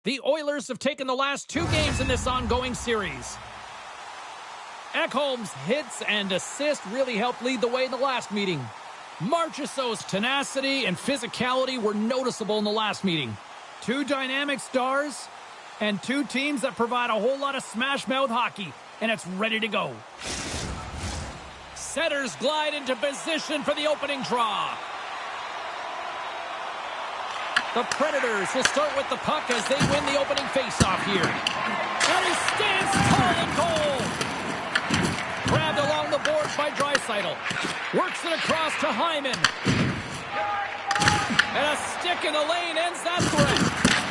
The Oilers have taken the last 2 games in this ongoing series. Ekholm's hits and assists really helped lead the way in the last meeting. Marchessault's tenacity and physicality were noticeable in the last meeting. 2 dynamic stars and 2 teams that provide a whole lot of smash-mouth hockey, and it's ready to go. Setters glide into position for the opening draw. The Predators will start with the puck as they win the opening faceoff here. And he stands tall in goal. Grabbed along the boards by Draisaitl. Works it across to Hyman. And a stick in the lane ends that threat.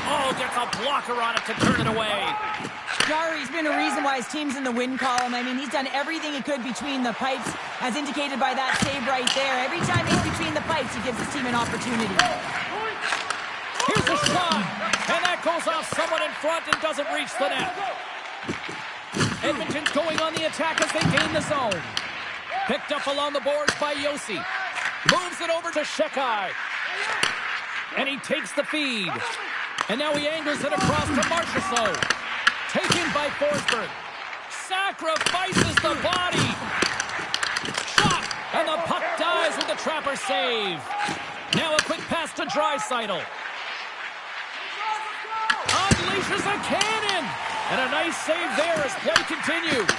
Oh, gets a blocker on it to turn it away. Jarry's been a reason why his team's in the win column. I mean, he's done everything he could between the pipes, as indicated by that save right there. Every time he's between the pipes, he gives his team an opportunity. Here's a shot, and that goes off someone in front and doesn't reach the net. Edmonton's going on the attack as they gain the zone. Picked up along the boards by Yossi. Moves it over to Shekai. And he takes the feed. And now he angles it across to Marchessault. Taken by Forsberg. Sacrifices the body. Shot. And the puck dies with the trapper save. Now a quick pass to Draisaitl. Unleashes a cannon. And a nice save there as play continues.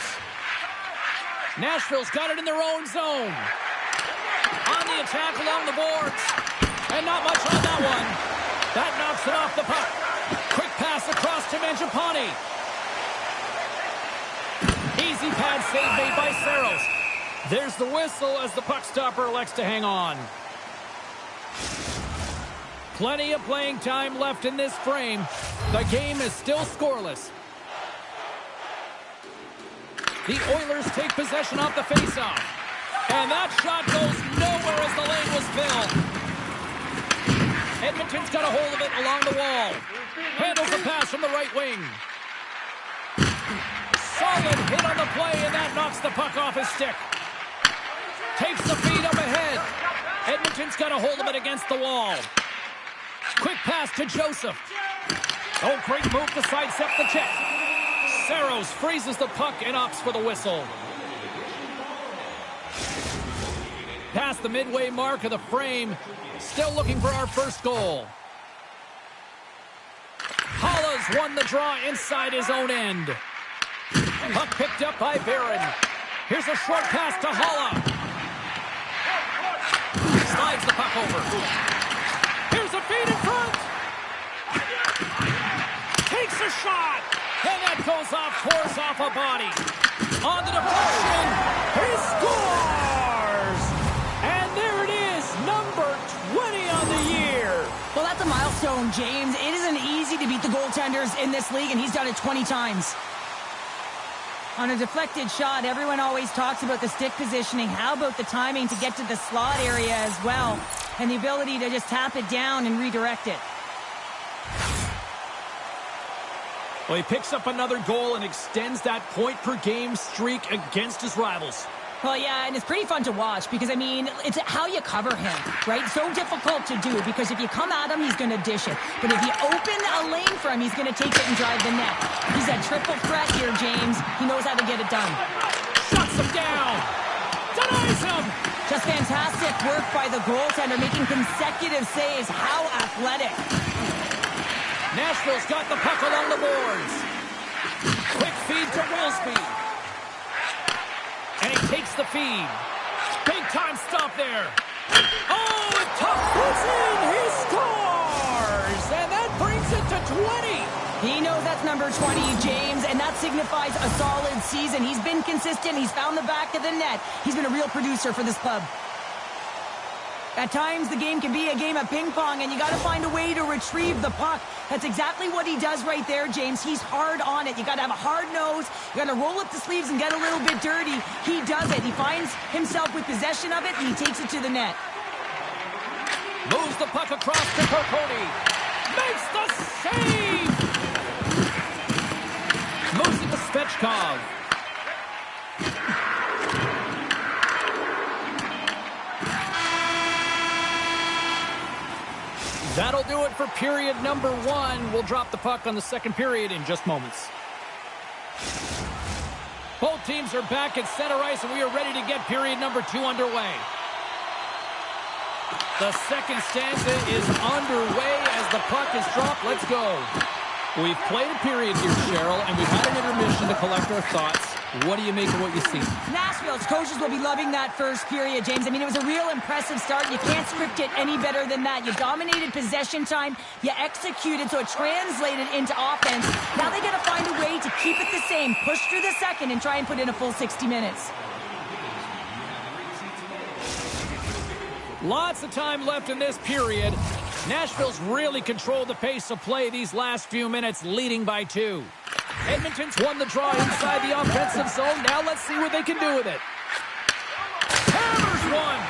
Nashville's got it in their own zone. On the attack along the boards. And not much on that one. That knocks it off the puck. Quick pass across to Mangiapane. Easy pad save made by Saros. There's the whistle as the puck stopper elects to hang on. Plenty of playing time left in this frame. The game is still scoreless. The Oilers take possession off the faceoff. And that shot goes nowhere as the lane was filled. Edmonton's got a hold of it along the wall. Handles the pass from the right wing. Solid hit on the play, and that knocks the puck off his stick. Takes the feed up ahead. Edmonton's got a hold of it against the wall. Quick pass to Joseph. Oh, great move to sidestep the check. Saros freezes the puck and opts for the whistle. Past the midway mark of the frame. Still looking for our first goal. Halla's won the draw inside his own end. Puck picked up by Barron. Here's a short pass to Halla. Slides the puck over. Here's a feed in front. Takes a shot. And that goes off, course off a body. On the deflection. He scores! And there it is, number 20 on the year. Well, that's a milestone, James. It isn't easy to beat the goaltenders in this league, and he's done it 20 times. On a deflected shot, everyone always talks about the stick positioning. How about the timing to get to the slot area as well? And the ability to just tap it down and redirect it. Well, he picks up another goal and extends that point-per-game streak against his rivals. Well, yeah, and it's pretty fun to watch because, I mean, it's how you cover him, right? So difficult to do because if you come at him, he's going to dish it. But if you open a lane for him, he's going to take it and drive the net. He's a triple threat here, James. He knows how to get it done. Shuts him down. Denies him. Just fantastic work by the goaltender, making consecutive saves. How athletic. Nashville's got the puck along the boards. Quick feed to Wilsby. And he takes the feed. Big time stop there. Oh, and Tuck puts in. He scores. And that brings it to 20. He knows that's number 20, James, and that signifies a solid season. He's been consistent. He's found the back of the net. He's been a real producer for this club. At times, the game can be a game of ping pong, and you got to find a way to retrieve the puck. That's exactly what he does right there, James. He's hard on it. You got to have a hard nose. You got to roll up the sleeves and get a little bit dirty. He does it. He finds himself with possession of it, and he takes it to the net. Moves the puck across to Kokoni. Makes the save. Moves it to Svechkov. That'll do it for period number 1. We'll drop the puck on the second period in just moments. Both teams are back at center ice, and we are ready to get period number 2 underway. The second stanza is underway as the puck is dropped. Let's go. We've played a period here, Cheryl, and we've had an intermission to collect our thoughts. What do you make of what you see? Nashville's coaches will be loving that first period, James. I mean, it was a real impressive start. You can't script it any better than that. You dominated possession time. You executed, so it translated into offense. Now they got to find a way to keep it the same. Push through the second and try and put in a full 60 minutes. Lots of time left in this period. Nashville's really controlled the pace of play these last few minutes, leading by 2. Edmonton's won the draw inside the offensive zone. Now let's see what they can do with it. Hammers one.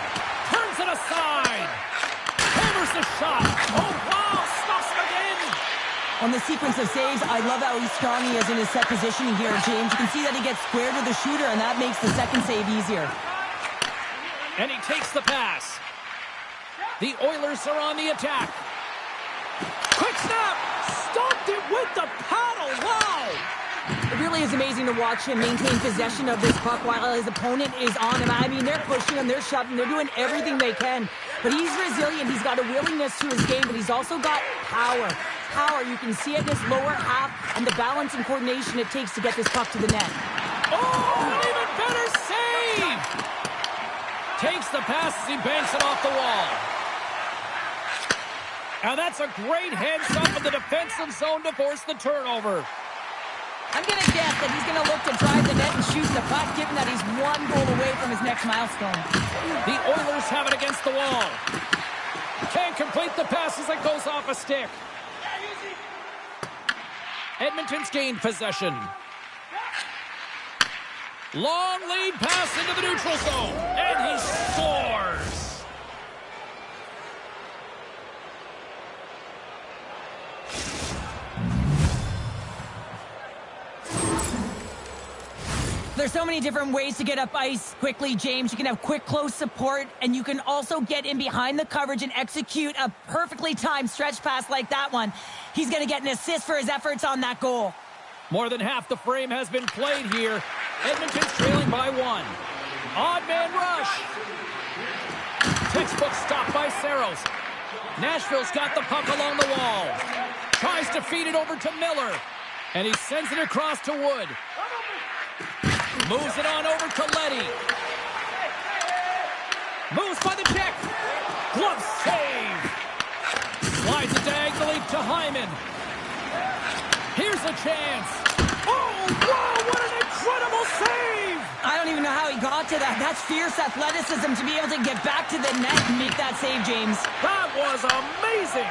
Turns it aside. Hammers the shot. Oh, wow. Stops it again. On the sequence of saves, I love how strong he is in his set positioning here, James. You can see that he gets squared with the shooter, and that makes the second save easier. And he takes the pass. The Oilers are on the attack. Quick snap. Stopped it with the paddle. Wow. It really is amazing to watch him maintain possession of this puck while his opponent is on him. I mean, they're pushing him, they're shoving, they're doing everything they can. But he's resilient. He's got a willingness to his game, but he's also got power. Power, you can see it in his lower half and the balance and coordination it takes to get this puck to the net. Oh, an even better save. Takes the pass as he banks it off the wall. And that's a great heads up in the defensive zone to force the turnover. I'm going to guess that he's going to look to drive the net and shoot the puck, given that he's one goal away from his next milestone. The Oilers have it against the wall. Can't complete the pass as it goes off a stick. Edmonton's gained possession. Long lead pass into the neutral zone. And he scores. There's so many different ways to get up ice quickly, James. You can have quick, close support, and you can also get in behind the coverage and execute a perfectly timed stretch pass like that one. He's going to get an assist for his efforts on that goal. More than half the frame has been played here. Edmonton's trailing by 1. Odd man rush. Textbook stop by Saros. Nashville's got the puck along the wall. Tries to feed it over to Miller. And he sends it across to Wood. Moves it on over to Leddy. Moves by the check. Glove save. Slides it diagonally to Hyman. Here's a chance. Oh, wow, what an incredible save. I don't even know how he got to that. That's fierce athleticism to be able to get back to the net and make that save, James. That was amazing.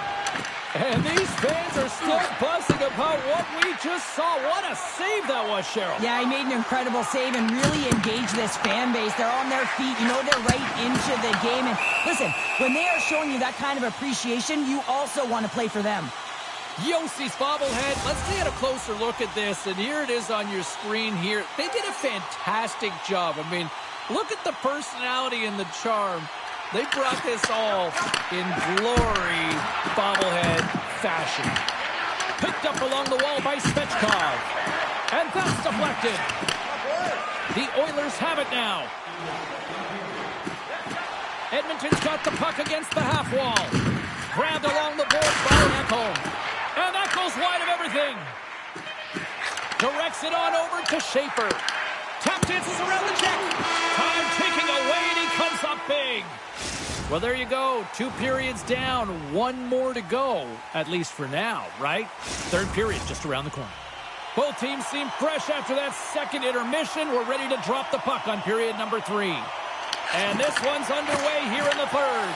And these fans are still buzzing about what we just saw. What a save that was, Cheryl. Yeah, he made an incredible save and really engaged this fan base. They're on their feet. You know, they're right into the game. And listen, when they are showing you that kind of appreciation, you also want to play for them. Yossi's bobblehead. Let's take a closer look at this. And here it is on your screen here. They did a fantastic job. I mean, look at the personality and the charm. They brought this all in glory bobblehead fashion. Picked up along the wall by Svechkov. And that's deflected. The Oilers have it now. Edmonton's got the puck against the half wall. Grabbed along the boards by Ekholm. And that goes wide of everything. Directs it on over to Schaefer. Tap dances around the check. Time ticking away, and he comes up big. Well, there you go. 2 periods down. 1 more to go, at least for now, right? 3rd period just around the corner. Both teams seem fresh after that second intermission. We're ready to drop the puck on period number 3. And this one's underway here in the 3rd.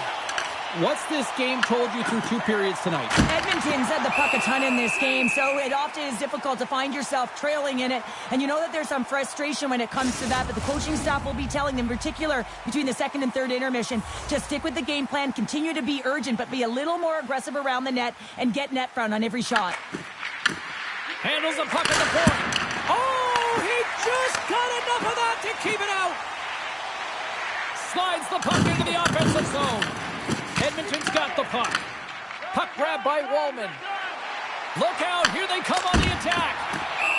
What's this game told you through 2 periods tonight? Edmonton's had the puck a ton in this game, so it often is difficult to find yourself trailing in it. And you know that there's some frustration when it comes to that, but the coaching staff will be telling them, in particular between the 2nd and 3rd intermission, to stick with the game plan, continue to be urgent, but be a little more aggressive around the net and get net front on every shot. Handles the puck at the point. Oh, he just got enough of that to keep it out. Slides the puck into the offensive zone. Edmonton's got the puck. Puck grabbed by Wallman. Look out, here they come on the attack.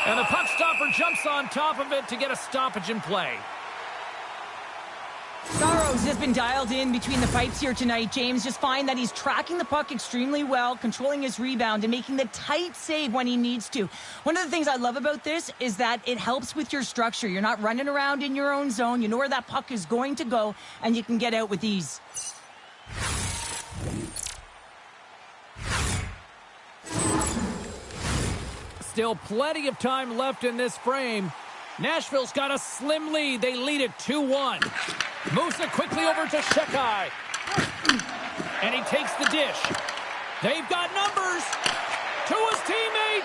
And the puck stopper jumps on top of it to get a stoppage in play. Saros has been dialed in between the pipes here tonight, James. Just find that he's tracking the puck extremely well, controlling his rebound, and making the tight save when he needs to. One of the things I love about this is that it helps with your structure. You're not running around in your own zone. You know where that puck is going to go, and you can get out with ease. Still plenty of time left in this frame. Nashville's got a slim lead. They lead it 2-1. Moves it quickly over to Shekai. And he takes the dish. They've got numbers. To his teammate.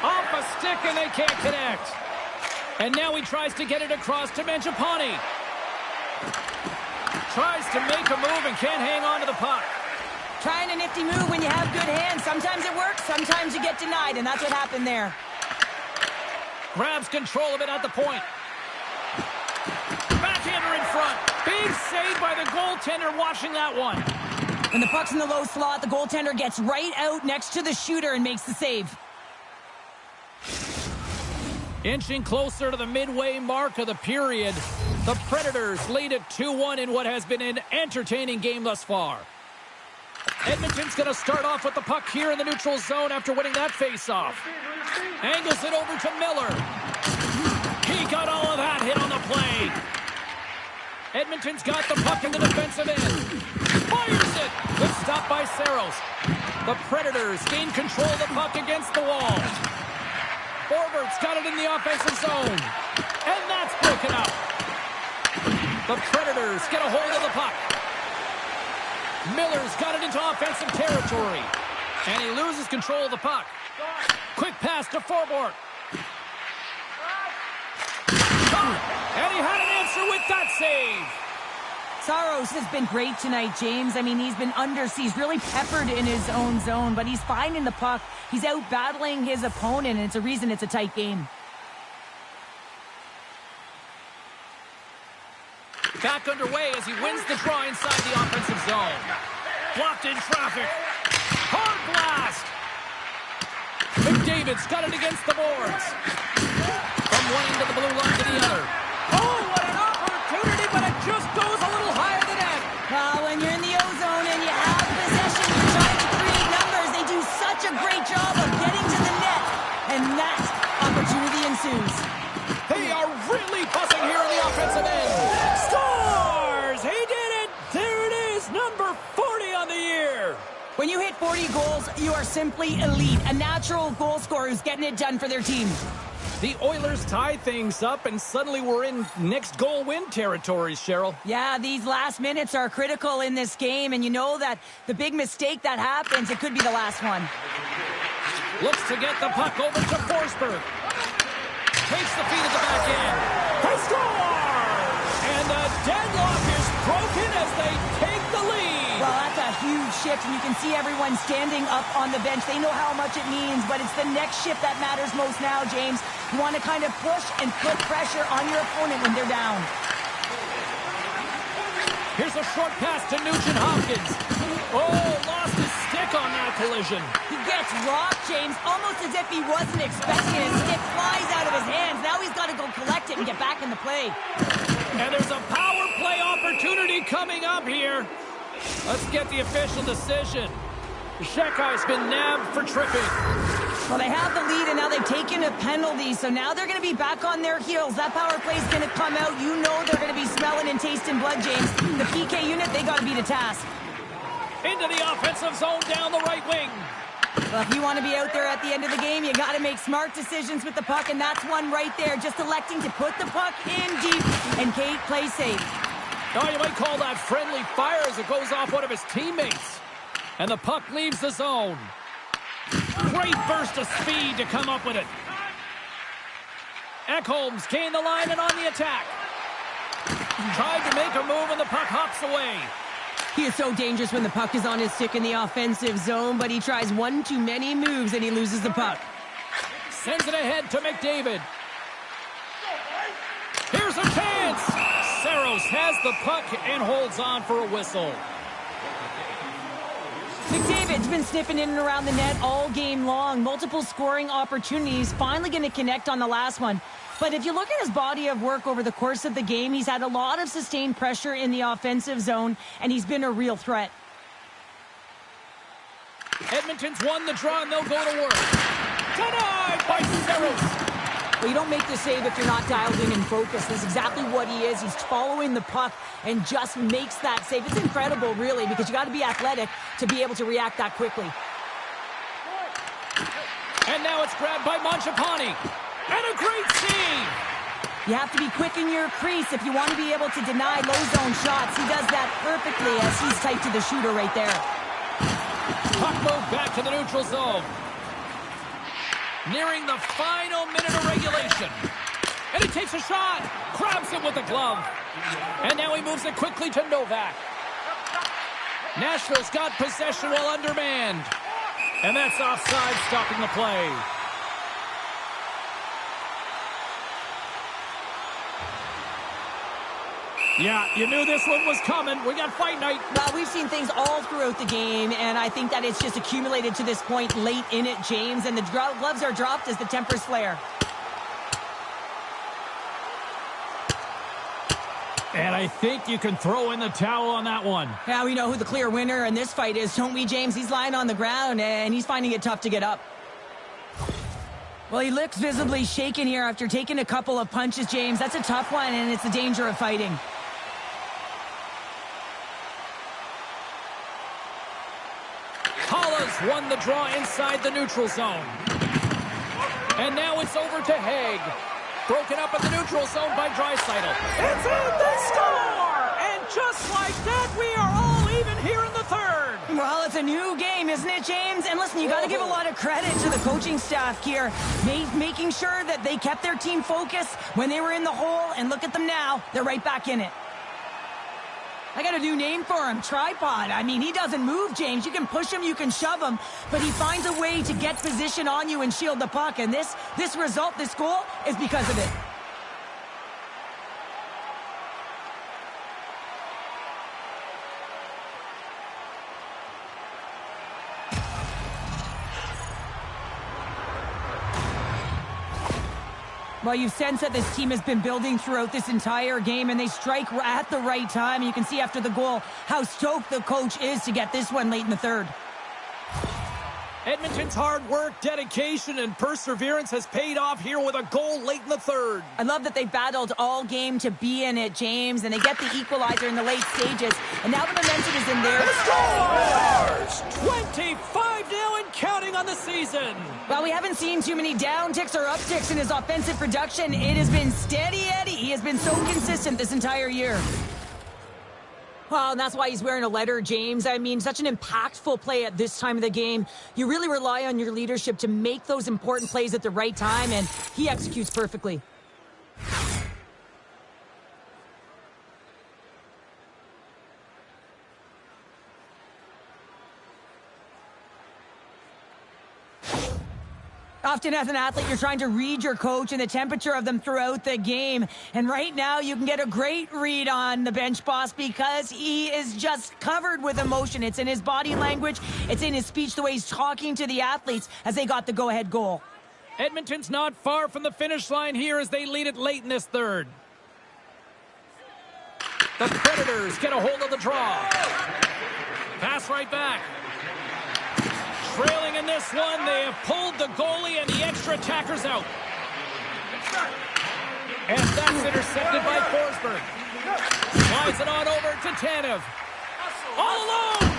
Off a stick, and they can't connect. And now he tries to get it across to Mangiapane. Tries to make a move and can't hang on to the puck. Trying a nifty move when you have good hands. Sometimes it works, sometimes you get denied, and that's what happened there. Grabs control of it at the point. Backhander in front. Big save by the goaltender watching that one. When the puck's in the low slot, the goaltender gets right out next to the shooter and makes the save. Inching closer to the midway mark of the period, the Predators lead it 2-1 in what has been an entertaining game thus far. Edmonton's going to start off with the puck here in the neutral zone after winning that faceoff. Angles it over to Miller. He got all of that hit on the play. Edmonton's got the puck in the defensive end. Fires it. Good stop by Saros. The Predators gain control of the puck against the wall. Forward's got it in the offensive zone. And that's broken up. The Predators get a hold of the puck. Miller's got it into offensive territory. And he loses control of the puck. Quick pass to Forbort. And he had an answer with that save. Saros has been great tonight, James. I mean, he's been he's really peppered in his own zone, but he's finding the puck. He's out battling his opponent, and it's a reason it's a tight game. Back underway as he wins the draw inside the offensive zone. Blocked in traffic. Hard blast. McDavid's got it against the boards. From one end of the blue line to the other. Oh, what an opportunity, but it just goes a little higher than that. Well, when you're in the O-zone and you have possession, you're trying to create numbers. They do such a great job of getting to the net, and that opportunity ensues. They are really buzzing here in the offensive end. Scores! He did it! There it is, number 40 on the year. When you hit 40 goals, you are simply elite. A natural goal scorer who's getting it done for their team. The Oilers tie things up, and suddenly we're in next goal win territories, Cheryl. Yeah, these last minutes are critical in this game, and you know that the big mistake that happens, it could be the last one. Looks to get the puck over to Forsberg. Takes the feed at the back end. They score! And the deadlock is broken as they take the lead. Well, that's a huge shift, and you can see everyone standing up on the bench. They know how much it means, but it's the next shift that matters most now, James. You want to kind of push and put pressure on your opponent when they're down. Here's a short pass to Nugent-Hopkins. Oh, lost his stick on that collision. He gets rocked, James, almost as if he wasn't expecting it. His stick flies out of his hands. Now he's got to go collect it and get back in the play. And there's a power play opportunity coming up here. Let's get the official decision. Shekai's been nabbed for tripping. Well, they have the lead, and now they've taken a penalty, so now they're going to be back on their heels. That power play is going to come out. You know they're going to be smelling and tasting blood, James. The PK unit, they got to be the task. Into the offensive zone down the right wing. Well, if you want to be out there at the end of the game, you got to make smart decisions with the puck, and that's one right there, just electing to put the puck in deep and Kate play safe. Oh, you might call that friendly fire as it goes off one of his teammates. And the puck leaves the zone. Great burst of speed to come up with it. Ekholm's gained the line and on the attack. Tried to make a move and the puck hops away. He is so dangerous when the puck is on his stick in the offensive zone, but he tries one too many moves and he loses the puck. Sends it ahead to McDavid. Here's a chance. Saros has the puck and holds on for a whistle. McDavid's been sniffing in and around the net all game long. Multiple scoring opportunities. Finally going to connect on the last one. But if you look at his body of work over the course of the game, he's had a lot of sustained pressure in the offensive zone, and he's been a real threat. Edmonton's won the draw, and they'll go to work. Denied by Saros. Well, you don't make the save if you're not dialed in and focused. That's exactly what he is. He's following the puck and just makes that save. It's incredible, really, because you got to be athletic to be able to react that quickly. And now it's grabbed by Mangiapane. And a great save. You have to be quick in your crease if you want to be able to deny low zone shots. He does that perfectly as he's tight to the shooter right there. Puck moved back to the neutral zone. Nearing the final minute of regulation. And he takes a shot. Grabs it with the glove. And now he moves it quickly to Novak. Nashville's got possession while undermanned. And that's offside, stopping the play. Yeah, you knew this one was coming. We got fight night. Well, we've seen things all throughout the game, and I think that it's just accumulated to this point late in it, James, and the gloves are dropped as the tempers flare. And I think you can throw in the towel on that one. Yeah, we know who the clear winner in this fight is, don't we, James? He's lying on the ground, and he's finding it tough to get up. Well, he looks visibly shaken here after taking a couple of punches, James. That's a tough one, and it's the danger of fighting. Hollis won the draw inside the neutral zone. And now it's over to Haig. Broken up in the neutral zone by Draisaitl. It's in the score! And just like that, we are all even here in the third. Well, it's a new game, isn't it, James? And listen, you got to give a lot of credit to the coaching staff here, making sure that they kept their team focused when they were in the hole. And look at them now. They're right back in it. I got a new name for him, Tripod. I mean, he doesn't move, James. You can push him, you can shove him, but he finds a way to get position on you and shield the puck. And this result, this goal, is because of it. Well, you sense that this team has been building throughout this entire game, and they strike at the right time. You can see after the goal how stoked the coach is to get this one late in the third. Edmonton's hard work, dedication, and perseverance has paid off here with a goal late in the third. I love that they battled all game to be in it, James, and they get the equalizer in the late stages, and now the momentum is in there. Scores! 25 now and counting on the season. Well, we haven't seen too many downticks or upticks in his offensive production. It has been steady Eddie. He has been so consistent this entire year. Well, and that's why he's wearing a letter, James. I mean, such an impactful play at this time of the game. You really rely on your leadership to make those important plays at the right time, and he executes perfectly. Often as an athlete, you're trying to read your coach and the temperature of them throughout the game. And right now, you can get a great read on the bench boss because he is just covered with emotion. It's in his body language. It's in his speech, the way he's talking to the athletes as they got the go-ahead goal. Edmonton's not far from the finish line here as they lead it late in this third. The Predators get a hold of the draw. Pass right back. Trailing in this one, they have pulled the goalie and the extra attacker's out. And that's intercepted by Forsberg. Slides it on over to Tanev. All alone!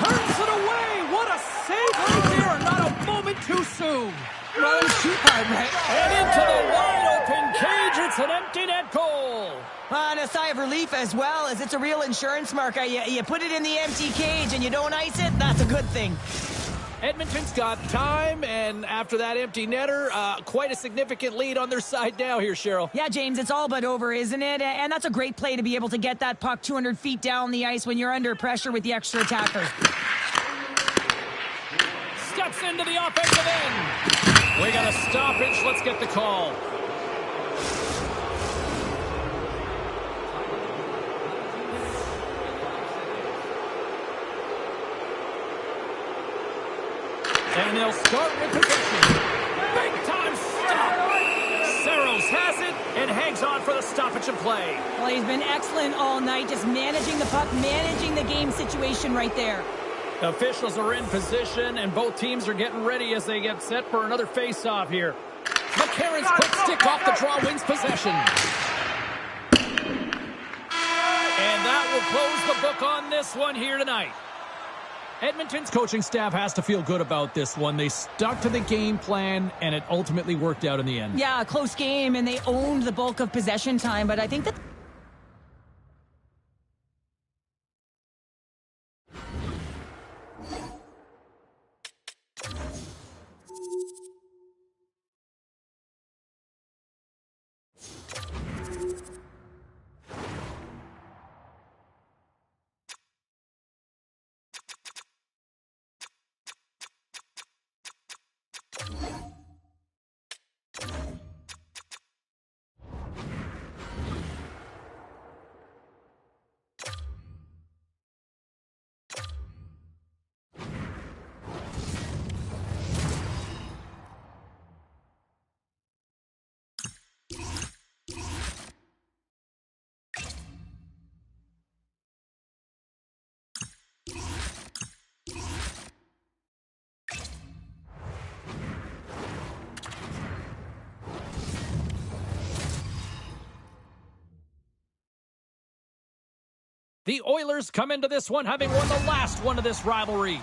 Turns it away! What a save right there! Not a moment too soon. Well, it's too hard, right? And into the wide-open cage, it's an empty net goal. And a sigh of relief as well, as it's a real insurance marker. You put it in the empty cage and you don't ice it, that's a good thing. Edmonton's got time, and after that empty netter, quite a significant lead on their side now here, Cheryl. Yeah, James, it's all but over, isn't it? And that's a great play to be able to get that puck 200 feet down the ice when you're under pressure with the extra attacker. Steps into the offensive end. We got a stoppage. Let's get the call. And they'll start with possession. Big time stop. Saros has it and hangs on for the stoppage of play. Well, he's been excellent all night, just managing the puck, managing the game situation right there. Officials are in position, and both teams are getting ready as they get set for another face-off here. McCarron's quick stick off the draw wins possession. And that will close the book on this one here tonight. Edmonton's coaching staff has to feel good about this one. They stuck to the game plan, and it ultimately worked out in the end. Yeah, a close game, and they owned the bulk of possession time, but I think that... The Oilers come into this one having won the last one of this rivalry.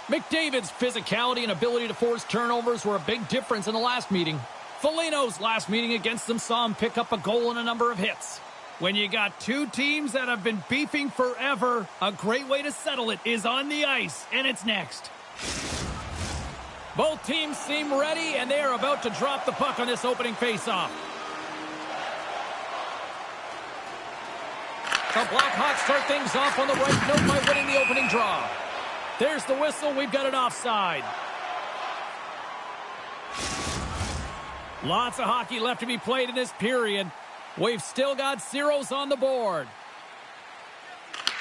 McDavid's physicality and ability to force turnovers were a big difference in the last meeting. Foligno's last meeting against them saw him pick up a goal and a number of hits. When you got two teams that have been beefing forever, a great way to settle it is on the ice, and it's next. Both teams seem ready, and they are about to drop the puck on this opening faceoff. The Blackhawks start things off on the right note by winning the opening draw. There's the whistle. We've got an offside. Lots of hockey left to be played in this period. We've still got zeros on the board.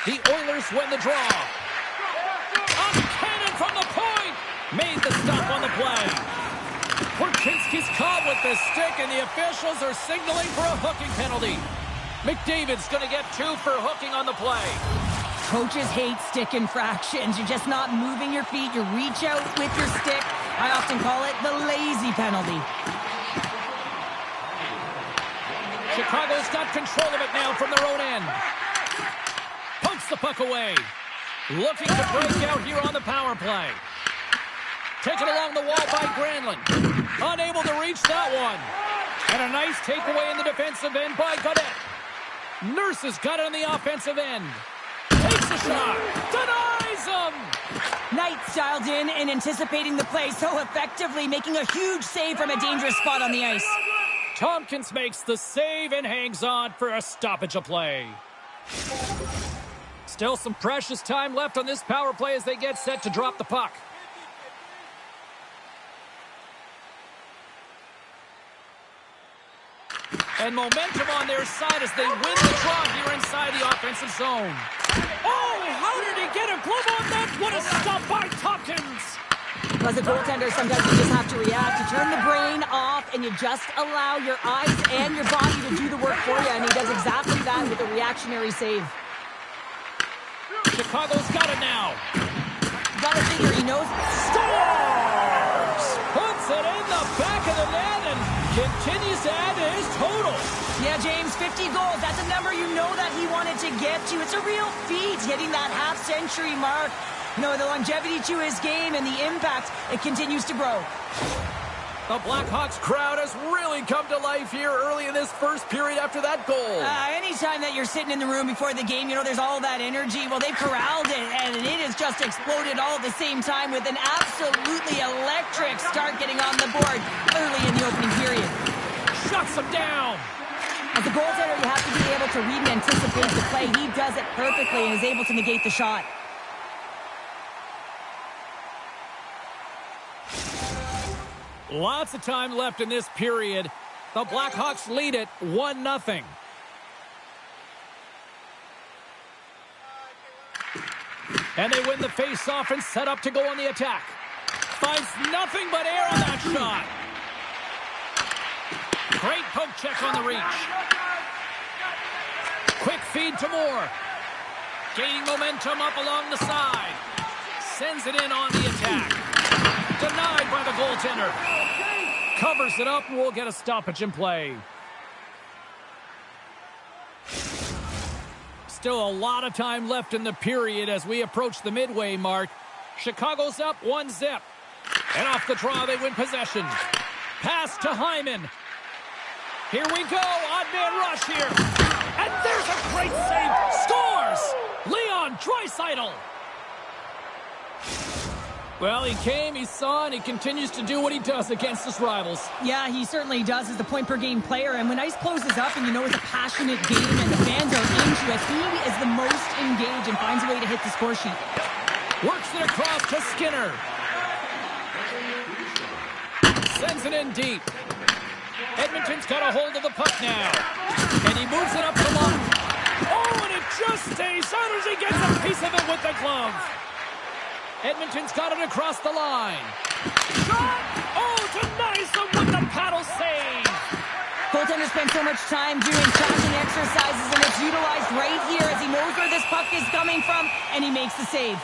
The Oilers win the draw. A cannon from the point! Made the stop on the play. Korchinski's caught with the stick, and the officials are signaling for a hooking penalty. McDavid's going to get 2 for hooking on the play. Coaches hate stick infractions. You're just not moving your feet. You reach out with your stick. I often call it the lazy penalty. Chicago's got control of it now from their own end. Pokes the puck away. Looking to break out here on the power play. Taken along the wall by Granlund. Unable to reach that one. And a nice takeaway in the defensive end by Godet. Nurse has got it on the offensive end. Takes a shot. Denies him. Knight's dialed in and anticipating the play so effectively, making a huge save from a dangerous spot on the ice. Tompkins makes the save and hangs on for a stoppage of play. Still some precious time left on this power play as they get set to drop the puck. And momentum on their side as they win the draw here inside the offensive zone. Oh, how did he get a glove on that? What a stop by Tompkins! As a goaltender, sometimes you just have to react. You turn the brain off and you just allow your eyes and your body to do the work for you. And he does exactly that with a reactionary save. Chicago's got it now. Gotta figure he knows. Scores! Puts it in the back of the net and continues to add to his total. Yeah, James, 50 goals. That's a number you know that he wanted to get to. It's a real feat, hitting that half-century mark. You know, the longevity to his game and the impact, it continues to grow. The Blackhawks crowd has really come to life here early in this first period after that goal. Anytime that you're sitting in the room before the game, you know, there's all that energy. Well, they've corralled it, and it has just exploded all at the same time with an absolutely electric start getting on the board early in the opening period. Shuts him down. As a goaltender, you have to be able to read and anticipate the play. He does it perfectly and is able to negate the shot. Lots of time left in this period. The Blackhawks lead it 1-0. And they win the face-off and set up to go on the attack. Finds nothing but air on that shot. Great poke check on the reach. Quick feed to Moore. Gaining momentum up along the side. Sends it in on the attack. Denied by the goaltender. Covers it up and we'll get a stoppage in play. Still a lot of time left in the period as we approach the midway mark. Chicago's up 1-0. And off the draw, they win possession. Pass to Hyman. Here we go. Odd man rush here. And there's a great save. Scores! Leon Draisaitl. Well, he came, he saw, and he continues to do what he does against his rivals. Yeah, he certainly does as a point-per-game player. And when ice closes up and you know it's a passionate game and the fans are into it, he is the most engaged and finds a way to hit the score sheet. Works it across to Skinner. Sends it in deep. Edmonton's got a hold of the puck now. And he moves it up the line. Oh, and it just stays out as he gets a piece of it with the glove. Edmonton's got it across the line. Shot! Oh, denies him with the paddle save. Goaltenders spend so much time doing tracking exercises, and it's utilized right here as he knows where this puck is coming from, and he makes the save.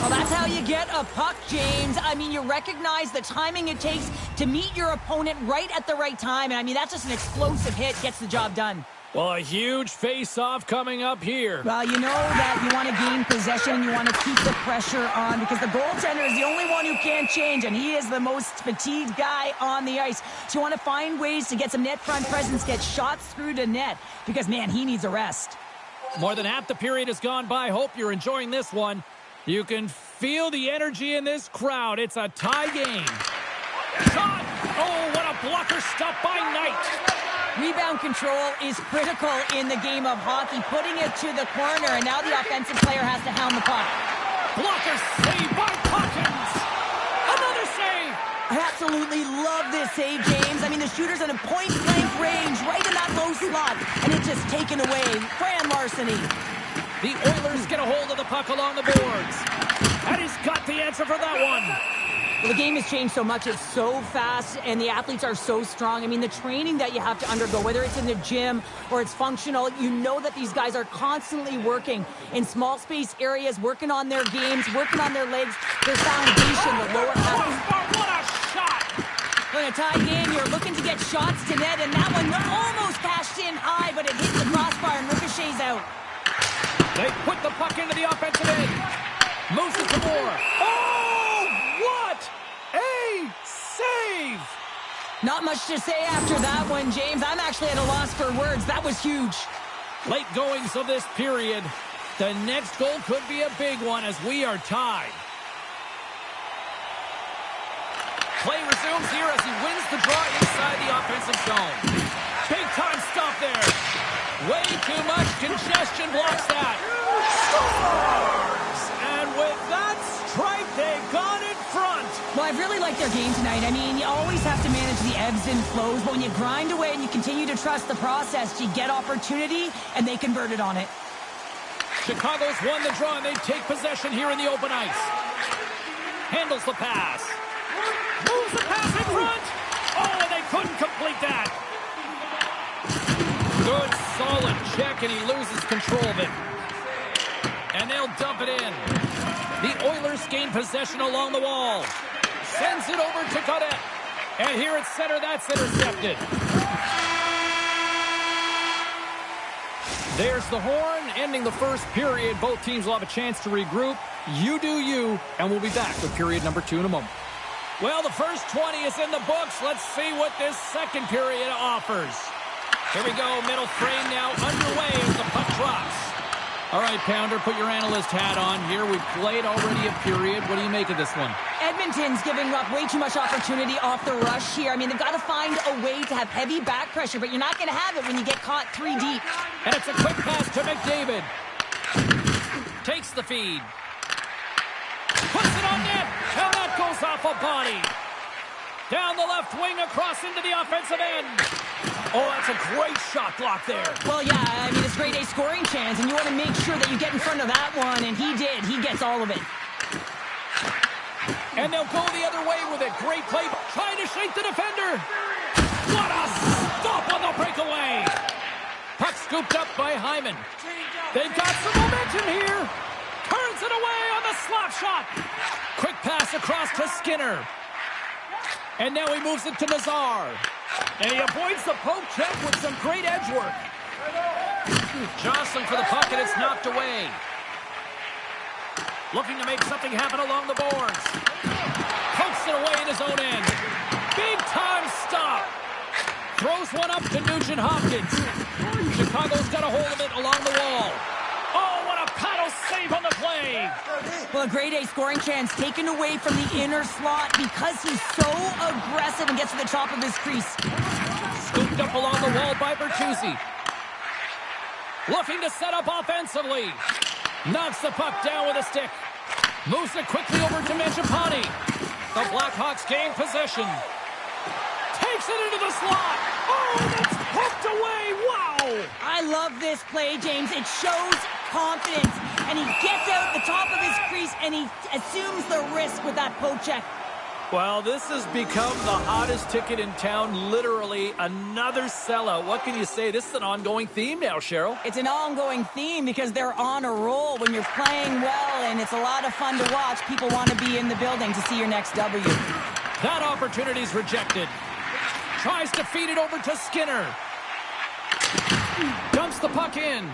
Well, that's how you get a puck, James. I mean, you recognize the timing it takes to meet your opponent right at the right time. And I mean, that's just an explosive hit, gets the job done. Well, a huge face-off coming up here. Well, you know that you want to gain possession, you want to keep the pressure on, because the goaltender is the only one who can't change, and he is the most fatigued guy on the ice. So you want to find ways to get some net front presence, get shots through to net, because, man, he needs a rest. More than half the period has gone by. Hope you're enjoying this one. You can feel the energy in this crowd. It's a tie game. Shot! Oh, what a blocker stop by Knight. Rebound control is critical in the game of hockey, putting it to the corner, and now the offensive player has to hound the puck. Blocker save by Hawkins. Another save. I absolutely love this save, James. I mean, the shooter's in a point-blank range, right in that low slot, and it's just taken away. Fran Larceny. The Oilers get a hold of the puck along the boards. And he's got the answer for that one. Well, the game has changed so much. It's so fast, and the athletes are so strong. I mean, the training that you have to undergo, whether it's in the gym or it's functional, you know that these guys are constantly working in small space areas, working on their games, working on their legs, their foundation, the lower half. What a shot! In a tie game, you're looking to get shots to net, and that one almost cashed in high, but it hits the crossbar and ricochets out. They put the puck into the offensive end. Moves it to Moore. Oh, what a save! Not much to say after that one, James. I'm actually at a loss for words. That was huge. Late goings of this period. The next goal could be a big one as we are tied. Play resumes here as he wins the draw inside the offensive zone. Big time stop there. Way too much congestion blocks that. Scores! And with that strike, they got in front. Well, I've really liked their game tonight. I mean, you always have to manage the ebbs and flows, but when you grind away and you continue to trust the process, you get opportunity, and they converted on it. Chicago's won the draw, and they take possession here in the open ice. Handles the pass. Moves the pass in front. Oh, and they couldn't complete that. Good, solid check, and he loses control of it. And they'll dump it in. The Oilers gain possession along the wall. Sends it over to Cadet. And here at center, that's intercepted. There's the horn, ending the first period. Both teams will have a chance to regroup. You do you, and we'll be back with period number 2 in a moment. Well, the first 20 is in the books. Let's see what this second period offers. Here we go, middle frame now underway as the puck drops. All right, Pounder, put your analyst hat on here. We've played already a period. What do you make of this one? Edmonton's giving up way too much opportunity off the rush here. I mean, they've got to find a way to have heavy back pressure, but you're not going to have it when you get caught 3 deep. And it's a quick pass to McDavid. Takes the feed. Puts it on net, and that goes off a body. Down the left wing, across into the offensive end. Oh, that's a great shot block there. Well, yeah, I mean, it's grade A scoring chance, and you want to make sure that you get in front of that one, and he did. He gets all of it. And they'll go the other way with it. Great play, trying to shake the defender. What a stop on the breakaway. Puck scooped up by Hyman. They've got some momentum here. Turns it away on the slap shot. Quick pass across to Skinner. And now he moves it to Nazar. And he avoids the poke check with some great edge work. Jostling for the puck, and it's knocked away. Looking to make something happen along the boards. Pokes it away in his own end. Big time stop. Throws one up to Nugent Hopkins. Chicago's got a hold of it along the wall. Oh, what a paddle save on the play. Well, a grade A scoring chance taken away from the inner slot because he's so aggressive and gets to the top of his crease. Scooped up along the wall by Bertuzzi. Looking to set up offensively. Knocks the puck down with a stick. Moves it quickly over to Mangiapane. The Blackhawks gain possession. Takes it into the slot. Oh, that's poked away. Wow. I love this play, James. It shows confidence. And he gets out the top of his crease, and he assumes the risk with that poke check. Well, this has become the hottest ticket in town, literally another sellout. What can you say? This is an ongoing theme now, Cheryl. It's an ongoing theme because they're on a roll. When you're playing well and it's a lot of fun to watch, people want to be in the building to see your next W. That opportunity's rejected. Tries to feed it over to Skinner. Dumps the puck in.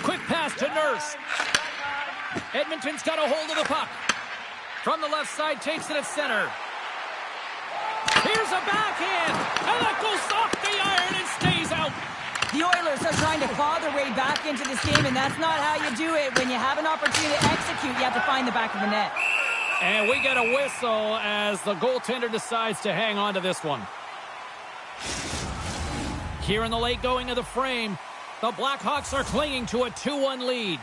Quick pass to Nurse. Edmonton's got a hold of the puck. From the left side, takes it at center. Here's a backhand, and that goes off the iron and stays out. The Oilers are trying to claw their way back into this game, and that's not how you do it. When you have an opportunity to execute, you have to find the back of the net. And we get a whistle as the goaltender decides to hang on to this one. Here in the late going of the frame, the Blackhawks are clinging to a 2-1 lead.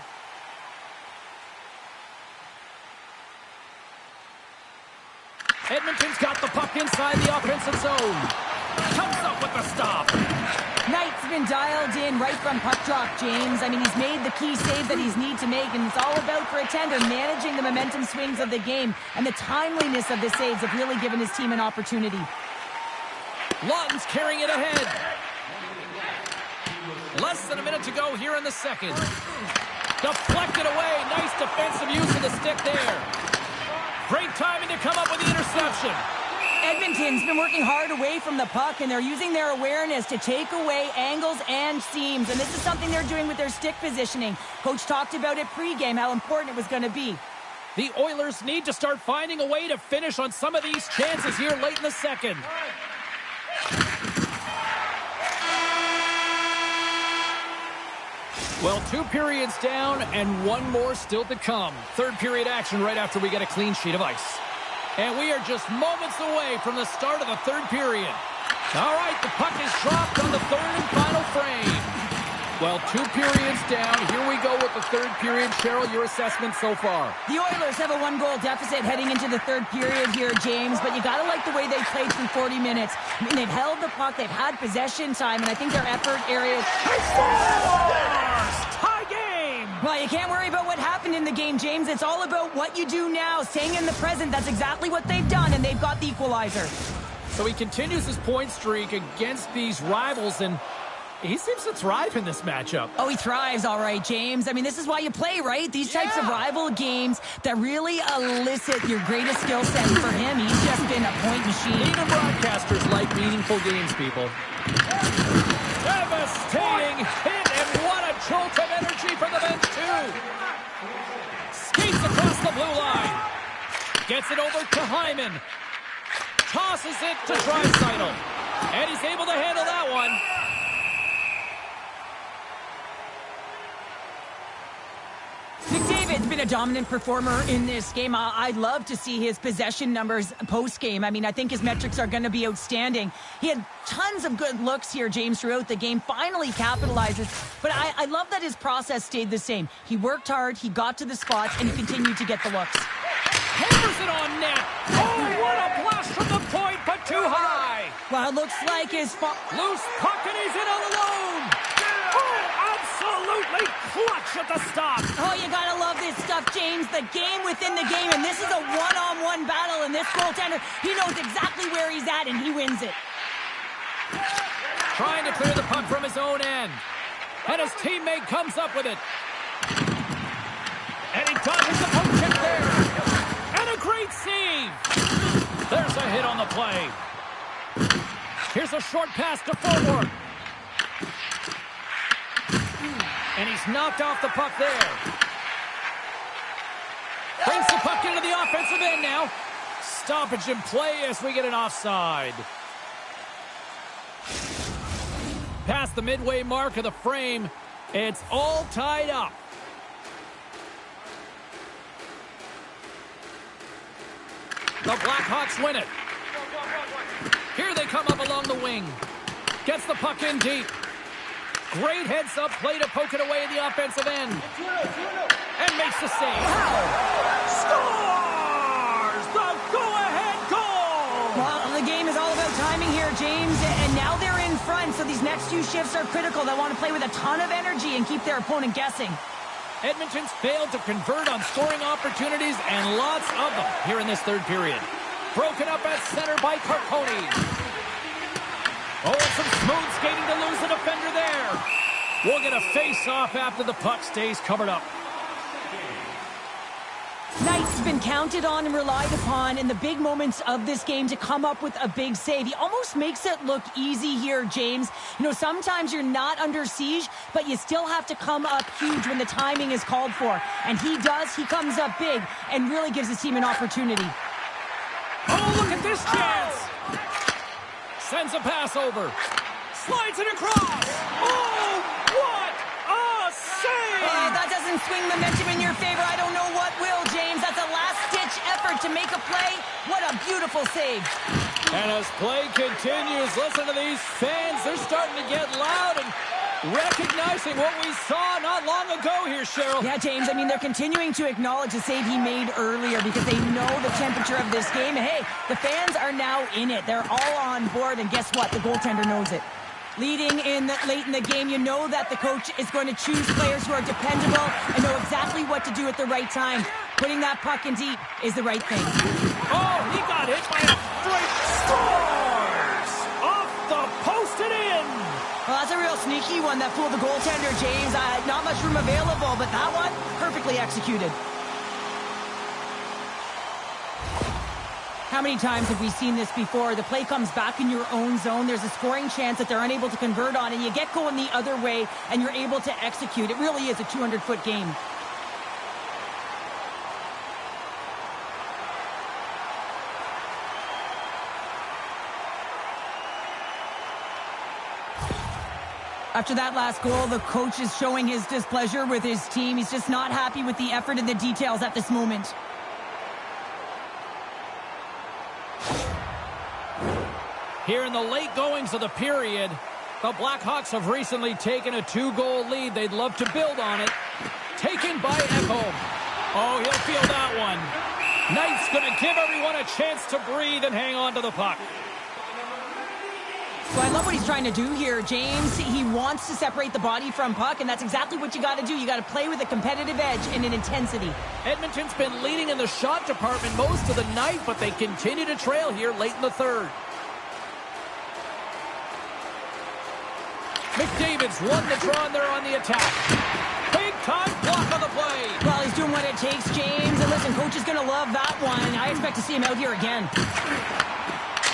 Edmonton's got the puck inside the offensive zone. Comes up with the stop. Knight's been dialed in right from puck drop, James. I mean, he's made the key save that he's need to make, and it's all about for a tender managing the momentum swings of the game, and the timeliness of the saves have really given his team an opportunity. Lawton's carrying it ahead. Less than a minute to go here in the second. Deflected away. Nice defensive use of the stick there. Great timing to come up with the interception. Edmonton's been working hard away from the puck, and they're using their awareness to take away angles and seams, and this is something they're doing with their stick positioning. Coach talked about it pregame, how important it was going to be. The Oilers need to start finding a way to finish on some of these chances here late in the second. Well, 2 periods down and 1 more still to come. Third period action right after we get a clean sheet of ice. And we are just moments away from the start of the third period. All right, the puck is dropped on the third and final frame. Well, 2 periods down. Here we go with the third period. Cheryl, your assessment so far? The Oilers have a 1-goal deficit heading into the third period here, James, but you got to like the way they played through 40 minutes. I mean, they've held the puck, they've had possession time, and I think their effort areas... Tie game! Well, you can't worry about what happened in the game, James. It's all about what you do now, staying in the present. That's exactly what they've done, and they've got the equalizer. So he continues his point streak against these rivals, and he seems to thrive in this matchup. Oh, he thrives, all right, James. I mean, this is why you play, right? These types of rival games that really elicit your greatest skill set. And for him, he's just been a point machine. Even broadcasters like meaningful games, people. Devastating hit, and what a jolt of energy for the bench, too. Skates across the blue line. Gets it over to Hyman. Tosses it to Draisaitl. And he's able to handle that one. McDavid's been a dominant performer in this game. I'd love to see his possession numbers post-game. I mean, I think his metrics are going to be outstanding. He had tons of good looks here, James, throughout the game. Finally capitalizes. But I love that his process stayed the same. He worked hard, he got to the spots, and he continued to get the looks. Hammers it on net. Oh, what a blast from the point, but too high. Well, it looks like his... Loose puck, and he's in all alone. Oh, absolutely clutch at the stop. Oh, you gotta love this stuff, James. The game within the game, and this is a one-on-one battle, and this goaltender, he knows exactly where he's at, and he wins it. Trying to clear the puck from his own end. And his teammate comes up with it. And he dodges the poke check there. And a great save. There's a hit on the play. Here's a short pass to forward. And he's knocked off the puck there. Brings the puck into the offensive end now. Stoppage in play as we get an offside. Past the midway mark of the frame, it's all tied up. The Blackhawks win it. Here they come up along the wing. Gets the puck in deep. Great heads-up play to poke it away in the offensive end. And makes the save. Scores! The go-ahead goal! Well, the game is all about timing here, James, and now they're in front, so these next 2 shifts are critical. They want to play with a ton of energy and keep their opponent guessing. Edmonton's failed to convert on scoring opportunities, and lots of them here in this third period. Broken up at center by Carcone. Oh, and some smooth skating to lose a defender there. We'll get a face-off after the puck stays covered up. Knight's been counted on and relied upon in the big moments of this game to come up with a big save. He almost makes it look easy here, James. You know, sometimes you're not under siege, but you still have to come up huge when the timing is called for. And he does. He comes up big and really gives his team an opportunity. Oh, look at this chance. Sends a pass over. Slides it across. Oh, what a save! That doesn't swing momentum in your favor. I don't know what will, James. That's a last-ditch effort to make a play. What a beautiful save. And as play continues, listen to these fans. They're starting to get loud and recognizing what we saw not long ago here, Cheryl. Yeah, James, I mean, they're continuing to acknowledge the save he made earlier because they know the temperature of this game. And hey, the fans are now in it. They're all on board, and guess what? The goaltender knows it. Leading late in the game, you know that the coach is going to choose players who are dependable and know exactly what to do at the right time. Putting that puck in deep is the right thing. Oh, he got hit by a straight scores! Off the post and in! Well, that's a real sneaky one that fooled the goaltender, James. Not much room available, but that one, perfectly executed. How many times have we seen this before? The play comes back in your own zone. There's a scoring chance that they're unable to convert on, and you get going the other way, and you're able to execute. It really is a 200-foot game. After that last goal, the coach is showing his displeasure with his team. He's just not happy with the effort and the details at this moment. Here in the late goings of the period, the Blackhawks have recently taken a 2-goal lead. They'd love to build on it. Taken by Ekholm. Oh, he'll feel that one. Knight's going to give everyone a chance to breathe and hang on to the puck. Well, I love what he's trying to do here, James. He wants to separate the body from puck, and that's exactly what you got to do. You got to play with a competitive edge and an intensity. Edmonton's been leading in the shot department most of the night, but they continue to trail here late in the third. McDavid's won the draw, and they're on the attack. Big-time block on the play. Well, he's doing what it takes, James. And listen, coach is going to love that one. I expect to see him out here again.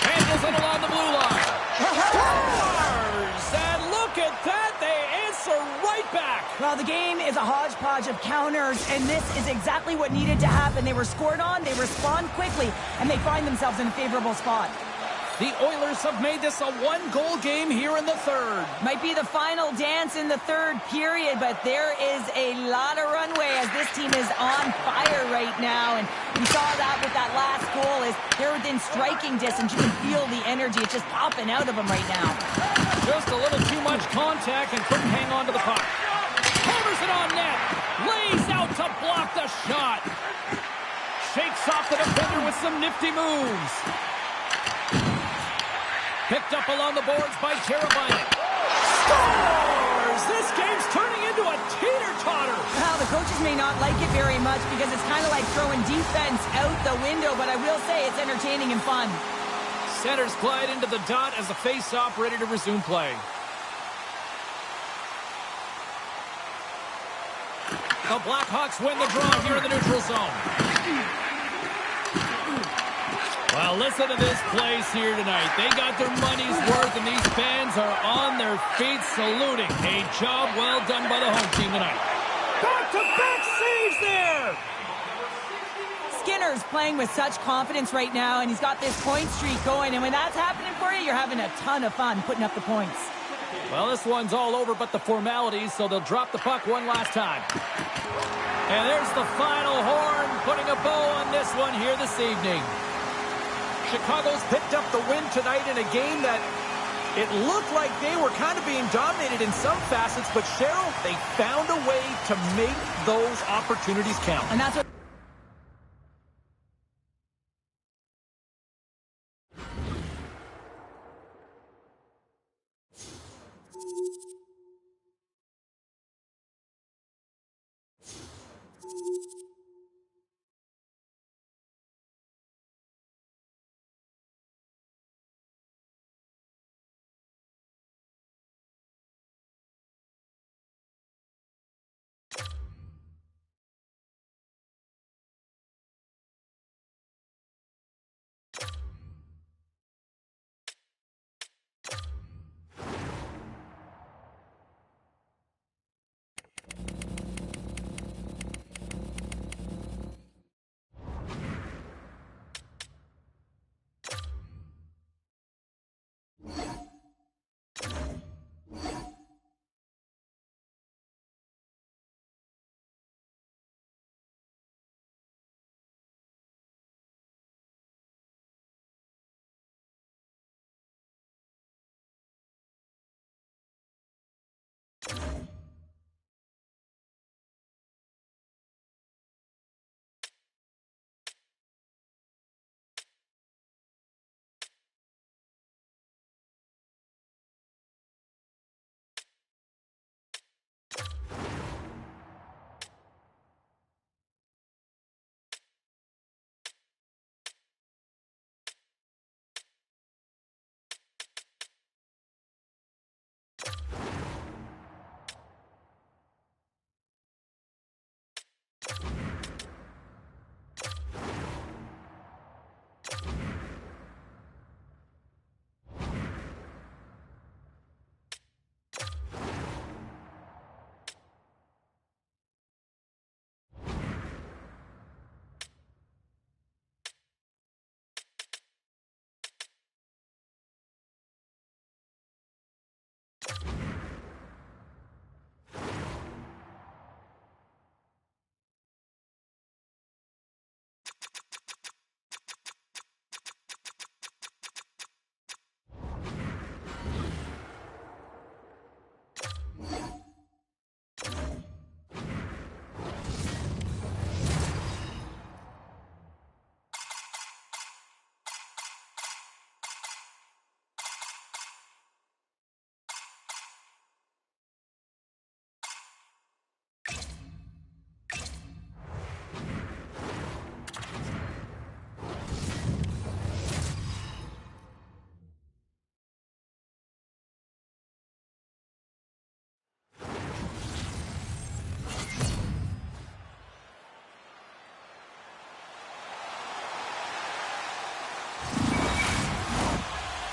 Handles it along the blue line. Scores! And look at that. They answer right back. Well, the game is a hodgepodge of counters, and this is exactly what needed to happen. They were scored on, they respond quickly, and they find themselves in a favorable spot. The Oilers have made this a one-goal game here in the third. Might be the final dance in the third period, but there is a lot of runway as this team is on fire right now. And we saw that with that last goal. Is they're within striking distance. You can feel the energy. It's just popping out of them right now. Just a little too much contact and couldn't hang on to the puck. Hammers it on net. Lays out to block the shot. Shakes off the defender with some nifty moves. Picked up along the boards by Teravainen. Scores! This game's turning into a teeter-totter. Well, the coaches may not like it very much because it's kind of like throwing defense out the window, but I will say it's entertaining and fun. Centers glide into the dot as the face-off ready to resume play. The Blackhawks win the draw here in the neutral zone. Well, listen to this place here tonight. They got their money's worth, and these fans are on their feet saluting. A job well done by the home team tonight. Back-to-back saves there! Skinner's playing with such confidence right now, and he's got this point streak going, and when that's happening for you, you're having a ton of fun putting up the points. Well, this one's all over but the formalities, so they'll drop the puck one last time. And there's the final horn, putting a bow on this one here this evening. Chicago's picked up the win tonight in a game that it looked like they were kind of being dominated in some facets, but Cheryl, they found a way to make those opportunities count. And that's what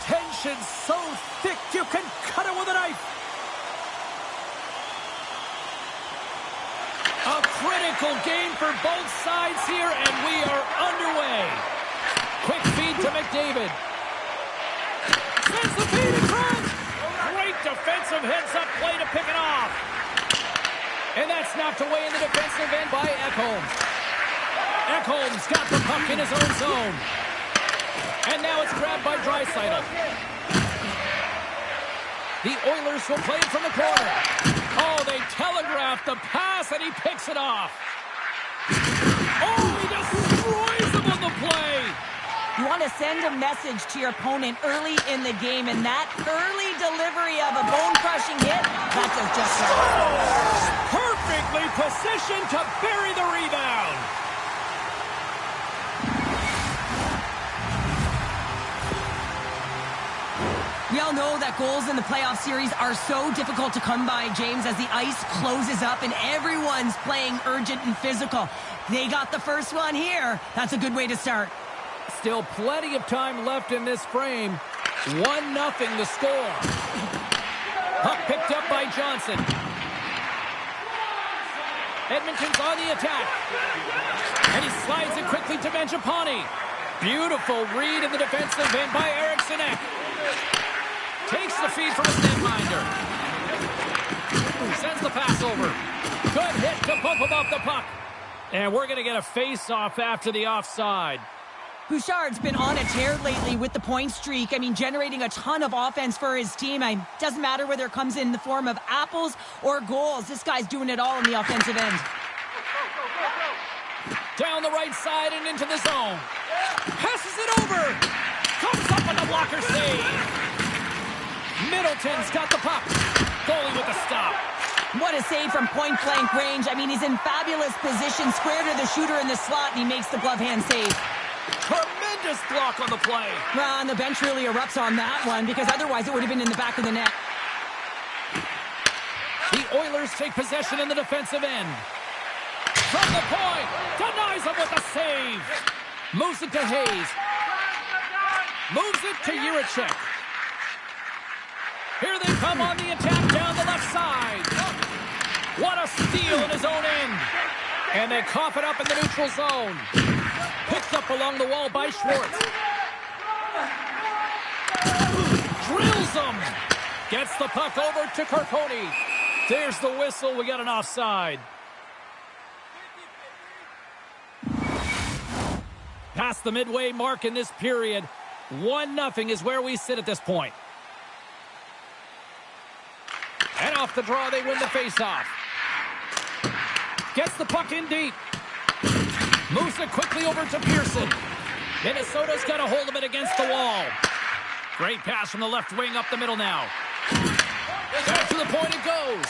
Tension so thick you can cut it with a knife. A critical game for both sides here, and we are underway. Quick feed to McDavid. Sends the feed in front. Great defensive heads-up play to pick it off. And that's knocked away in the defensive end by Ekholm. Ekholm's got the puck in his own zone. And now it's grabbed by Draisaitl. The Oilers will play it from the corner. Oh, they telegraphed the pass, and he picks it off. Oh, he destroys him on the play. You want to send a message to your opponent early in the game, and that early delivery of a bone-crushing hit, that does just right. Perfectly positioned to bury the rebound. We all know that goals in the playoff series are so difficult to come by, James, as the ice closes up and everyone's playing urgent and physical. They got the first one here. That's a good way to start. Still plenty of time left in this frame. 1-0 the score. Puck picked up by Johnson. Edmonton's on the attack. And he slides it quickly to Mangiapane. Beautiful read in the defensive end by Eriksson Ek. Takes the feed from his netminder. Sends the pass over. Good hit to bump him off the puck. And we're going to get a face-off after the offside. Bouchard's been on a tear lately with the point streak. I mean, generating a ton of offense for his team. Doesn't matter whether it comes in the form of apples or goals. This guy's doing it all in the offensive end. Down the right side and into the zone. Passes it over. Comes up on the blocker save. Middleton's got the puck. Goalie with the stop. What a save from point-blank range. I mean, he's in fabulous position, square to the shooter in the slot, and he makes the glove hand save. Tremendous block on the play. Well, and the bench really erupts on that one, because otherwise it would have been in the back of the net. The Oilers take possession in the defensive end. From the point, denies him with a save. Moves it to Hayes. Moves it to Jiricek. Here they come on the attack down the left side. What a steal in his own end. And they cough it up in the neutral zone. Picked up along the wall by Schwartz. Drills him. Gets the puck over to Carcone. There's the whistle. We got an offside. Past the midway mark in this period. 1-0 is where we sit at this point. And off the draw, they win the faceoff. Gets the puck in deep. Moves it quickly over to Pearson. Minnesota's got a hold of it against the wall. Great pass from the left wing up the middle now. Back to the point it goes.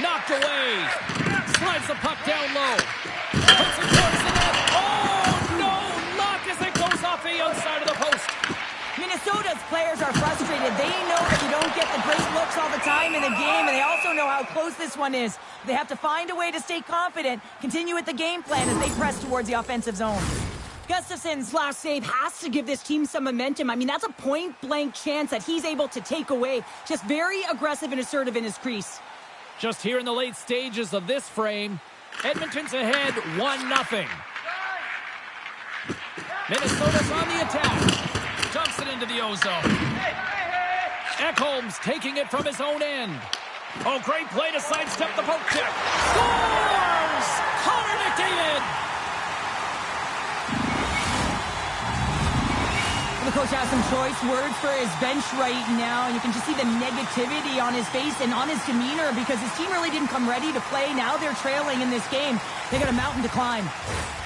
Knocked away. Slides the puck down low. Puts it towards the net. Oh, no! Luck as it goes off the outside of the post. Minnesota's players are frustrated. They know that you don't get the great looks all the time in the game, and they also know how close this one is. They have to find a way to stay confident, continue with the game plan as they press towards the offensive zone. Gustafson's last save has to give this team some momentum. I mean, that's a point-blank chance that he's able to take away. Just very aggressive and assertive in his crease. Just here in the late stages of this frame, Edmonton's ahead 1-0. Minnesota's on the attack. Dumps it into the ozone. Ekholm's taking it from his own end. Oh, great play to sidestep the poke check. Scores! Connor McDavid! The coach has some choice words for his bench right now, and you can just see the negativity on his face and on his demeanor because his team really didn't come ready to play. Now they're trailing in this game. They got a mountain to climb.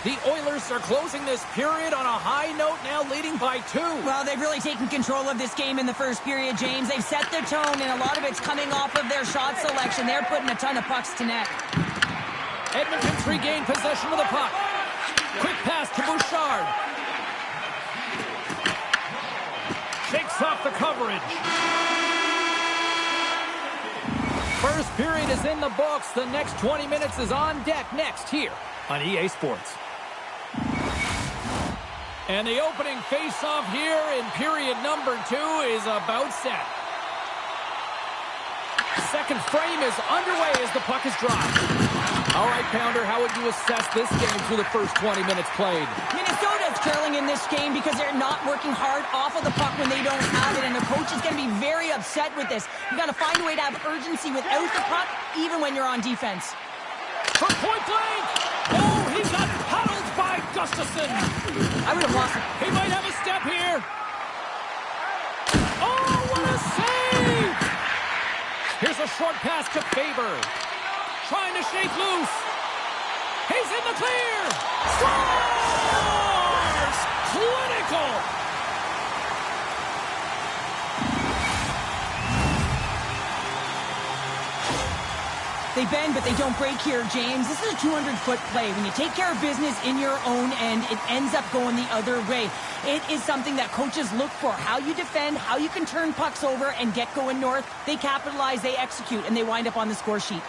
The Oilers are closing this period on a high note, now leading by 2. Well, they've really taken control of this game in the first period, James. They've set the tone, and a lot of it's coming off of their shot selection. They're putting a ton of pucks to net. Edmonton's regained possession of the puck. Quick pass to Bouchard. Shakes off the coverage. First period is in the books. The next 20 minutes is on deck next here on EA Sports. And the opening face-off here in period number 2 is about set. Second frame is underway as the puck is dropped. All right, Pounder, how would you assess this game through the first 20 minutes played? Minnesota's trailing in this game because they're not working hard off of the puck when they don't have it, and the coach is going to be very upset with this. You got to find a way to have urgency without the puck, even when you're on defense. From point blank! Oh, he got paddled by Gustafson! I would have lost it. He might have a step here. Oh, what a save! Here's a short pass to Faber. Trying to shake loose. He's in the clear. Scores! Clinical! They bend, but they don't break here, James. This is a 200-foot play. When you take care of business in your own end, it ends up going the other way. It is something that coaches look for. How you defend, how you can turn pucks over and get going north. They capitalize, they execute, and they wind up on the score sheet.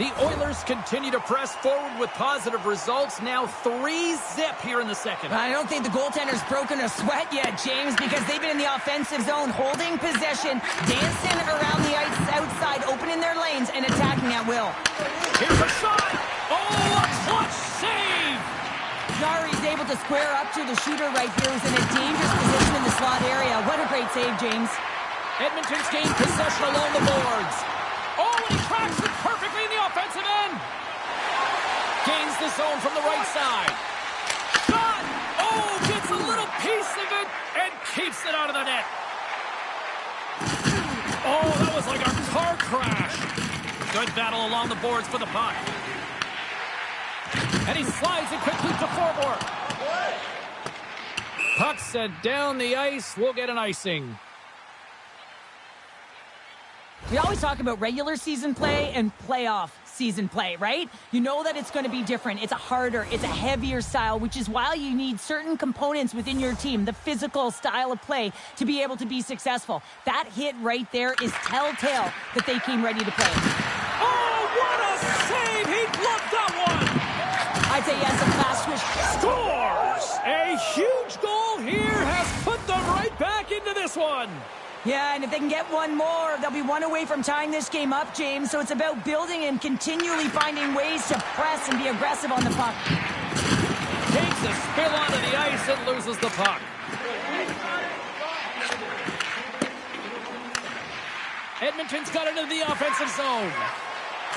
The Oilers continue to press forward with positive results. Now 3-0 here in the second. I don't think the goaltender's broken a sweat yet, James, because they've been in the offensive zone, holding possession, dancing around the ice outside, opening their lanes, and attacking at will. Here's a shot! Oh, a clutch save! Nari's able to square up to the shooter right here, who's in a dangerous position in the slot area. What a great save, James. Edmonton's gained possession along the boards. Oh, and he cracks it perfectly in the offensive end. Gains the zone from the right side. Shot! Oh, gets a little piece of it and keeps it out of the net. Oh, that was like a car crash. Good battle along the boards for the puck. And he slides it quickly to forward. Puck sent down the ice. We'll get an icing. We always talk about regular season play and playoff season play, right? You know that it's going to be different. It's a harder, it's a heavier style, which is why you need certain components within your team, the physical style of play, to be able to be successful. That hit right there is telltale that they came ready to play. Oh, what a save! He blocked that one! I'd say yes, a fast switch. Scores! A huge goal here has put them right back into this one. Yeah, and if they can get one more, they'll be one away from tying this game up, James. So it's about building and continually finding ways to press and be aggressive on the puck. Takes a spill onto the ice and loses the puck. Edmonton's got it into the offensive zone.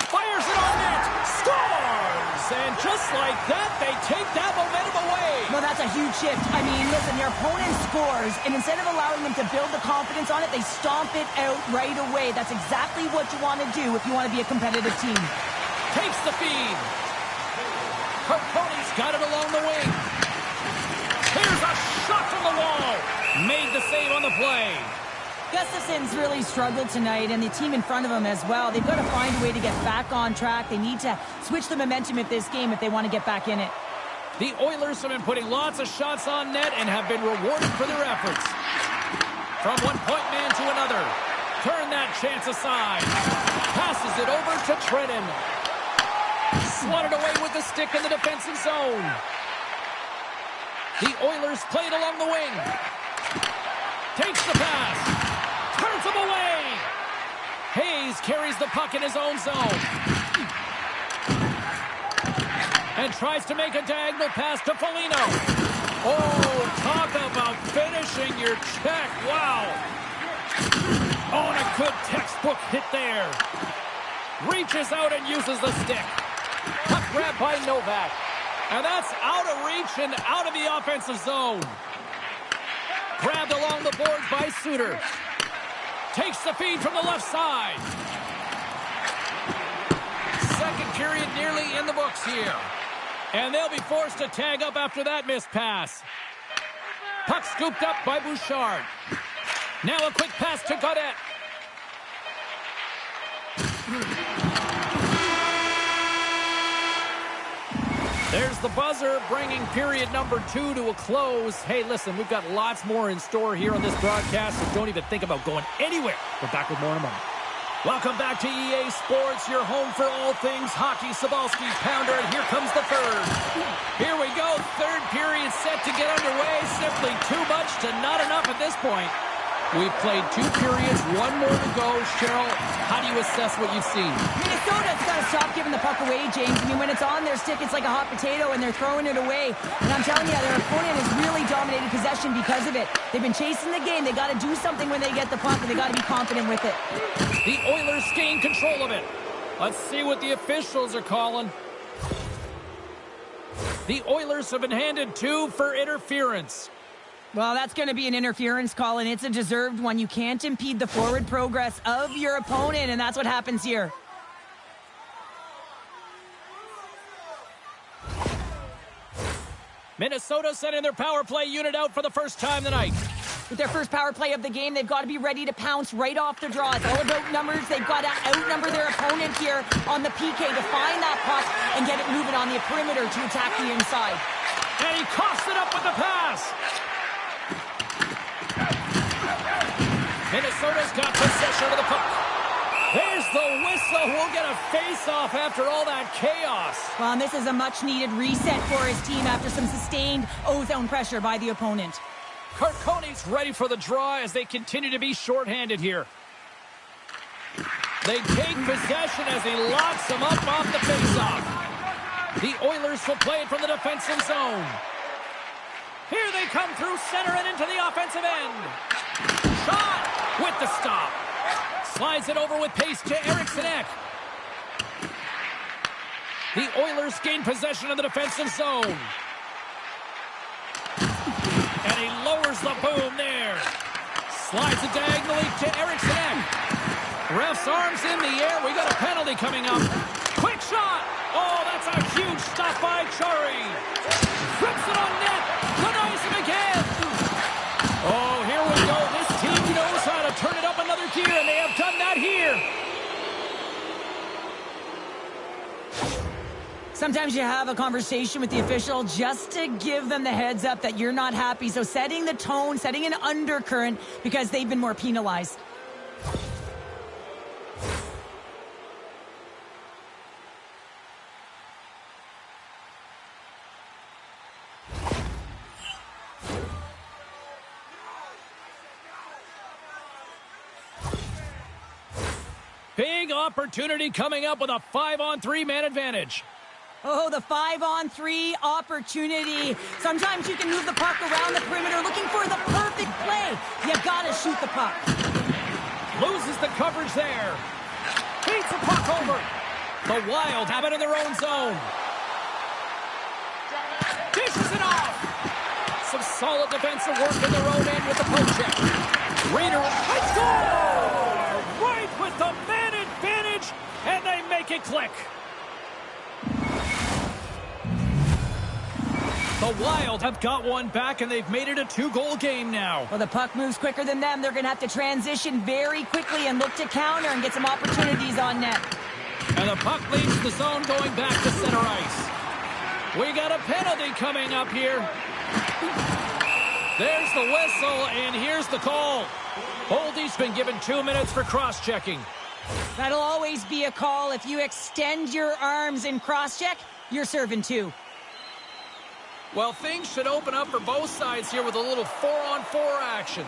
Fires it on net. Scores! And just like that, they take that momentum away. Well, that's a huge shift. I mean, listen, your opponent scores, and instead of allowing them to build the confidence on it, they stomp it out right away. That's exactly what you want to do if you want to be a competitive team. Takes the feed. Carconi's got it along the wing. Here's a shot from the wall. Made the save on the play. Gustafson's really struggled tonight, and the team in front of him as well. They've got to find a way to get back on track. They need to switch the momentum of this game if they want to get back in it. The Oilers have been putting lots of shots on net and have been rewarded for their efforts. From one-point man to another. Turn that chance aside. Passes it over to Trenton. Swatted away with the stick in the defensive zone. The Oilers play it along the wing. Takes the pass. Turns him away. Hayes carries the puck in his own zone. And tries to make a diagonal pass to Foligno. Oh, talk about finishing your check. Wow. Oh, and a good textbook hit there. Reaches out and uses the stick. Puck grabbed by Novak. And that's out of reach and out of the offensive zone. Grabbed along the boards by Suter. Takes the feed from the left side. Second period nearly in the books here. And they'll be forced to tag up after that missed pass. Puck scooped up by Bouchard. Now a quick pass to Gaudette. There's the buzzer, bringing period number 2 to a close. Hey, listen, we've got lots more in store here on this broadcast, so don't even think about going anywhere. We're back with more in a moment. Welcome back to EA Sports, your home for all things hockey. Cybulski's Pounder, and here comes the third. Here we go, third period set to get underway. Simply too much to not enough at this point. We've played 2 periods, 1 more to go. Cheryl, how do you assess what you've seen? Minnesota's got to stop giving the puck away, James. I mean, when it's on their stick, it's like a hot potato, and they're throwing it away. And I'm telling you, their opponent has really dominated possession because of it. They've been chasing the game. They got to do something when they get the puck, and they got to be confident with it. The Oilers gain control of it. Let's see what the officials are calling. The Oilers have been handed 2 for interference. Well, that's going to be an interference call, and it's a deserved one. You can't impede the forward progress of your opponent, and that's what happens here. Minnesota sending their power play unit out for the first time tonight. With their first power play of the game, they've got to be ready to pounce right off the draw. It's all about numbers. They've got to outnumber their opponent here on the PK to find that puck and get it moving on the perimeter to attack the inside. And he coughs it up with the pass. Minnesota's got possession of the puck. There's the whistle. We'll get a face-off after all that chaos. Well, and this is a much-needed reset for his team after some sustained ozone pressure by the opponent. Carconi's ready for the draw as they continue to be shorthanded here. They take possession as he locks them up off the face-off. The Oilers will play it from the defensive zone. Here they come through center and into the offensive end. Shot with the stop. Slides it over with pace to Eriksson Ek. The Oilers gain possession of the defensive zone. And he lowers the boom there. Slides it diagonally to Eriksson Ek. Ref's arms in the air. We got a penalty coming up. Quick shot. Oh, that's a huge stop by Chari. Rips it on net. Denies him again. Sometimes you have a conversation with the official just to give them the heads up that you're not happy. So setting the tone, setting an undercurrent because they've been more penalized. Big opportunity coming up with a 5-on-3 man advantage. Oh, the 5-on-3 opportunity. Sometimes you can move the puck around the perimeter looking for the perfect play. You gotta shoot the puck. Loses the coverage there. Beats the puck over. The Wild have it in their own zone. Dishes it off. Some solid defensive work in their own end with the poke check. Reader, let's go! Right with the man advantage, and they make it click. The Wild have got one back, and they've made it a 2-goal game now. Well, the puck moves quicker than them. They're going to have to transition very quickly and look to counter and get some opportunities on net. And the puck leaves the zone going back to center ice. We got a penalty coming up here. There's the whistle, and here's the call. Boldy's been given 2 minutes for cross-checking. That'll always be a call. If you extend your arms in cross-check, you're serving 2. Well, things should open up for both sides here with a little 4-on-4 action.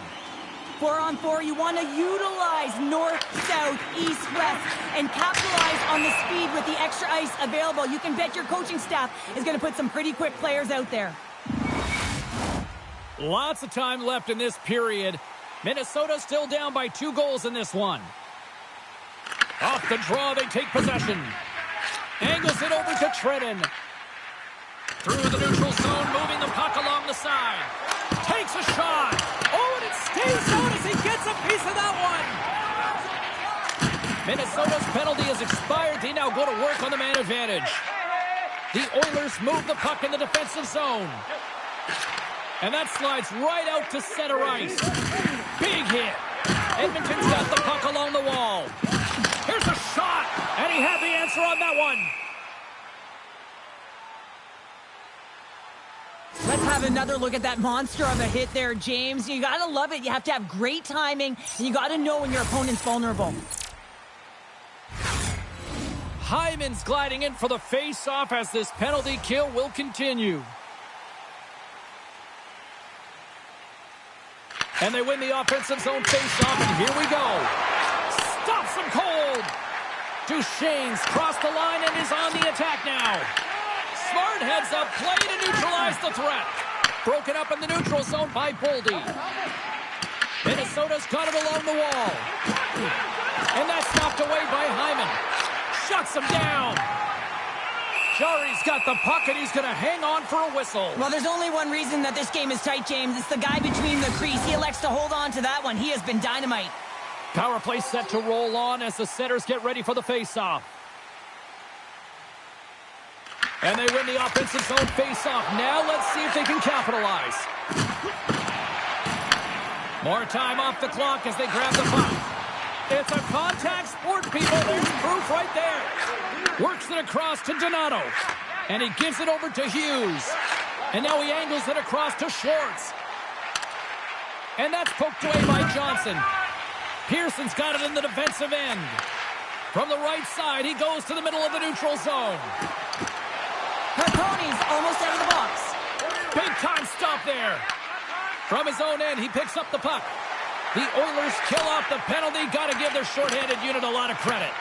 4-on-4, you want to utilize north, south, east, west, and capitalize on the speed with the extra ice available. You can bet your coaching staff is going to put some pretty quick players out there. Lots of time left in this period. Minnesota still down by 2 goals in this one. Off the draw, they take possession. Angles it over to Trenton. Through the neutral zone, moving the puck along the side. Takes a shot. Oh, and it stays out as he gets a piece of that one. Minnesota's penalty has expired. They now go to work on the man advantage. The Oilers move the puck in the defensive zone. And that slides right out to center ice. Big hit. Edmonton's got the puck along the wall. Here's a shot. And he had the answer on that one. Let's have another look at that monster of a hit there, James. You got to love it. You have to have great timing, and you got to know when your opponent's vulnerable. Hyman's gliding in for the face-off as this penalty kill will continue. And they win the offensive zone face-off, and here we go. Stops them cold. Duchesne's crossed the line and is on the attack now. Smart heads up play to neutralize the threat. Broken up in the neutral zone by Boldy. Minnesota's got it along the wall. And that's knocked away by Hyman. Shuts him down. Jarry's got the puck, and he's going to hang on for a whistle. Well, there's only one reason that this game is tight, James. It's the guy between the crease. He elects to hold on to that one. He has been dynamite. Power play set to roll on as the setters get ready for the face-off. And they win the offensive zone face-off. Now let's see if they can capitalize. More time off the clock as they grab the puck. It's a contact sport, people. There's proof right there. Works it across to Donato. And he gives it over to Hughes. And now he angles it across to Schwartz. And that's poked away by Johnson. Pearson's got it in the defensive end. From the right side, he goes to the middle of the neutral zone. Marconi's almost out of the box. Big time stop there. From his own end, he picks up the puck. The Oilers kill off the penalty. Got to give their shorthanded unit a lot of credit.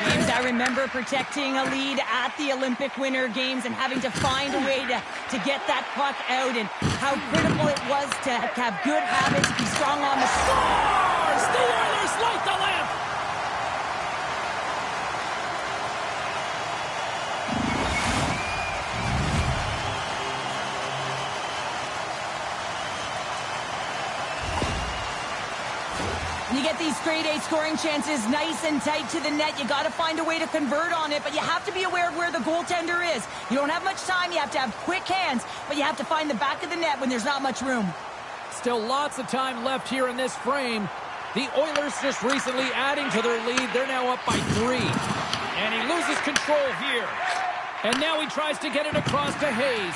James, I remember protecting a lead at the Olympic Winter Games and having to find a way to get that puck out, and how critical it was to have good habits, be strong on the scores. The Oilers light the lamp. You get these grade A scoring chances nice and tight to the net. You got to find a way to convert on it, but you have to be aware of where the goaltender is. You don't have much time. You have to have quick hands, but you have to find the back of the net when there's not much room. Still lots of time left here in this frame. The Oilers just recently adding to their lead. They're now up by 3. And he loses control here. And now he tries to get it across to Hayes.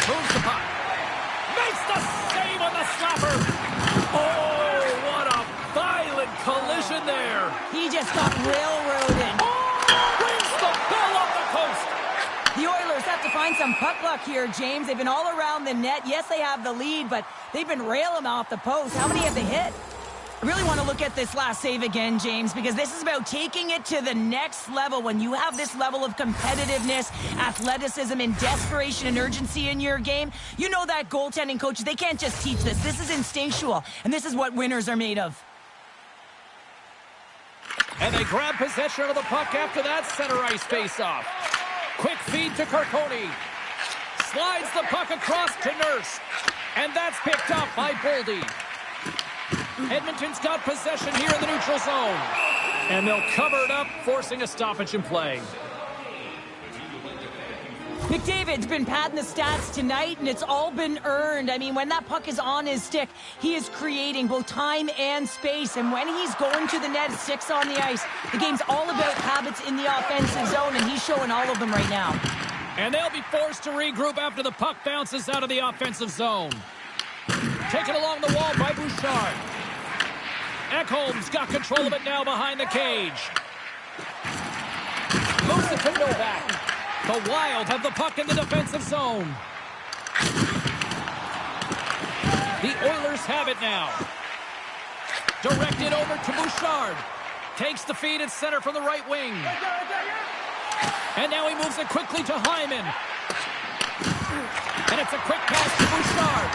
Moves the puck. Makes the save on the slapper. Oh, what a violent collision there. He just got railroaded. Oh, brings the ball up the coast. The Oilers have to find some puck luck here, James. They've been all around the net. Yes, they have the lead, but they've been railing off the post. How many have they hit? I really want to look at this last save again, James, because this is about taking it to the next level. When you have this level of competitiveness, athleticism, and desperation and urgency in your game, you know that goaltending coaches, they can't just teach this. This is instinctual, and this is what winners are made of. And they grab possession of the puck after that center ice faceoff. Quick feed to Carcone. Slides the puck across to Nurse. And that's picked up by Boldy. Edmonton's got possession here in the neutral zone. And they'll cover it up, forcing a stoppage in play. McDavid's been padding the stats tonight, and it's all been earned. I mean, when that puck is on his stick, he is creating both time and space. And when he's going to the net, 6 on the ice, the game's all about habits in the offensive zone, and he's showing all of them right now. And they'll be forced to regroup after the puck bounces out of the offensive zone. Taken along the wall by Bouchard. Ekholm's got control of it now behind the cage. Moves it to Novak. The Wild have the puck in the defensive zone. The Oilers have it now. Directed over to Bouchard. Takes the feed at center from the right wing. And now he moves it quickly to Hyman. And it's a quick pass to Bouchard.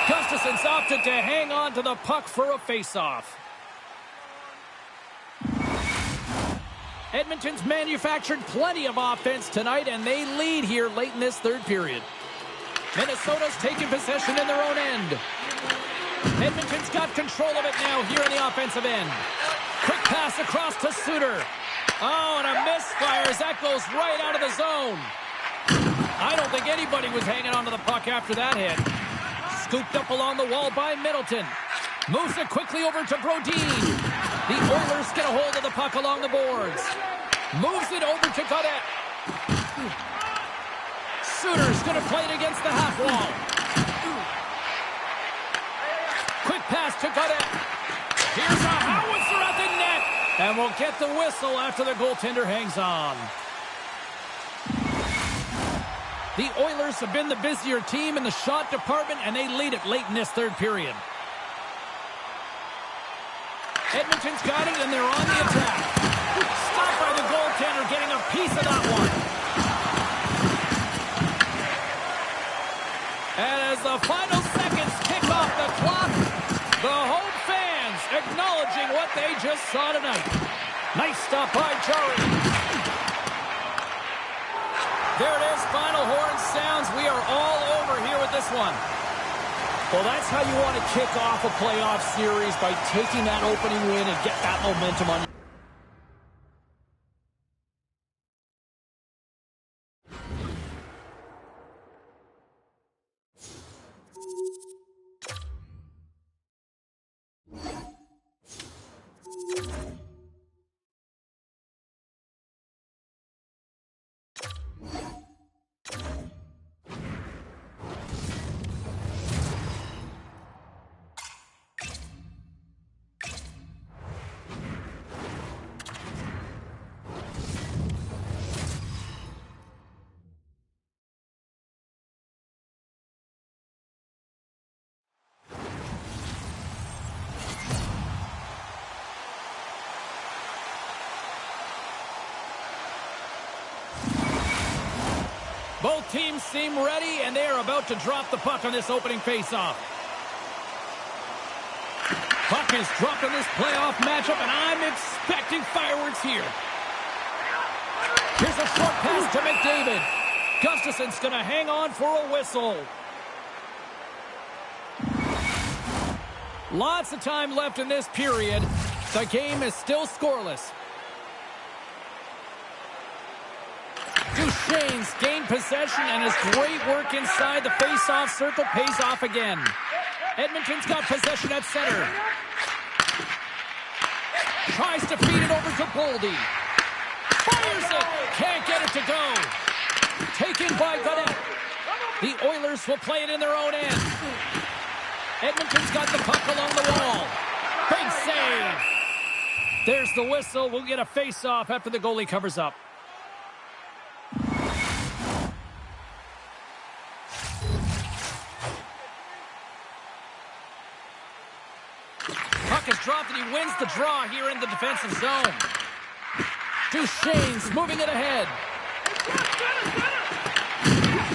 Gustafson's opted to hang on to the puck for a face-off. Edmonton's manufactured plenty of offense tonight, and they lead here late in this third period. Minnesota's taking possession in their own end. Edmonton's got control of it now here in the offensive end. Quick pass across to Suter. Oh, and a misfire as that goes right out of the zone. I don't think anybody was hanging onto the puck after that hit. Scooped up along the wall by Middleton. Moves it quickly over to Brodin. The Oilers get a hold of the puck along the boards. Moves it over to Gaudette. Suter's going to play it against the half wall. Quick pass to Gaudette. Here's a howitzer at the net. And we'll get the whistle after the goaltender hangs on. The Oilers have been the busier team in the shot department, and they lead it late in this third period. Edmonton's got it, and they're on the attack. Stopped by the goaltender, getting a piece of that one. And as the final seconds kick off the clock, the home fans acknowledging what they just saw tonight. Nice stop by Jari. There it is, final horn sounds. We are all over here with this one. Well, that's how you want to kick off a playoff series, by taking that opening win and get that momentum on. Both teams seem ready, and they are about to drop the puck on this opening faceoff. Puck is dropped in this playoff matchup, and I'm expecting fireworks here. Here's a short pass to McDavid. Gustafson's going to hang on for a whistle. Lots of time left in this period. The game is still scoreless. Duchesne's gained possession, and his great work inside the face-off circle pays off again. Edmonton's got possession at center. Tries to feed it over to Boldy. Fires it. Can't get it to go. Taken by Gannett. The Oilers will play it in their own end. Edmonton's got the puck along the wall. Big save. There's the whistle. We'll get a face-off after the goalie covers up. Puck is dropped, and he wins the draw here in the defensive zone. Duchesne's moving it ahead.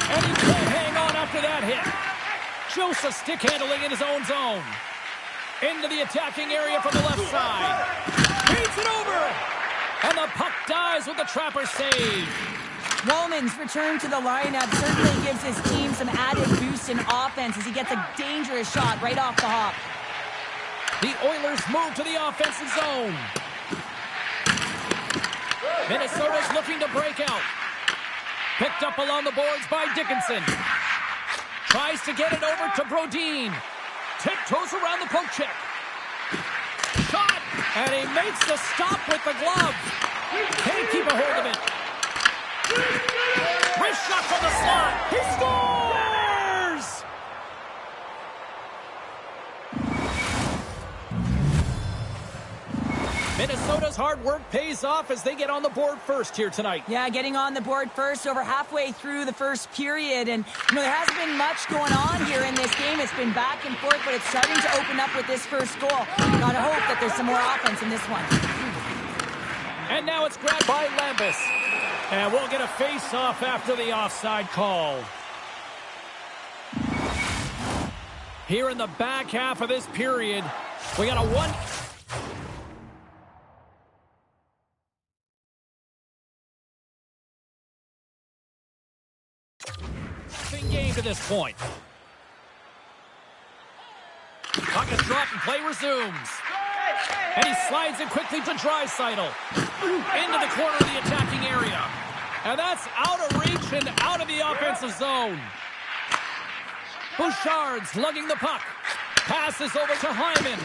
And he can't hang on after that hit. Joseph stick handling in his own zone. Into the attacking area from the left side. Beats it over. And the puck dies with the trapper save. Wallman's return to the lineup certainly gives his team some added boost in offense as he gets a dangerous shot right off the hop. The Oilers move to the offensive zone. Minnesota's looking to break out. Picked up along the boards by Dickinson. Tries to get it over to Brodin. Tiptoes around the poke check. Shot! And he makes the stop with the glove. Can't keep a hold of it. Wrist shot from the slot. He scores! Minnesota's hard work pays off as they get on the board first here tonight. Yeah, getting on the board first over halfway through the first period. And, there hasn't been much going on here in this game. It's been back and forth, but it's starting to open up with this first goal. Gotta hope that there's some more offense in this one. And now it's grabbed by Lambus. And we'll get a face-off after the offside call. Here in the back half of this period, we got a one... game to this point. Puck is dropped and play resumes. And he slides it quickly to Draisaitl. Into the corner of the attacking area. And that's out of reach and out of the offensive zone. Bouchard's lugging the puck. Passes over to Hyman.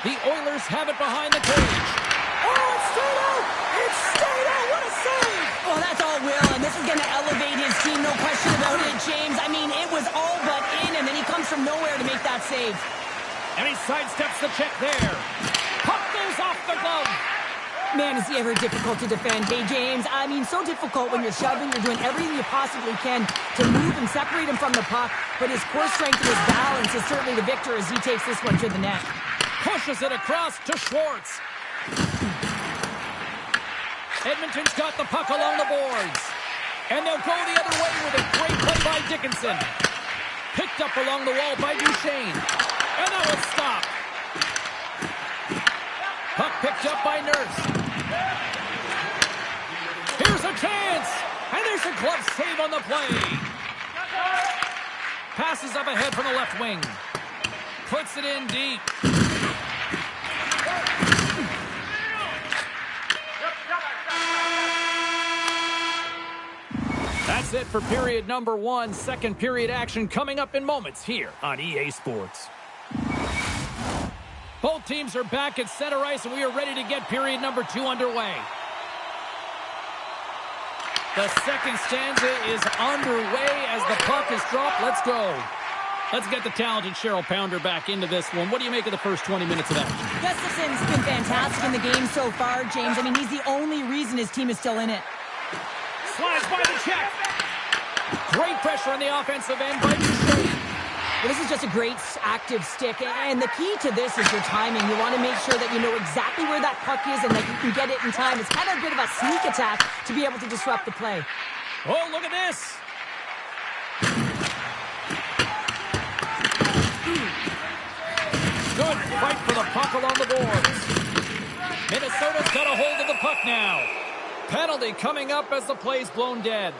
The Oilers have it behind the cage. Oh, it's straight out! It's straight out! What a save! Well, that's all Will, and this is going to elevate his team, no question about it, James. I mean, it was all but in, and then he comes from nowhere to make that save. And he sidesteps the check there. Puck goes off the glove. Man, is he ever difficult to defend. Hey, James, I mean, so difficult when you're shoving, you're doing everything you possibly can to move and separate him from the puck, but his core strength and his balance is certainly the victor as he takes this one to the net. Pushes it across to Schwartz. Edmonton's got the puck along the boards. And they'll go the other way with a great play by Dickinson. Picked up along the wall by Duchesne. And that was stopped. Puck picked up by Nurse. Here's a chance. And there's a glove save on the play. Passes up ahead from the left wing. Puts it in deep. That's it for period number one. Second period action coming up in moments here on EA Sports. Both teams are back at center ice, and we are ready to get period number two underway. The second stanza is underway as the puck is dropped. Let's go. Let's get the talented Cheryl Pounder back into this one. What do you make of the first 20 minutes of action? Gustafson's been fantastic in the game so far, James. I mean, he's the only reason his team is still in it. Slides by the check. Great pressure on the offensive end by Duchesne. Well, this is just a great active stick, and the key to this is your timing. You want to make sure that you know exactly where that puck is and that you can get it in time. It's kind of a bit of a sneak attack to be able to disrupt the play. Oh, look at this. Good fight for the puck along the boards. Minnesota's got a hold of the puck now. Penalty coming up as the play's blown dead.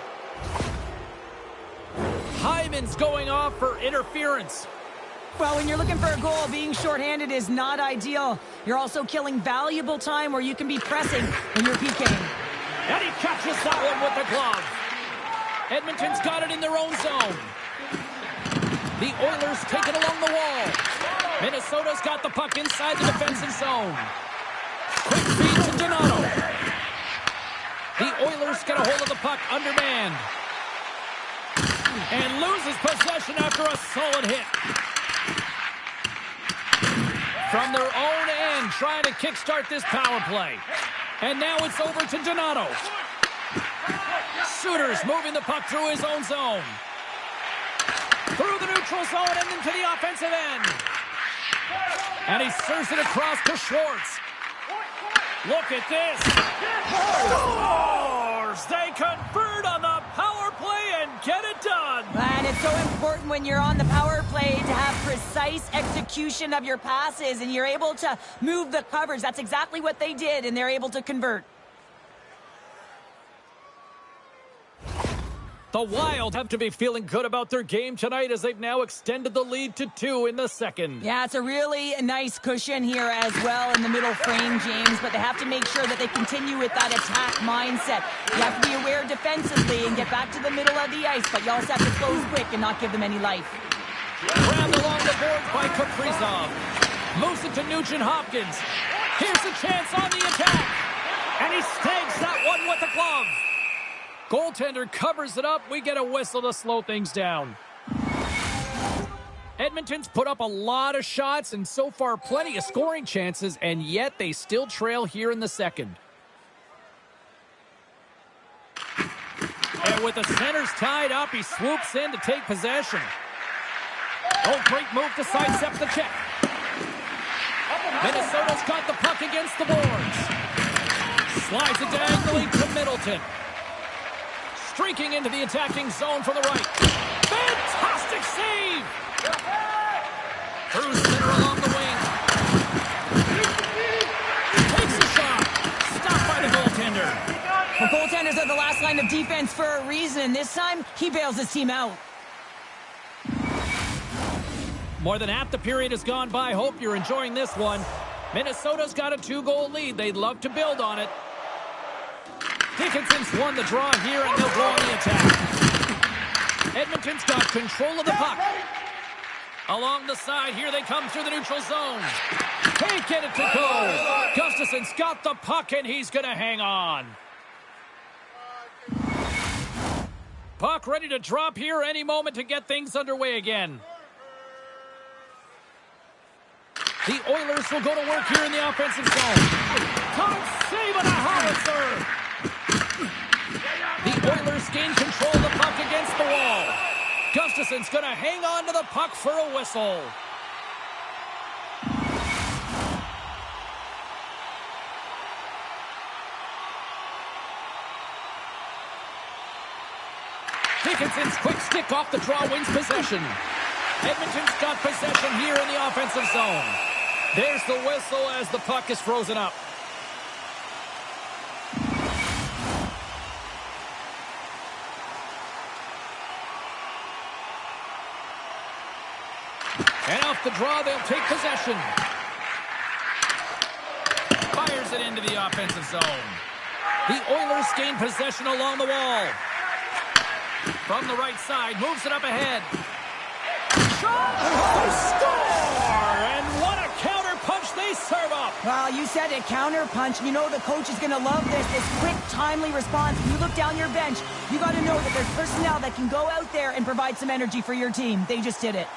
Hyman's going off for interference. Well, when you're looking for a goal, being shorthanded is not ideal. You're also killing valuable time where you can be pressing when you're PKing. And he catches that one with the glove. Edmonton's got it in their own zone. The Oilers take it along the wall. Minnesota's got the puck inside the defensive zone. Donato. The Oilers get a hold of the puck undermanned. And loses possession after a solid hit. From their own end, trying to kickstart this power play. And now it's over to Donato. Suter's moving the puck through his own zone. Through the neutral zone and into the offensive end. And he serves it across to Schwartz. Look at this. Scores! They convert on the power play and get it done. And it's so important when you're on the power play to have precise execution of your passes, and you're able to move the coverage. That's exactly what they did, and they're able to convert. The Wild have to be feeling good about their game tonight as they've now extended the lead to 2 in the second. Yeah, it's a really nice cushion here as well in the middle frame, James, but they have to make sure that they continue with that attack mindset. You have to be aware defensively and get back to the middle of the ice, but you also have to close quick and not give them any life. Grabbed along the boards by Kaprizov. Moves it to Nugent-Hopkins. Here's a chance on the attack. And he snags that one with the glove. Goaltender covers it up. We get a whistle to slow things down. Edmonton's put up a lot of shots and so far plenty of scoring chances, and yet they still trail here in the second. And with the centers tied up, he swoops in to take possession. Oh, great move to sidestep the check. Minnesota's got the puck against the boards. Slides it diagonally to Middleton. Streaking into the attacking zone from the right. Fantastic save! Through center along the wing. Takes a shot. Stopped by the goaltender. Well, goaltenders are the last line of defense for a reason. This time, he bails his team out. More than half the period has gone by. Hope you're enjoying this one. Minnesota's got a 2-goal lead. They'd love to build on it. Dickinson's won the draw here, and they'll go on the attack. Edmonton's got control of the puck. Along the side, here they come through the neutral zone. Can't get it to go. Gustafson's got the puck, and he's going to hang on. Puck ready to drop here any moment to get things underway again. The Oilers will go to work here in the offensive zone. Top save and a howitzer. The Oilers gain control of the puck against the wall. Gustafson's going to hang on to the puck for a whistle. Dickinson's quick stick off the draw wins possession. Edmonton's got possession here in the offensive zone. There's the whistle as the puck is frozen up. And off the draw, they'll take possession. Fires it into the offensive zone. The Oilers gain possession along the wall. From the right side, moves it up ahead. Shot! Score! And what a counter punch they serve up. Well, you said it, counter punch. You know the coach is going to love this quick, timely response. When you look down your bench, you got to know that there's personnel that can go out there and provide some energy for your team. They just did it.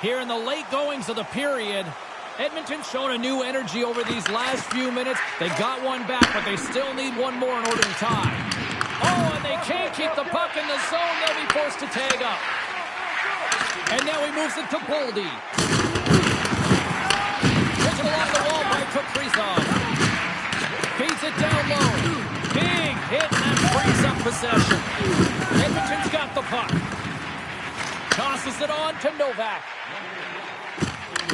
Here in the late goings of the period, Edmonton's shown a new energy over these last few minutes. They got one back, but they still need one more in order to tie. Oh, and they can't keep the puck in the zone. They'll be forced to tag up. And now he moves it to Boldy. Puts it along the wall by Kaprizov. Feeds it down low. Big hit, and that frees up possession. Edmonton's got the puck. Tosses it on to Novak.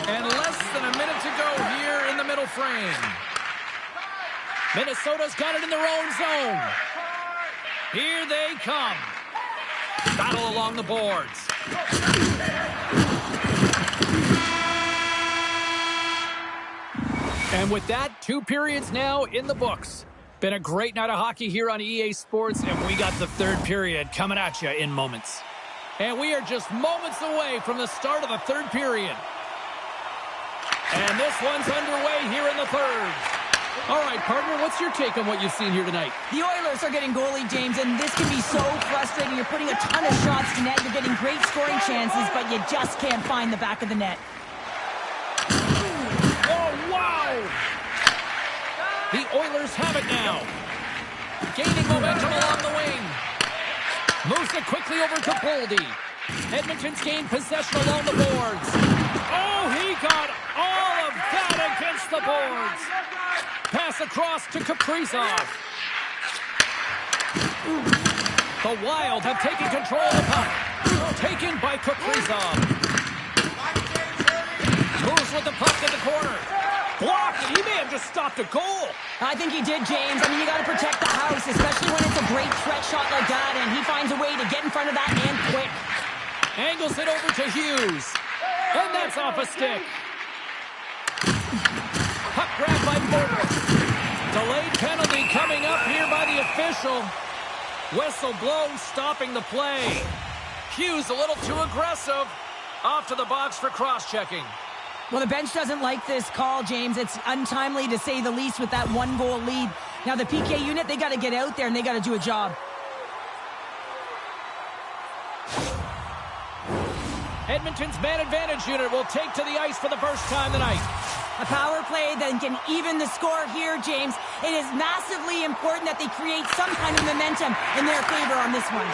And less than a minute to go here in the middle frame. Minnesota's got it in their own zone. Here they come. Battle along the boards. And with that, 2 periods now in the books. Been a great night of hockey here on EA Sports, and we got the 3rd period coming at you in moments. And we are just moments away from the start of the 3rd period. And this one's underway here in the 3rd. All right, partner, what's your take on what you've seen here tonight? The Oilers are getting goalie, James, and this can be so frustrating. You're putting a ton of shots to net. You're getting great scoring chances, but you just can't find the back of the net. Oh, wow! The Oilers have it now. Gaining momentum along the wing. Moves it quickly over to Boldy. Edmonton's gained possession along the boards. Oh, he got all of that against the boards. Pass across to Kaprizov. The Wild have taken control of the puck. Taken by Kaprizov. Moves with the puck in the corner. Blocked, and he may have just stopped a goal. I think he did, James. I mean, you got to protect the house, especially when it's a great threat shot like that, and he finds a way to get in front of that and quick. Angles it over to Hughes. And that's off a stick. Puck grabbed by Border. Delayed penalty coming up here by the official. Whistle blown, stopping the play. Hughes a little too aggressive. Off to the box for cross-checking. Well, the bench doesn't like this call, James. It's untimely to say the least with that one-goal lead. Now, the PK unit, they got to get out there and they got to do a job. Edmonton's man advantage unit will take to the ice for the first time tonight. A power play that can even the score here, James. It is massively important that they create some kind of momentum in their favor on this one.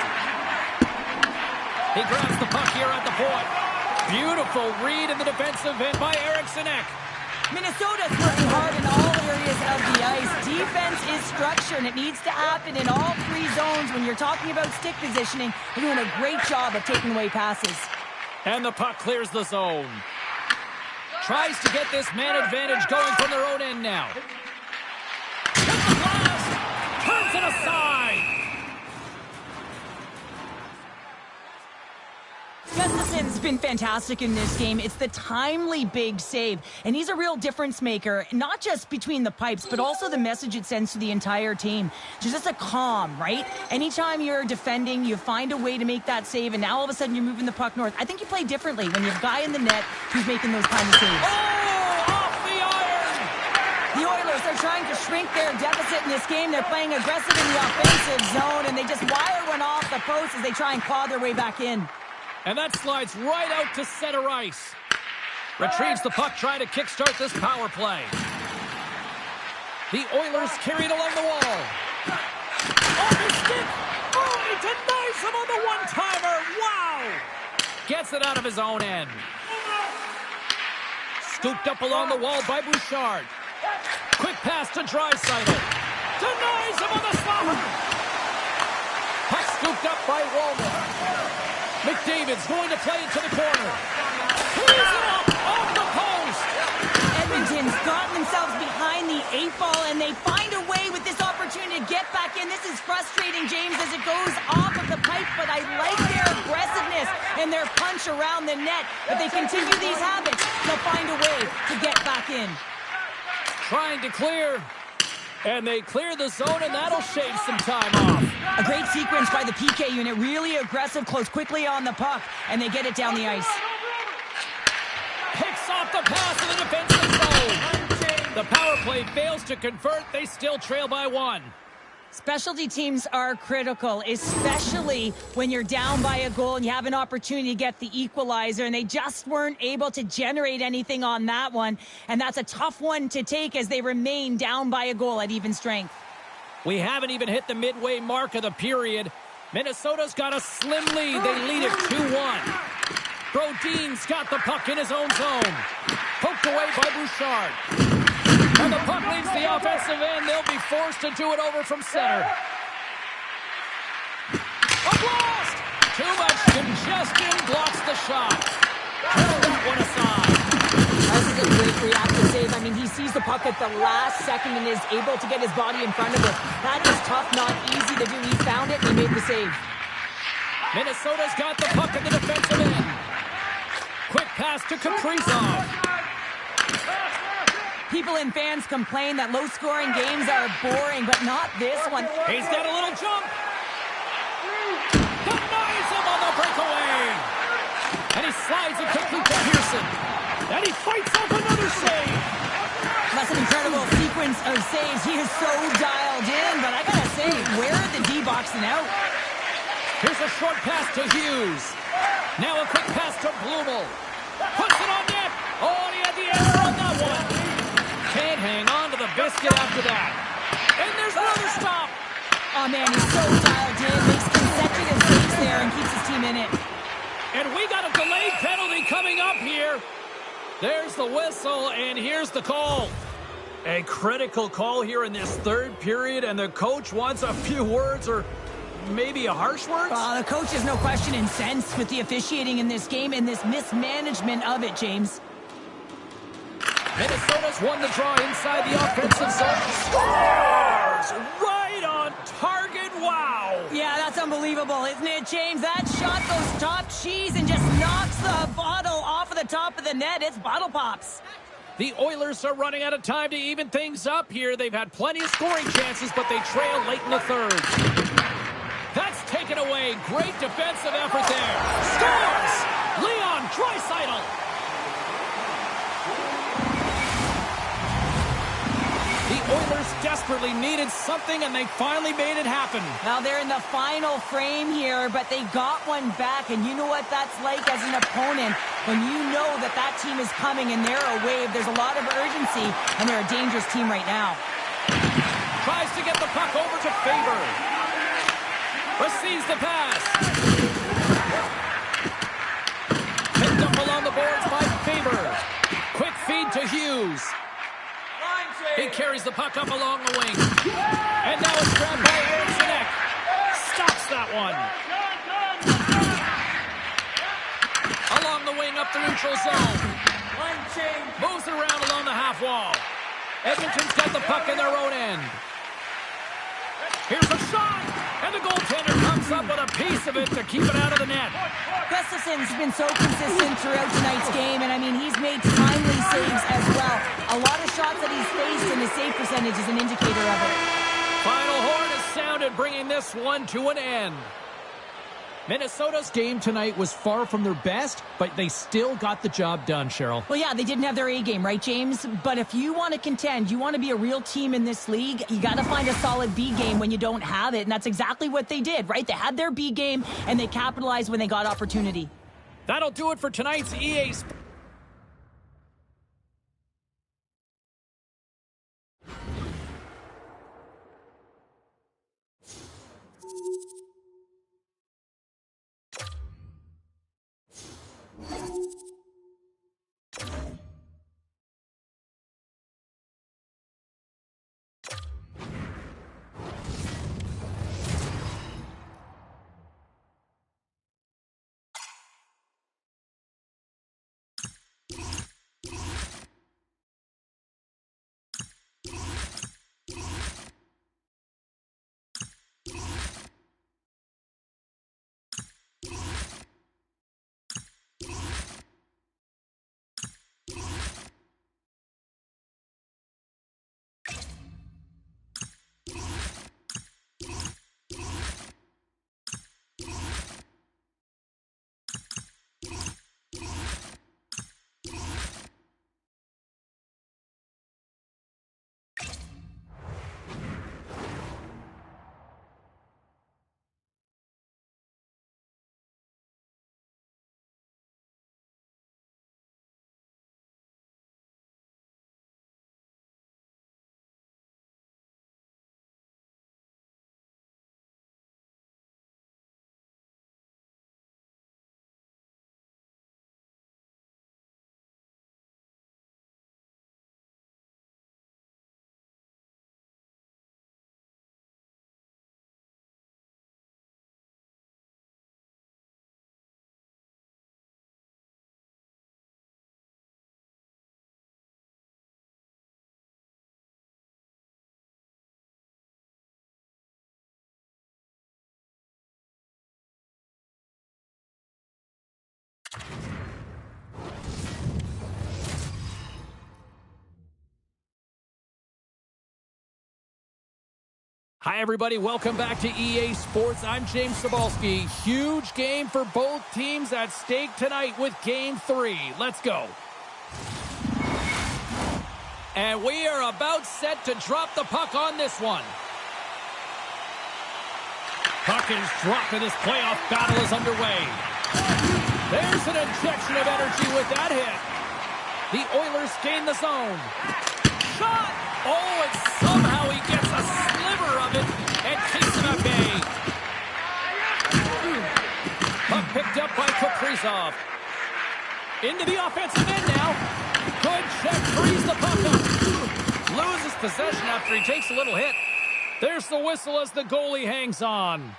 He grabs the puck here at the point. Beautiful read in the defensive end by Eriksson Ek. Minnesota's working hard in all areas of the ice. Defense is structure, and it needs to happen in all three zones. When you're talking about stick positioning, they're doing a great job of taking away passes. And the puck clears the zone. Tries to get this man advantage going from their own end now. Hits the blast! Turns it aside! Gustafson's been fantastic in this game. It's the timely big save, and he's a real difference maker, not just between the pipes, but also the message it sends to the entire team. Just a calm, right? Anytime you're defending, you find a way to make that save, and now all of a sudden you're moving the puck north. I think you play differently when you have a guy in the net who's making those kind of saves. Oh, off the iron! The Oilers are trying to shrink their deficit in this game. They're playing aggressive in the offensive zone, and they just wire one off the post as they try and claw their way back in. And that slides right out to center ice. Retrieves the puck, trying to kickstart this power play. The Oilers carry it along the wall. On the stick! Oh, he denies him on the one-timer! Wow! Gets it out of his own end. Scooped up along the wall by Bouchard. Quick pass to Draisaitl. Denies him on the slapper! Puck scooped up by Walden. McDavid's going to play it to the corner. He's off the post. Edmonton's gotten themselves behind the 8-ball, and they find a way with this opportunity to get back in. This is frustrating, James, as it goes off of the pipe, but I like their aggressiveness and their punch around the net. If they continue these habits, they'll find a way to get back in. Trying to clear. And they clear the zone, and that'll shave some time off. A great sequence by the PK unit. Really aggressive, close quickly on the puck, and they get it down the ice. Picks off the pass in the defensive zone. The power play fails to convert. They still trail by one. Specialty teams are critical, especially when you're down by a goal and you have an opportunity to get the equalizer, and they just weren't able to generate anything on that one. And that's a tough one to take as they remain down by a goal at even strength. We haven't even hit the midway mark of the period. Minnesota's got a slim lead. They lead it 2-1. Brodin's got the puck in his own zone. Poked away by Bouchard. And the puck leaves the offensive end. They'll be forced to do it over from center. A blast! Too much congestion blocks the shot. Turn that one aside. This is a great reactive save. I mean, he sees the puck at the last second and is able to get his body in front of it. That is tough, not easy to do. He found it and he made the save. Minnesota's got the puck in the defensive end. Quick pass to Kaprizov. People and fans complain that low-scoring games are boring, but not this one. He's got a little jump. Denies him on the breakaway. And he slides it quickly to Pearson. And he fights off another save. That's an incredible sequence saves. He is so dialed in, but I gotta say, where are the D boxing out? Here's a short pass to Hughes. Now a quick pass to Blumel. Puts it on net. Oh, and he had the answer on that one. Can't hang on to the biscuit after that. And there's another stop. Oh, man, he's so dialed in. Makes consecutive saves there and keeps his team in it. And we got a delayed penalty coming up here. There's the whistle, and here's the call. A critical call here in this third period, and the coach wants a few words or maybe a harsh words? The coach is no question incensed with the officiating in this game and this mismanagement of it, James. Minnesota's won the draw inside the offensive zone. Scores! Right on target. Wow! Yeah, that's unbelievable, isn't it, James? That shot goes top cheese and just knocks the bottle off of the top of the net. It's bottle pops. The Oilers are running out of time to even things up here. They've had plenty of scoring chances, but they trail late in the third. That's taken away. Great defensive effort there. Scores! Leon Draisaitl. The Oilers desperately needed something, and they finally made it happen. Now they're in the final frame here, but they got one back, and you know what that's like as an opponent. When you know that that team is coming and they're a wave, there's a lot of urgency, and they're a dangerous team right now. Tries to get the puck over to Faber. Receives the pass. Picked up along the boards by Faber. Quick feed to Hughes. He carries the puck up along the wing. And now it's grabbed by Eriksson. Stops that one. Along the wing up the neutral zone. Moves it around along the half wall. Edmonton's got the puck in their own end. Here's a shot. And the goaltender comes up with a piece of it to keep it out of the net. Gustafson's been so consistent throughout tonight's game, and I mean, he's made timely saves as well. A lot of shots that he's faced, and his save percentage is an indicator of it. Final horn is sounded, bringing this one to an end. Minnesota's game tonight was far from their best, but they still got the job done, Cheryl. Well, yeah, they didn't have their A game, right, James? But if you want to contend, you want to be a real team in this league, you got to find a solid B game when you don't have it, and that's exactly what they did, right? They had their B game, and they capitalized when they got opportunity. That'll do it for tonight's EA Sports. Hi, everybody. Welcome back to EA Sports. I'm James Cebulski. Huge game for both teams at stake tonight with Game 3. Let's go. And we are about set to drop the puck on this one. Puck is dropped and this playoff battle is underway. There's an injection of energy with that hit. The Oilers gain the zone. Shot! Oh, and somehow he gets a sliver of it and keeps it at bay. Puck picked up by Kaprizov. Into the offensive end now. Good check, frees the puck up. Loses possession after he takes a little hit. There's the whistle as the goalie hangs on.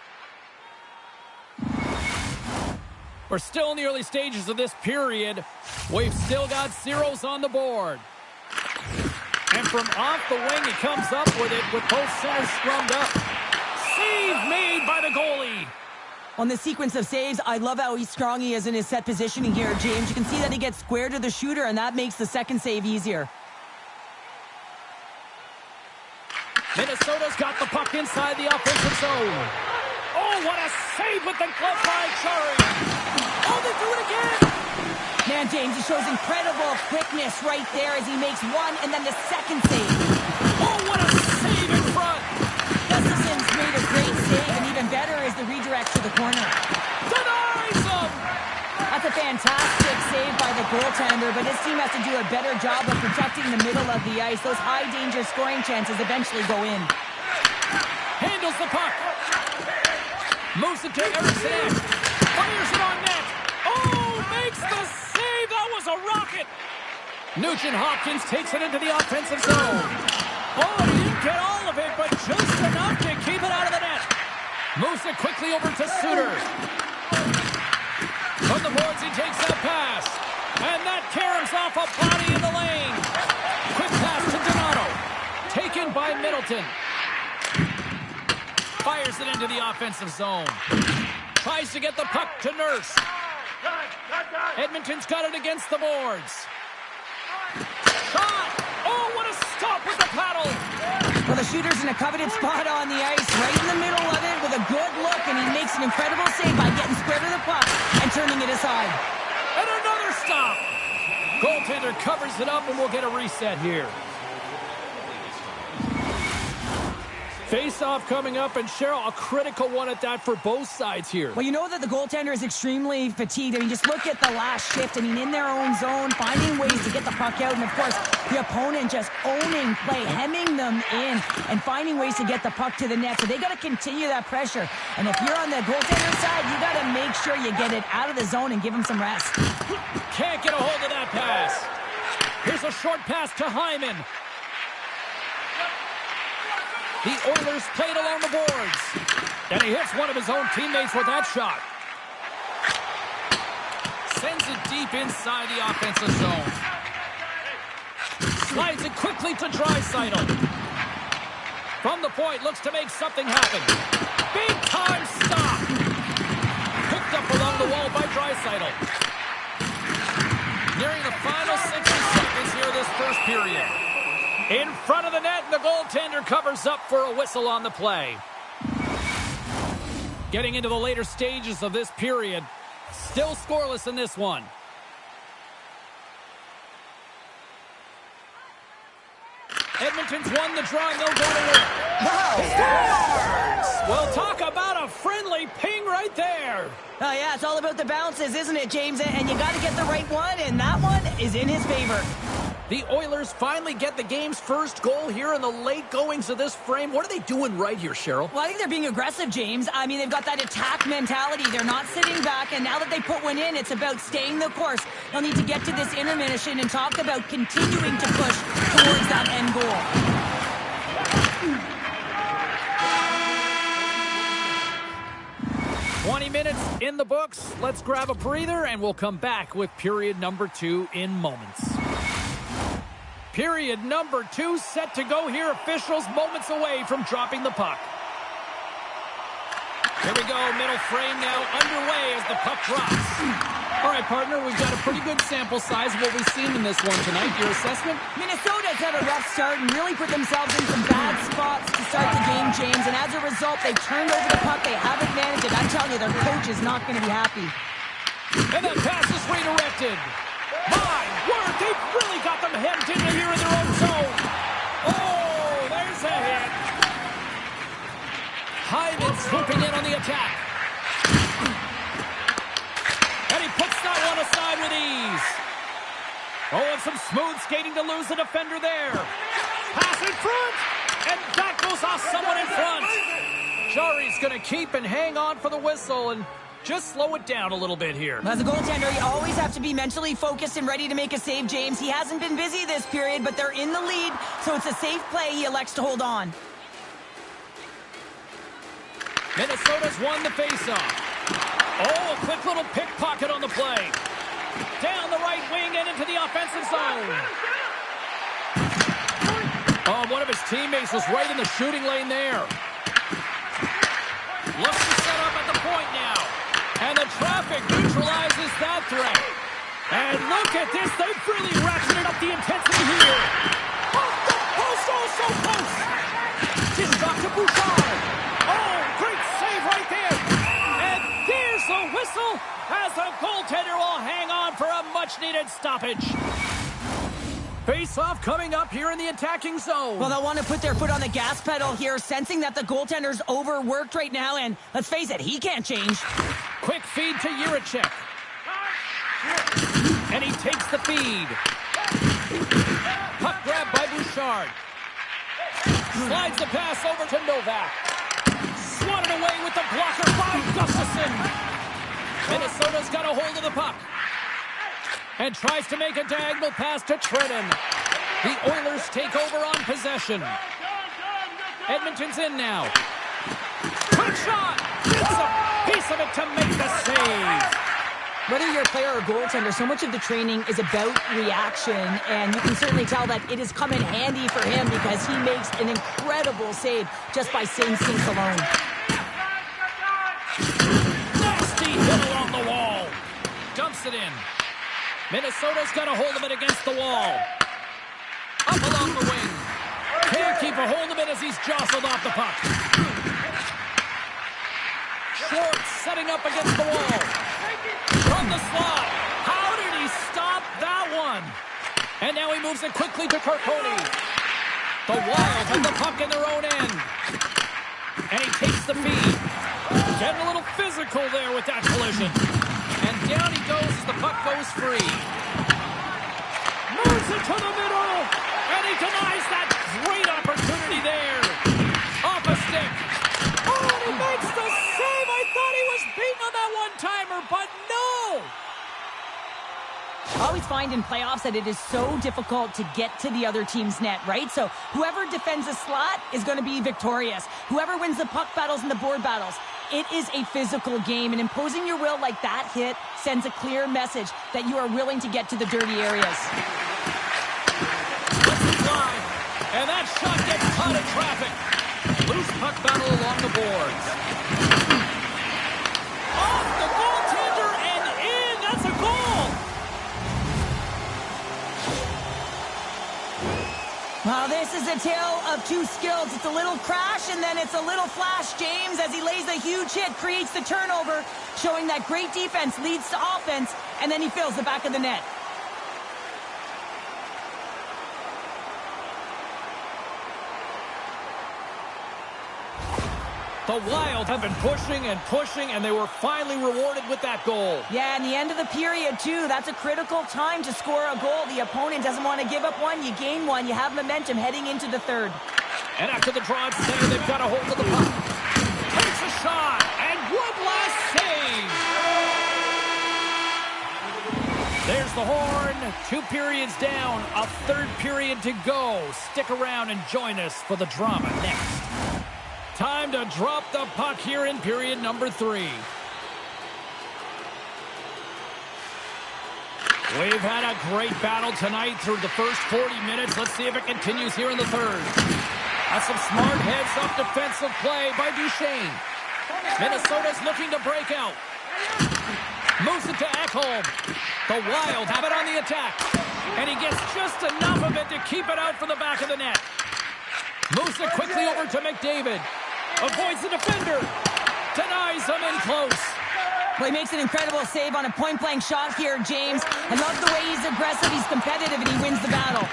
We're still in the early stages of this period. We've still got zeros on the board. And from off the wing, he comes up with it with both centers scrummed up. Save made by the goalie. On the sequence of saves, I love how strong he is in his set positioning here, James. You can see that he gets square to the shooter, and that makes the second save easier. Minnesota's got the puck inside the offensive zone. Oh, what a save with the glove by Chari. Oh, they do it again. Man, James, he shows incredible quickness right there as he makes one and then the second save. Oh, what a save in front. Gustafson's made a great save, and even better is the redirect to the corner. Denies him. That's a fantastic save by the goaltender, but his team has to do a better job of protecting the middle of the ice. Those high-danger scoring chances eventually go in. Handles the puck. Moves it to Eriksson. Fires it on net. Oh, makes the save. That was a rocket. Nugent Hopkins takes it into the offensive zone. Oh, he didn't get all of it, but just enough to keep it out of the net. Moves it quickly over to Suter. From the boards, he takes that pass. And that caroms off a body in the lane. Quick pass to Donato. Taken by Middleton. Fires it into the offensive zone. Tries to get the puck to Nurse. Edmonton's got it against the boards. Shot! Oh, what a stop with the paddle! Well, the shooter's in a coveted spot on the ice, right in the middle of it with a good look, and he makes an incredible save by getting square to the puck and turning it aside. And another stop! Goaltender covers it up, and we'll get a reset here. Face-off coming up, and Cheryl, a critical one at that for both sides here. Well, you know that the goaltender is extremely fatigued. I mean, just look at the last shift. I mean, in their own zone, finding ways to get the puck out, and of course, the opponent just owning play, hemming them in, and finding ways to get the puck to the net. So they got to continue that pressure. And if you're on the goaltender side, you got to make sure you get it out of the zone and give him some rest. Can't get a hold of that pass. Here's a short pass to Hyman. The Oilers played along the boards. And he hits one of his own teammates with that shot. Sends it deep inside the offensive zone. Slides it quickly to Draisaitl. From the point, looks to make something happen. Big time stop. Picked up along the wall by Draisaitl. Nearing the final 60 seconds here this first period. In front of the net, the goaltender covers up for a whistle on the play. Getting into the later stages of this period. Still scoreless in this one. Edmonton's won the draw, and they'll go to work. Scores! Well, talk about a friendly ping right there. Oh, yeah, it's all about the bounces, isn't it, James? And you got to get the right one, and that one is in his favor. The Oilers finally get the game's first goal here in the late goings of this frame. What are they doing right here, Cheryl? Well, I think they're being aggressive, James. I mean, they've got that attack mentality. They're not sitting back, and now that they put one in, it's about staying the course. They'll need to get to this intermission and talk about continuing to push towards that end goal. 20 minutes in the books. Let's grab a breather, and we'll come back with period number 2 in moments. Period number 2 set to go here. Officials moments away from dropping the puck. Here we go. Middle frame now underway as the puck drops. All right, partner, we've got a pretty good sample size of what we've seen in this one tonight. Your assessment? Minnesota's had a rough start and really put themselves in some bad spots to start the game, James. And as a result, they've turned over the puck. They haven't managed it. I'm telling you, their coach is not going to be happy. And that pass is redirected. My word, They've really got them hemmed in here in their own zone. Oh, there's a hit. Hyman swooping in on the attack. And he puts that one aside with ease. Oh, and some smooth skating to lose the defender there. Pass in front. And that goes off someone in front. Jari's going to keep and hang on for the whistle and just slow it down a little bit here. As a goaltender, you always have to be mentally focused and ready to make a save, James. He hasn't been busy this period, but they're in the lead, so it's a safe play. He elects to hold on. Minnesota's won the faceoff. Oh, a quick little pickpocket on the play. Down the right wing and into the offensive zone. Oh, one of his teammates was right in the shooting lane there. Looks to set up at the point now. And the traffic neutralizes that threat. And look at this. They've really ratcheted up the intensity here. Off the post, oh, so close. Just off to Bouchard. Oh, great save right there. And there's the whistle as the goaltender will hang on for a much-needed stoppage. Face-off coming up here in the attacking zone. Well, they'll want to put their foot on the gas pedal here, sensing that the goaltender's overworked right now, and let's face it, he can't change. Quick feed to Jiricek. And he takes the feed. Puck grab by Bouchard. Slides the pass over to Novak. Swatted away with the blocker by Gustafsson. Minnesota's got a hold of the puck. And tries to make a diagonal pass to Trenton. The Oilers take over on possession. Edmonton's in now. Quick shot! Gets a piece of it to make the save. Whether you're a player or goaltender, so much of the training is about reaction, and you can certainly tell that it has come in handy for him because he makes an incredible save just by instincts alone. Nasty hit along the wall. Dumps it in. Minnesota's got a hold of it against the wall. Up along the wing. Can't keep a hold of it as he's jostled off the puck. Schwartz setting up against the wall. From the slot. How did he stop that one? And now he moves it quickly to Carcone. The Wild have the puck in their own end. And he takes the feed. Getting a little physical there with that collision. And down he goes as the puck goes free. Moves it to the middle. And he denies that great opportunity there. Off a stick. Oh, and he makes the save. I thought he was beaten on that one-timer, but no. I always find in playoffs that it is so difficult to get to the other team's net, right? So whoever defends a slot is going to be victorious. Whoever wins the puck battles and the board battles. It is a physical game, and imposing your will like that hit sends a clear message that you are willing to get to the dirty areas. And that shot gets caught in traffic. Loose puck battle along the boards. Off the goaltender and in. That's a goal. Well, this is a tale of two skills. It's a little crash and then it's a little flash. James, as he lays a huge hit, creates the turnover, showing that great defense leads to offense, and then he fills the back of the net. The Wild have been pushing and pushing, and they were finally rewarded with that goal. Yeah, and the end of the period, too. That's a critical time to score a goal. The opponent doesn't want to give up one. You gain one. You have momentum heading into the third. And after the draw at center, they've got a hold of the puck. Takes a shot, and one last save. There's the horn. 2 periods down, a third period to go. Stick around and join us for the drama next. Time to drop the puck here in period number 3. We've had a great battle tonight through the first 40 minutes. Let's see if it continues here in the third. That's some smart heads-up defensive play by Duchesne. Minnesota's looking to break out. Moves it to Ekholm. The Wild have it on the attack. And he gets just enough of it to keep it out from the back of the net. Moves it quickly over to McDavid. Avoids the defender. Denies him in close. Well, he makes an incredible save on a point-blank shot here, James. I love the way he's aggressive, he's competitive, and he wins the battle.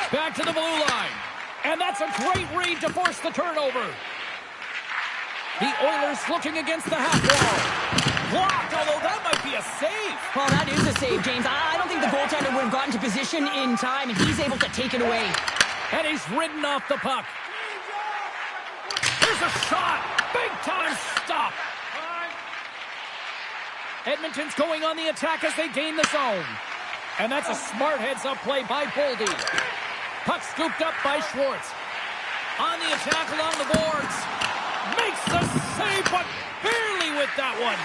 Back to the blue line. And that's a great read to force the turnover. The Oilers looking against the half wall. Blocked, although that might be a save. Well, that is a save, James. I don't think the goaltender would have gotten to position in time, and he's able to take it away. And he's ridden off the puck. Here's a shot. Big time stop. Edmonton's going on the attack as they gain the zone. And that's a smart heads-up play by Boldy. Puck scooped up by Schwartz. On the attack along the boards. Makes the save, but barely with that one.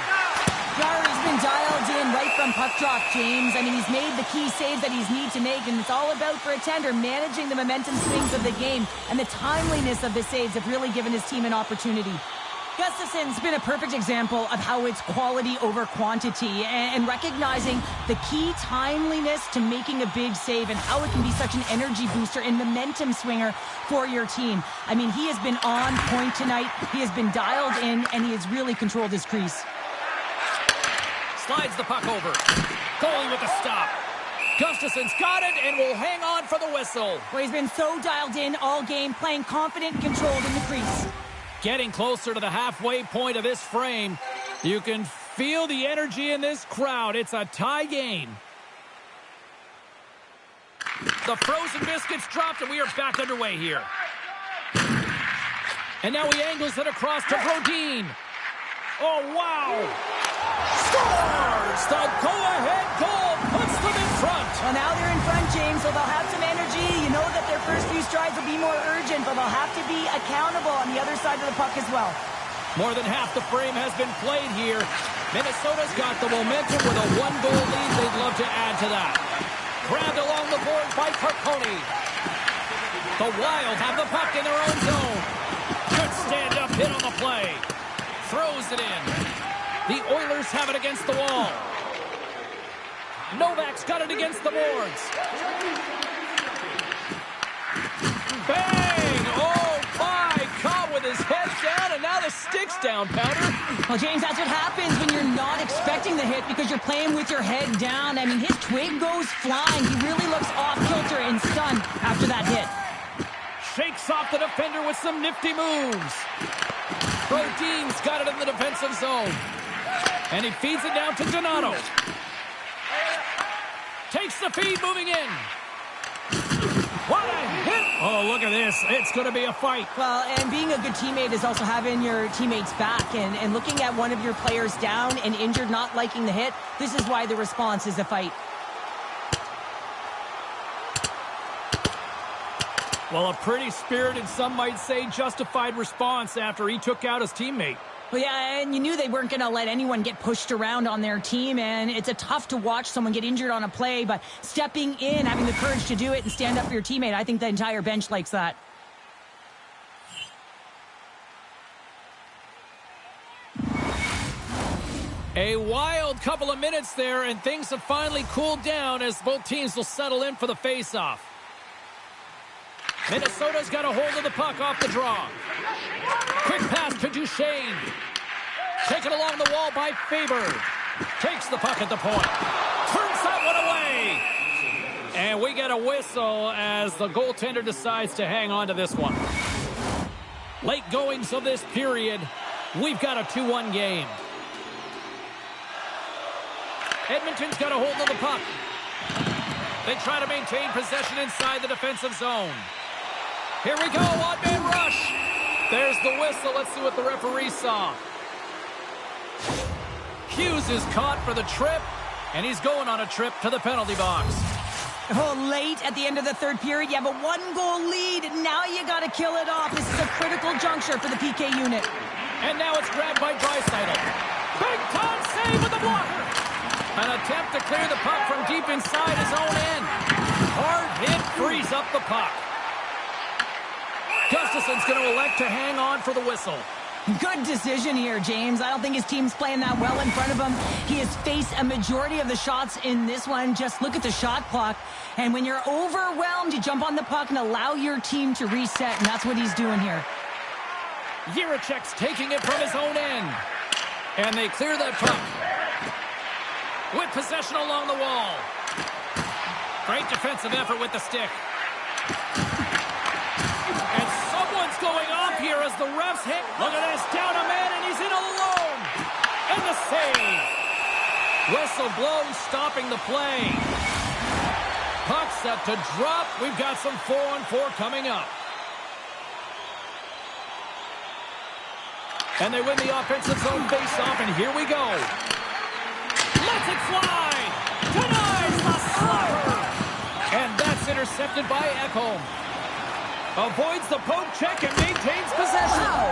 Jarry's been dialed in right from puck drop, James. I mean, he's made the key saves that he's need to make, and it's all about, for a tender, managing the momentum swings of the game. And the timeliness of the saves have really given his team an opportunity. Gustafson's been a perfect example of how it's quality over quantity and recognizing the key timeliness to making a big save and how it can be such an energy booster and momentum swinger for your team. I mean, he has been on point tonight. He has been dialed in, and he has really controlled his crease. Slides the puck over. Goalie with the stop. Gustafson's got it and will hang on for the whistle. Well, he's been so dialed in all game, playing confident and controlled in the crease. Getting closer to the halfway point of this frame. You can feel the energy in this crowd. It's a tie game. The frozen biscuits dropped, and we are back underway here. And now he angles it across to Brodin. Oh, wow. Scores! The go-ahead goal puts them in front. Well, now they're in front, James, so they'll have some energy. You know that their first few strides will be more urgent, but they'll have to be accountable on the other side of the puck as well. More than half the frame has been played here. Minnesota's got the momentum with a one-goal lead. They'd love to add to that. Grabbed along the board by Carcone. The Wild have the puck in their own zone. Good stand-up hit on the play. Throws it in. The Oilers have it against the wall. Novak's got it against the boards. Bang! Oh, my! Caught with his head down, and now the stick's down, Powder. Well, James, that's what happens when you're not expecting the hit because you're playing with your head down. I mean, his twig goes flying. He really looks off-kilter and stunned after that hit. Shakes off the defender with some nifty moves. Brodin's got it in the defensive zone. And he feeds it down to Donato. Takes the feed, moving in. What a hit! Oh, look at this. It's going to be a fight. Well, and being a good teammate is also having your teammates back. And looking at one of your players down and injured, not liking the hit, this is why the response is a fight. Well, a pretty spirited, some might say justified response after he took out his teammate. Well, yeah, and you knew they weren't going to let anyone get pushed around on their team, and it's a tough to watch someone get injured on a play, but stepping in, having the courage to do it and stand up for your teammate, I think the entire bench likes that. A wild couple of minutes there, and things have finally cooled down as both teams will settle in for the face-off. Minnesota's got a hold of the puck off the draw. Quick pass to Duchesne. Taken along the wall by Faber. Takes the puck at the point. Turns that one away. And we get a whistle as the goaltender decides to hang on to this one. Late goings of this period. We've got a 2-1 game. Edmonton's got a hold of the puck. They try to maintain possession inside the defensive zone. Here we go, one-man rush. There's the whistle. Let's see what the referee saw. Hughes is caught for the trip, and he's going on a trip to the penalty box. Oh, late at the end of the third period, you have a one-goal lead. Now you got to kill it off. This is a critical juncture for the PK unit. And now it's grabbed by Draisaitl. Big-time save with the blocker. An attempt to clear the puck from deep inside his own end. Hard hit frees up the puck. Gustafson's going to elect to hang on for the whistle. Good decision here, James. I don't think his team's playing that well in front of him. He has faced a majority of the shots in this one. Just look at the shot clock. And when you're overwhelmed, you jump on the puck and allow your team to reset, and that's what he's doing here. Jiricek's taking it from his own end. And they clear that puck. With possession along the wall. Great defensive effort with the stick. And someone's going off here as the refs hit. Look at this, down a man, and he's in alone. And the save. Whistle blows, stopping the play. Puck set to drop. We've got some 4-on-4 coming up. And they win the offensive zone face-off, and here we go. Lets it fly. Denies the slapper. And that's intercepted by Ekholm. Avoids the poke check and maintains possession.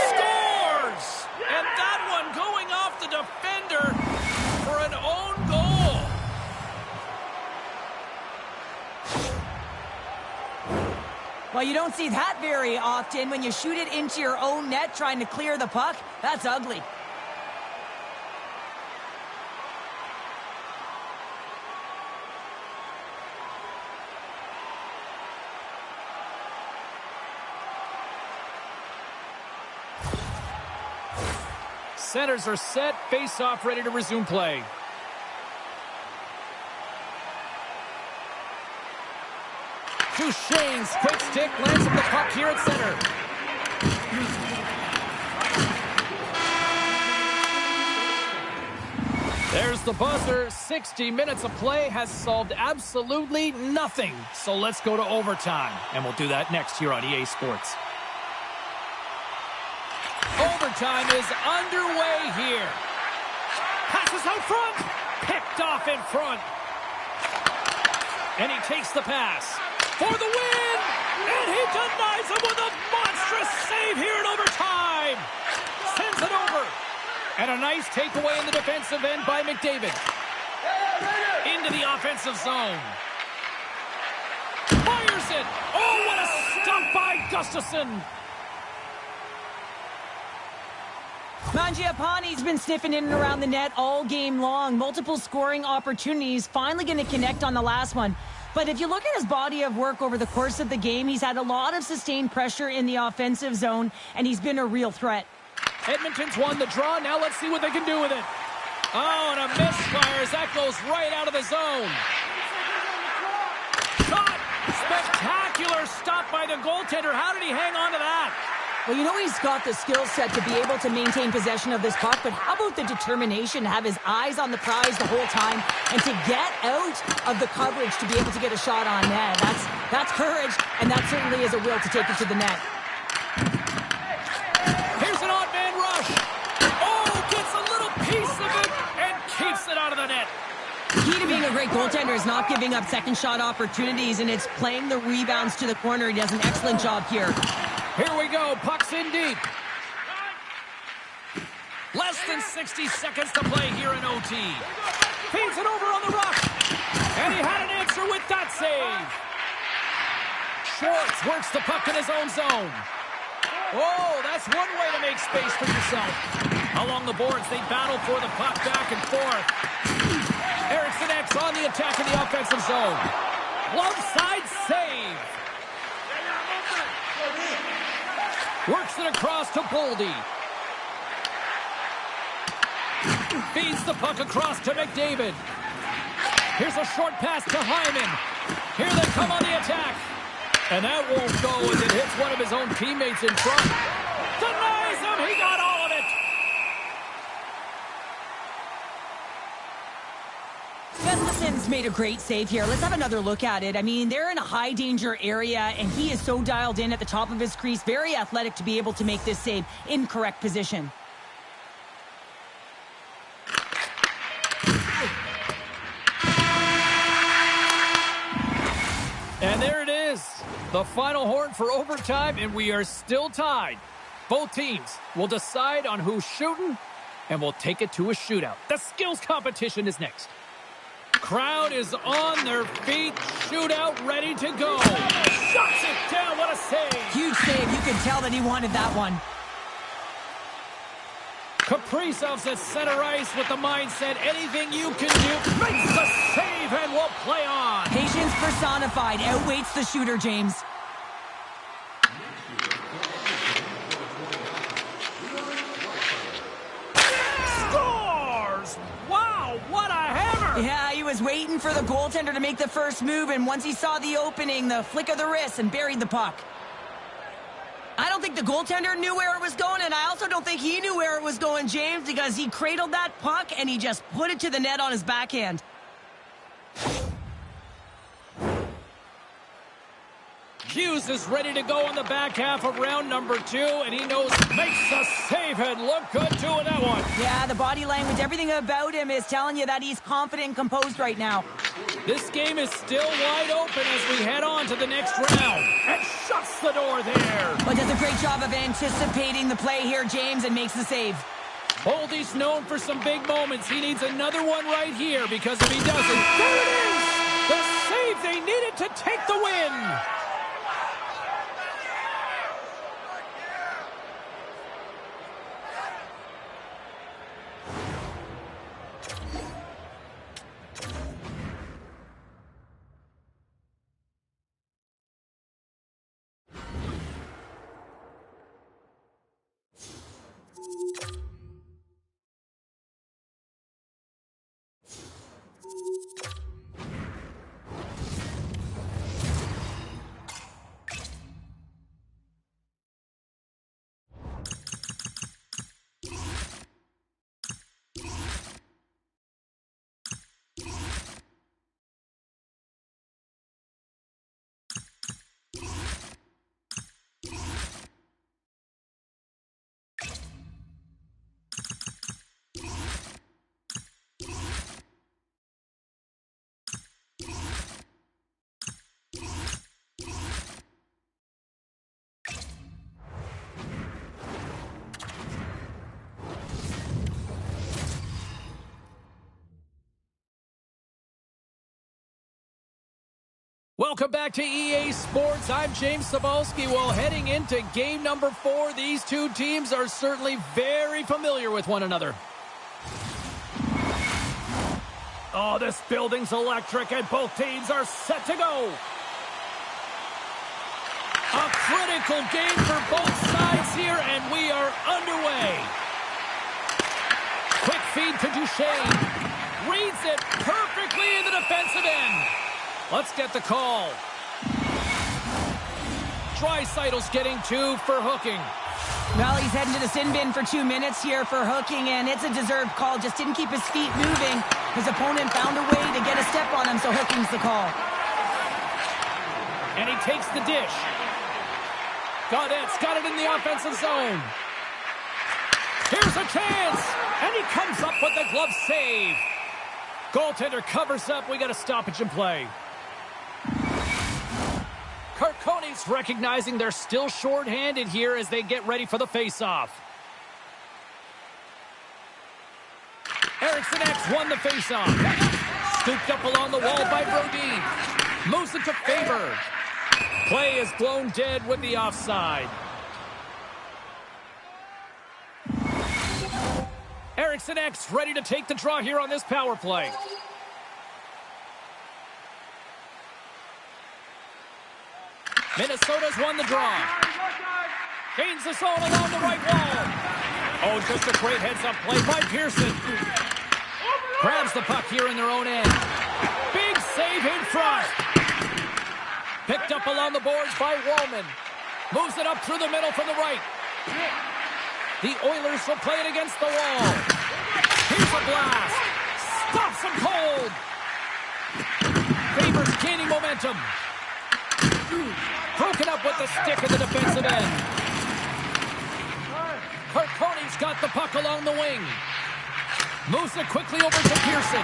Scores! And that one going off the defender for an own goal. Well, you don't see that very often when you shoot it into your own net trying to clear the puck. That's ugly. Centers are set, face-off ready to resume play. Duchesne's quick stick lands him the puck here at center. There's the buzzer. 60 minutes of play has solved absolutely nothing. So let's go to overtime, and we'll do that next here on EA Sports. Overtime is underway here. Passes out front. Picked off in front. And he takes the pass for the win. And he denies him with a monstrous save here in overtime. Sends it over. And a nice takeaway in the defensive end by McDavid. Into the offensive zone. Fires it. Oh, what a stop by Gustafsson. Mangiapane's been sniffing in and around the net all game long. Multiple scoring opportunities. Finally going to connect on the last one. But if you look at his body of work over the course of the game, he's had a lot of sustained pressure in the offensive zone, and he's been a real threat. Edmonton's won the draw. Now let's see what they can do with it. Oh, and a misfire as that goes right out of the zone. Shot! Spectacular stop by the goaltender. How did he hang on to that? Well, you know he's got the skill set to be able to maintain possession of this puck, but how about the determination to have his eyes on the prize the whole time and to get out of the coverage to be able to get a shot on net? That's courage, and that certainly is a will to take it to the net. Here's an odd man rush. Oh, gets a little piece of it and keeps it out of the net. Key to being a great goaltender is not giving up second shot opportunities, and it's playing the rebounds to the corner. He does an excellent job here. Here we go. Puck's in deep. Less than 60 seconds to play here in OT. Feeds it over on the rush. And he had an answer with that save. Schwartz works the puck in his own zone. Oh, that's one way to make space for yourself. Along the boards, they battle for the puck back and forth. Eriksson X on the attack in the offensive zone. Love side save. Works it across to Boldy. Feeds the puck across to McDavid. Here's a short pass to Hyman. Here they come on the attack. And that won't go as it hits one of his own teammates in front. Denies him. He got all of it. Gustafsson's made a great save here. Let's have another look at it. I mean, they're in a high danger area, and he is so dialed in at the top of his crease. Very athletic to be able to make this save in correct position. And there it is. The final horn for overtime, and we are still tied. Both teams will decide on who's shooting, and we'll take it to a shootout. The skills competition is next. Crowd is on their feet. Shootout ready to go. Shuts it down. What a save. Huge save. You can tell that he wanted that one. Kaprizov's at center ice with the mindset. Anything you can do. Makes the save and will play on. Patience personified. Outweights the shooter, James. Yeah, he was waiting for the goaltender to make the first move, and once he saw the opening, the flick of the wrist and buried the puck. I don't think the goaltender knew where it was going, and I also don't think he knew where it was going, James, because he cradled that puck and he just put it to the net on his backhand. Hughes is ready to go on the back half of round number 2, and he knows makes a save and look good doing that one. Yeah, the body language, everything about him is telling you that he's confident and composed right now. This game is still wide open as we head on to the next round. And shuts the door there. But does a great job of anticipating the play here, James, and makes the save. Boldy's known for some big moments. He needs another one right here, because if he doesn't, there it is! The save they needed to take the win! Welcome back to EA Sports. I'm James Cebulski. Well, heading into game number 4, these two teams are certainly very familiar with one another. Oh, this building's electric, and both teams are set to go. A critical game for both sides here, and we are underway. Quick feed to Duchesne. Reads it perfectly in the defensive end. Let's get the call. Draisaitl's getting 2 for hooking. Well, he's heading to the sin bin for 2 minutes here for hooking, and it's a deserved call. Just didn't keep his feet moving. His opponent found a way to get a step on him, so hooking's the call. And he takes the dish. Gaudette's got it in the offensive zone. Here's a chance, and he comes up with the glove save. Goaltender covers up. We got a stoppage in play. Carcone's recognizing they're still short-handed here as they get ready for the face-off. Eriksson X won the face-off. Scooped up along the wall by Brodin. Moves it to Faber. Play is blown dead with the offside. Eriksson X ready to take the draw here on this power play. Minnesota's won the draw. Gains the zone along the right wall. Oh, just a great heads-up play by Pearson. Grabs the puck here in their own end. Big save in front. Picked up along the boards by Wallman. Moves it up through the middle from the right. The Oilers will play it against the wall. Here's a blast. Stops him cold. Faber's gaining momentum. Broken up with the stick in the defensive end. Carcone's got the puck along the wing. Moves it quickly over to Pearson.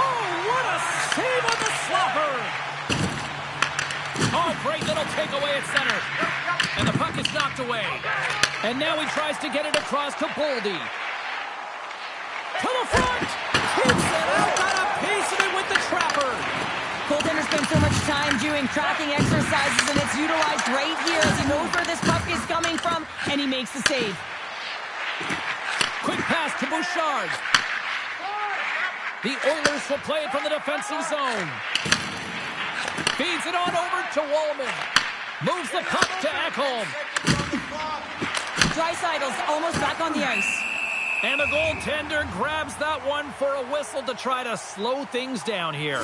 Oh, what a save on the slapper! Oh, great little takeaway at center. And the puck is knocked away. And now he tries to get it across to Boldy. To the front! Keeps it out, got a piece of it with the trapper. Goaltender spends so much time doing tracking exercises, and it's utilized right here as he knows where this puck is coming from, and he makes the save. Quick pass to Bouchard. The Oilers will play it from the defensive zone. Feeds it on over to Wallman. Moves the puck to Ekholm. Draisaitl's almost back on the ice. And the goaltender grabs that one for a whistle to try to slow things down here.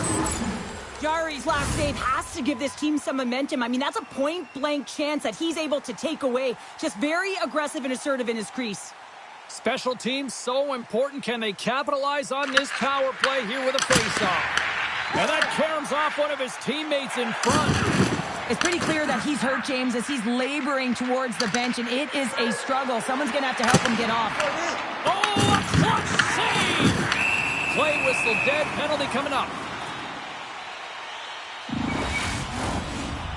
Jari's last save has to give this team some momentum. I mean, that's a point-blank chance that he's able to take away. Just very aggressive and assertive in his crease. Special teams so important. Can they capitalize on this power play here with a face-off? And that caroms off one of his teammates in front. It's pretty clear that he's hurt, James, as he's laboring towards the bench, and it is a struggle. Someone's going to have to help him get off. Oh, a clutch save! Play whistle dead. Penalty coming up.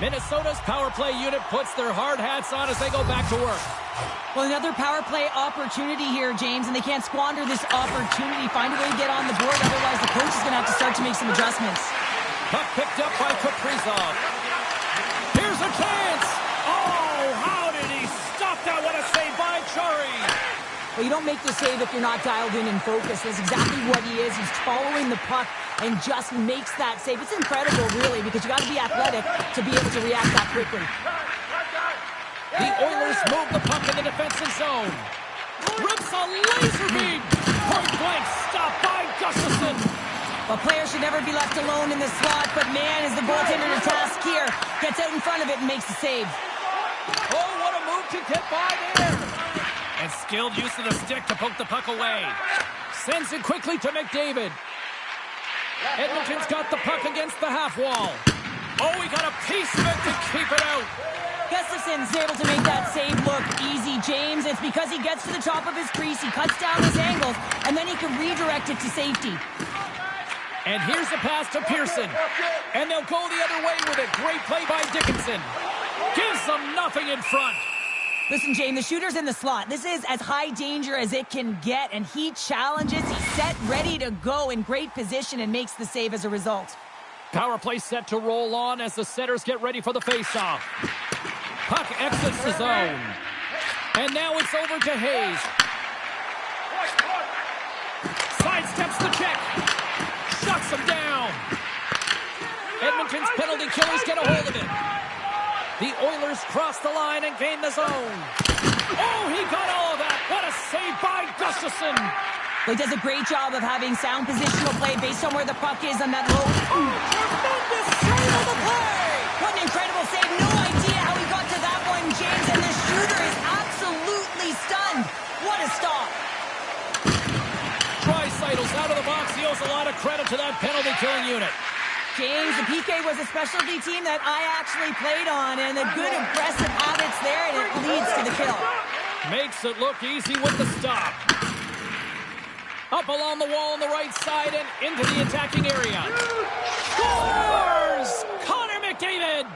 Minnesota's power play unit puts their hard hats on as they go back to work. Well, another power play opportunity here, James, and they can't squander this opportunity. Find a way to get on the board, otherwise the coach is going to have to start to make some adjustments. Puck picked up by Kaprizov. Here's a chance! Oh, how did he stop that? What a save by Chari! Well, you don't make the save if you're not dialed in and focused. That's exactly what he is. He's following the puck and just makes that save. It's incredible, really, because you got to be athletic to be able to react that quickly. The Oilers move the puck in the defensive zone. Rips a laser beam. Point blank stop by Gustafsson. Well, players should never be left alone in the slot, but man, is the goaltender to task here. Gets out in front of it and makes the save. Oh, what a move to get by there. And skilled use of the stick to poke the puck away. Sends it quickly to McDavid. Edmonton's got the puck against the half wall. Oh, he got a piece of it to keep it out. Gustafsson's able to make that save look easy, James. It's because he gets to the top of his crease, he cuts down his angles, and then he can redirect it to safety. And here's the pass to Pearson. And they'll go the other way with it. Great play by Dickinson. Gives them nothing in front. Listen, Jane, the shooter's in the slot. This is as high danger as it can get, and he challenges. He's set, ready to go, in great position, and makes the save as a result. Power play set to roll on as the setters get ready for the faceoff. Puck exits the zone. And now it's over to Hayes. Sidesteps the check. Shuts him down. Edmonton's penalty killers get a hold of it. The Oilers cross the line and gain the zone. Oh, he got all of that. What a save by Gustafsson. He does a great job of having sound positional play based on where the puck is on that low. Tremendous save of the play. What an incredible save. No idea how he got to that one, James, and the shooter is absolutely stunned. What a stop. Tricycles out of the box. He owes a lot of credit to that penalty-killing unit. James, the PK was a specialty team that I actually played on, and the good aggressive habits there, and it leads to the kill. Makes it look easy with the stop. Up along the wall on the right side and into the attacking area. Scores! Connor McDavid!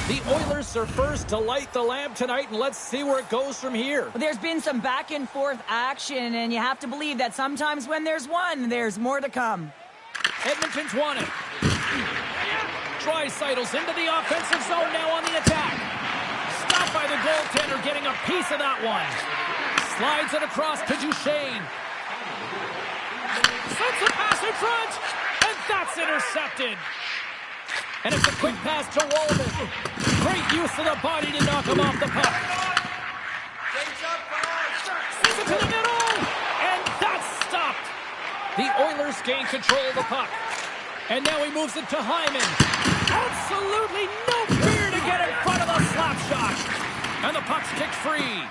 The Oilers are first to light the lamp tonight, and let's see where it goes from here. Well, there's been some back-and-forth action, and you have to believe that sometimes when there's one, there's more to come. Edmonton's won it. Tricycles into the offensive zone now on the attack. Stopped by the goaltender, getting a piece of that one. Slides it across to Duchesne. Sends a pass in front, and that's intercepted. And it's a quick pass to Walden. Great use of the body to knock him off the puck. Sends it to the middle, and that's stopped. The Oilers gain control of the puck. And now he moves it to Hyman. Absolutely no fear to get in front of the slap shot. And the puck's kicked free.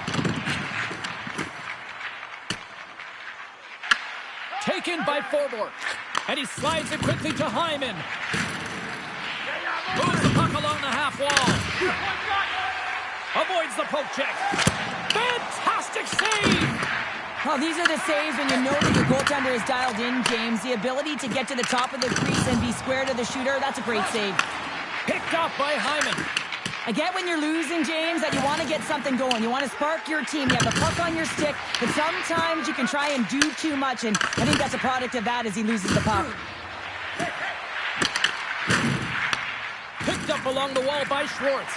Taken by Forbort. And he slides it quickly to Hyman. Moves the puck along the half wall. Avoids the poke check. Fantastic save! Well, these are the saves when you know that your goaltender is dialed in, James. The ability to get to the top of the crease and be square to the shooter, that's a great save. Picked up by Hyman. I get when you're losing, James, that you want to get something going. You want to spark your team. You have the puck on your stick, but sometimes you can try and do too much, and I think that's a product of that as he loses the puck. Picked up along the wall by Schwartz.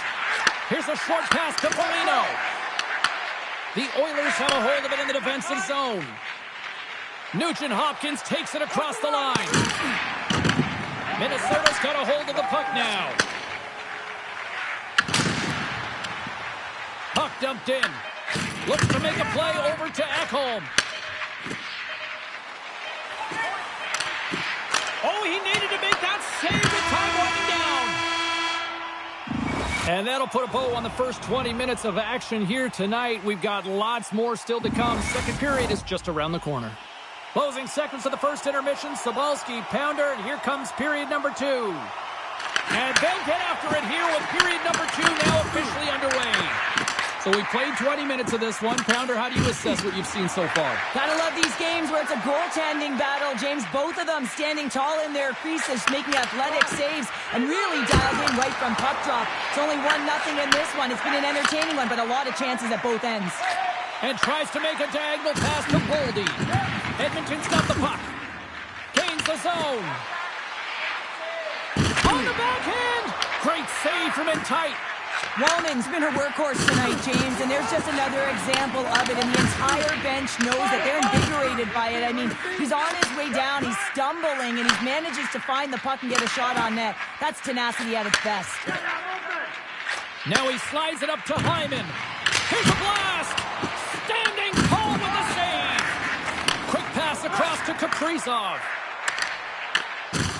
Here's a short pass to Foligno. The Oilers have a hold of it in the defensive zone. Nugent Hopkins takes it across the line. Minnesota's got a hold of the puck now. dumped in. Looks to make a play over to Ekholm. Oh, he needed to make that save with time winding down. And that'll put a bow on the first 20 minutes of action here tonight. We've got lots more still to come. Second period is just around the corner. Closing seconds of the first intermission. Sobalski, pounder, and here comes period number 2. And they'll get after it here with period number 2 now officially underway. So we played 20 minutes of this one. Pounder, how do you assess what you've seen so far? Gotta love these games where it's a goaltending battle, James. Both of them standing tall in their creases, making athletic saves, and really dialed in right from puck drop. It's only 1-0 in this one. It's been an entertaining one, but a lot of chances at both ends. And tries to make a diagonal pass to Boldy. Edmonton's got the puck. Gains the zone. On the backhand. Great save from in tight. Wallman's been a workhorse tonight, James, and there's just another example of it, and the entire bench knows that they're invigorated by it. I mean, he's on his way down, he's stumbling, and he manages to find the puck and get a shot on net. That's tenacity at its best. Now he slides it up to Hyman. Here's a blast! Standing tall with the save! Quick pass across to Kaprizov.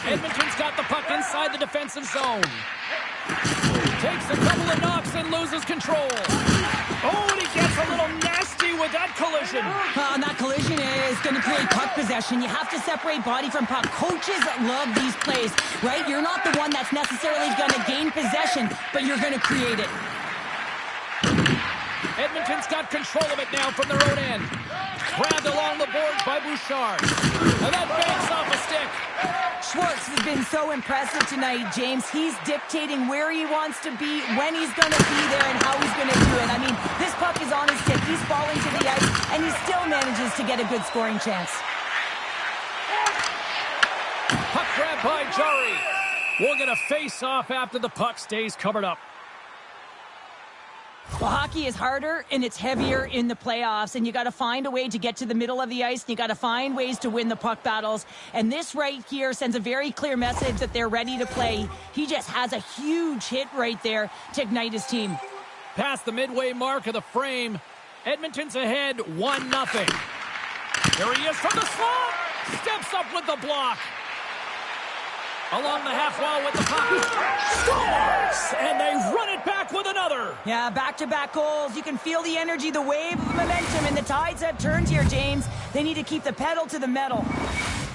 Edmonton's got the puck inside the defensive zone. Takes a couple of knocks and loses control. Oh, and he gets a little nasty with that collision. And that collision is going to create puck possession. You have to separate body from puck. Coaches love these plays, right? You're not the one that's necessarily going to gain possession, but you're going to create it. Edmonton's got control of it now from their own end. Grabbed along the boards by Bouchard. And that banks off a stick. Schwartz has been so impressive tonight, James. He's dictating where he wants to be, when he's going to be there, and how he's going to do it. I mean, this puck is on his stick. He's falling to the ice, and he still manages to get a good scoring chance. Puck grab by Jari. We'll get a face-off after the puck stays covered up. Well, hockey is harder and it's heavier in the playoffs, and you got to find a way to get to the middle of the ice, and you got to find ways to win the puck battles. And this right here sends a very clear message that they're ready to play. He just has a huge hit right there to ignite his team. Past the midway mark of the frame, Edmonton's ahead 1-0. There he is from the slot. Steps up with the block. Along the half wall with the puck. Scores! And they run it back with another. Yeah, back-to-back goals. You can feel the energy, the wave of momentum, and the tides have turned here, James. They need to keep the pedal to the metal.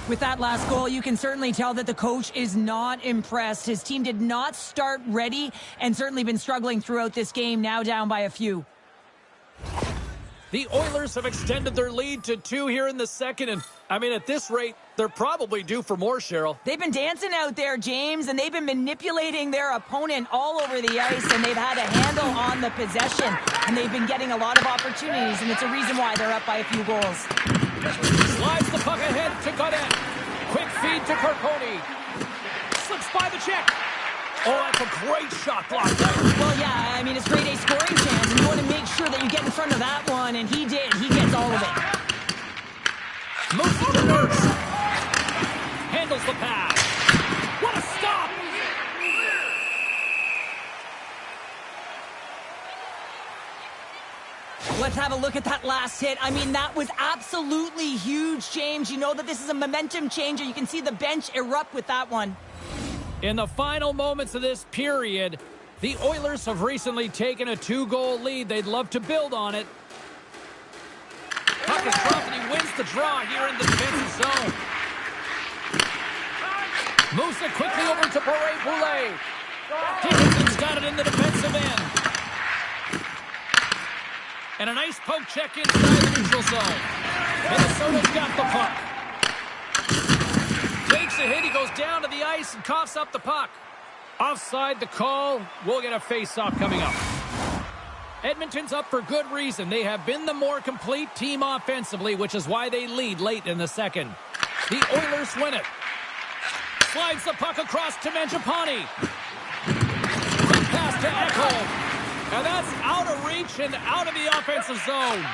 With that last goal, you can certainly tell that the coach is not impressed. His team did not start ready and certainly been struggling throughout this game, now down by a few. The Oilers have extended their lead to 2 here in the second, and I mean, at this rate, they're probably due for more, Cheryl. They've been dancing out there, James, and they've been manipulating their opponent all over the ice, and they've had a handle on the possession, and they've been getting a lot of opportunities, and it's a reason why they're up by a few goals. Slides the puck ahead to Godet. Quick feed to Carponi. Slips by the check. Oh, that's a great shot block there. Well, yeah, I mean, it's grade A scoring chance, and you want to make sure that you get in front of that one, and he did. He gets all of it. Moves to the nurse. Handles the pass. What a stop! Let's have a look at that last hit. I mean, that was absolutely huge, James. You know that this is a momentum changer. You can see the bench erupt with that one. In the final moments of this period, the Oilers have recently taken a 2-goal lead. They'd love to build on it. Puck is dropped and he wins the draw here in the defensive zone. Moves it quickly over to Boulet. Dickinson's got it in the defensive end. And a nice poke check inside the neutral zone. Minnesota's got the puck. Takes a hit, he goes down to the ice and coughs up the puck. Offside the call. We'll get a face-off coming up. Edmonton's up for good reason. They have been the more complete team offensively, which is why they lead late in the second. The Oilers win it. Slides the puck across to Mangiapane. Quick pass to Ekholm. And that's out of reach and out of the offensive zone.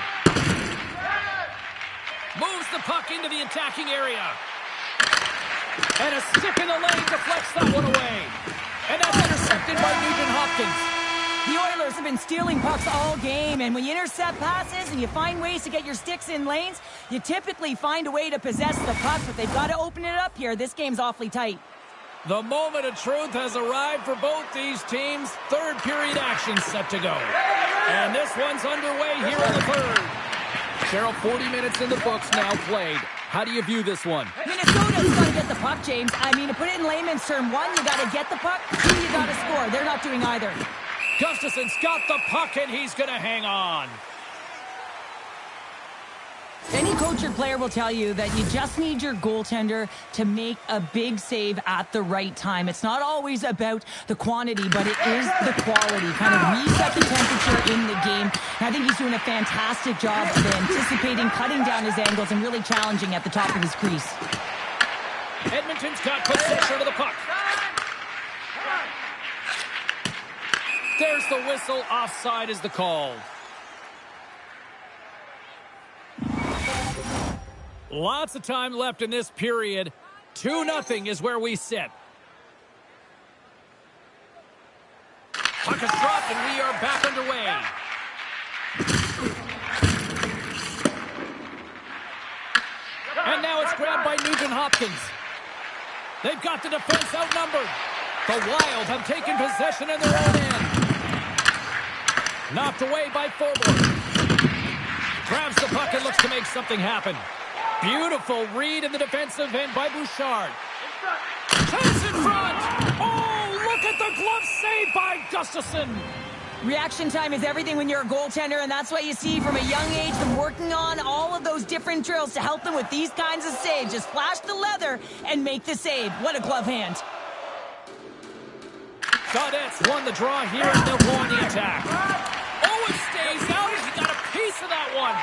Moves the puck into the attacking area. And a stick in the lane deflects that one away. And that's intercepted by Nugent Hopkins. The Oilers have been stealing pucks all game, and when you intercept passes and you find ways to get your sticks in lanes, you typically find a way to possess the puck, but they've got to open it up here. This game's awfully tight. The moment of truth has arrived for both these teams. Third period action set to go. And this one's underway here in the third. Cheryl, 40 minutes in the books now played. How do you view this one? Minnesota's got to get the puck, James. I mean, to put it in layman's term, one, you got to get the puck, two, you got to score. They're not doing either. Gustafson's got the puck, and he's going to hang on. Any coach or player will tell you that you just need your goaltender to make a big save at the right time. It's not always about the quantity, but it is the quality. Kind of reset the temperature in the game. And I think he's doing a fantastic job of anticipating, cutting down his angles, and really challenging at the top of his crease. Edmonton's got possession of the puck. There's the whistle. Offside is the call. Lots of time left in this period. 2-0 is where we sit. Puck is dropped, and we are back underway. And now it's grabbed by Nugent-Hopkins. They've got the defense outnumbered. The Wild have taken possession in their own end. Knocked away by Forborn. Grabs the puck and looks to make something happen. Beautiful read in the defensive end by Bouchard. Chance in front! Oh, look at the glove save by Gustafson! Reaction time is everything when you're a goaltender, and that's what you see from a young age, them working on all of those different drills to help them with these kinds of saves. Just flash the leather and make the save. What a glove hand. Gaudette's won the draw here, and they'll go on the attack. Oh, it stays out. He got a piece of that one.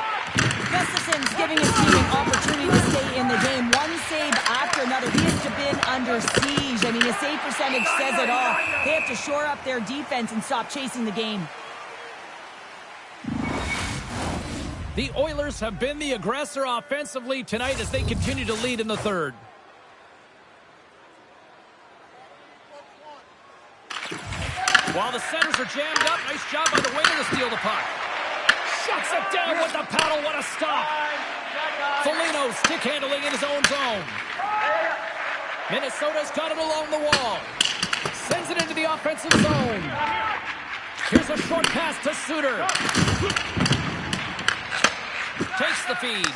Gustafson's giving his team an opportunity to stay in the game. One save after another. He has been under siege. I mean, his save percentage says it all. They have to shore up their defense and stop chasing the game. The Oilers have been the aggressor offensively tonight as they continue to lead in the third. While the centers are jammed up, nice job by the winger to steal the puck. Shuts it down with the paddle. What a stop. Foligno stick handling in his own zone. Minnesota's got it along the wall. Sends it into the offensive zone. Here's a short pass to Suter. Takes the feed.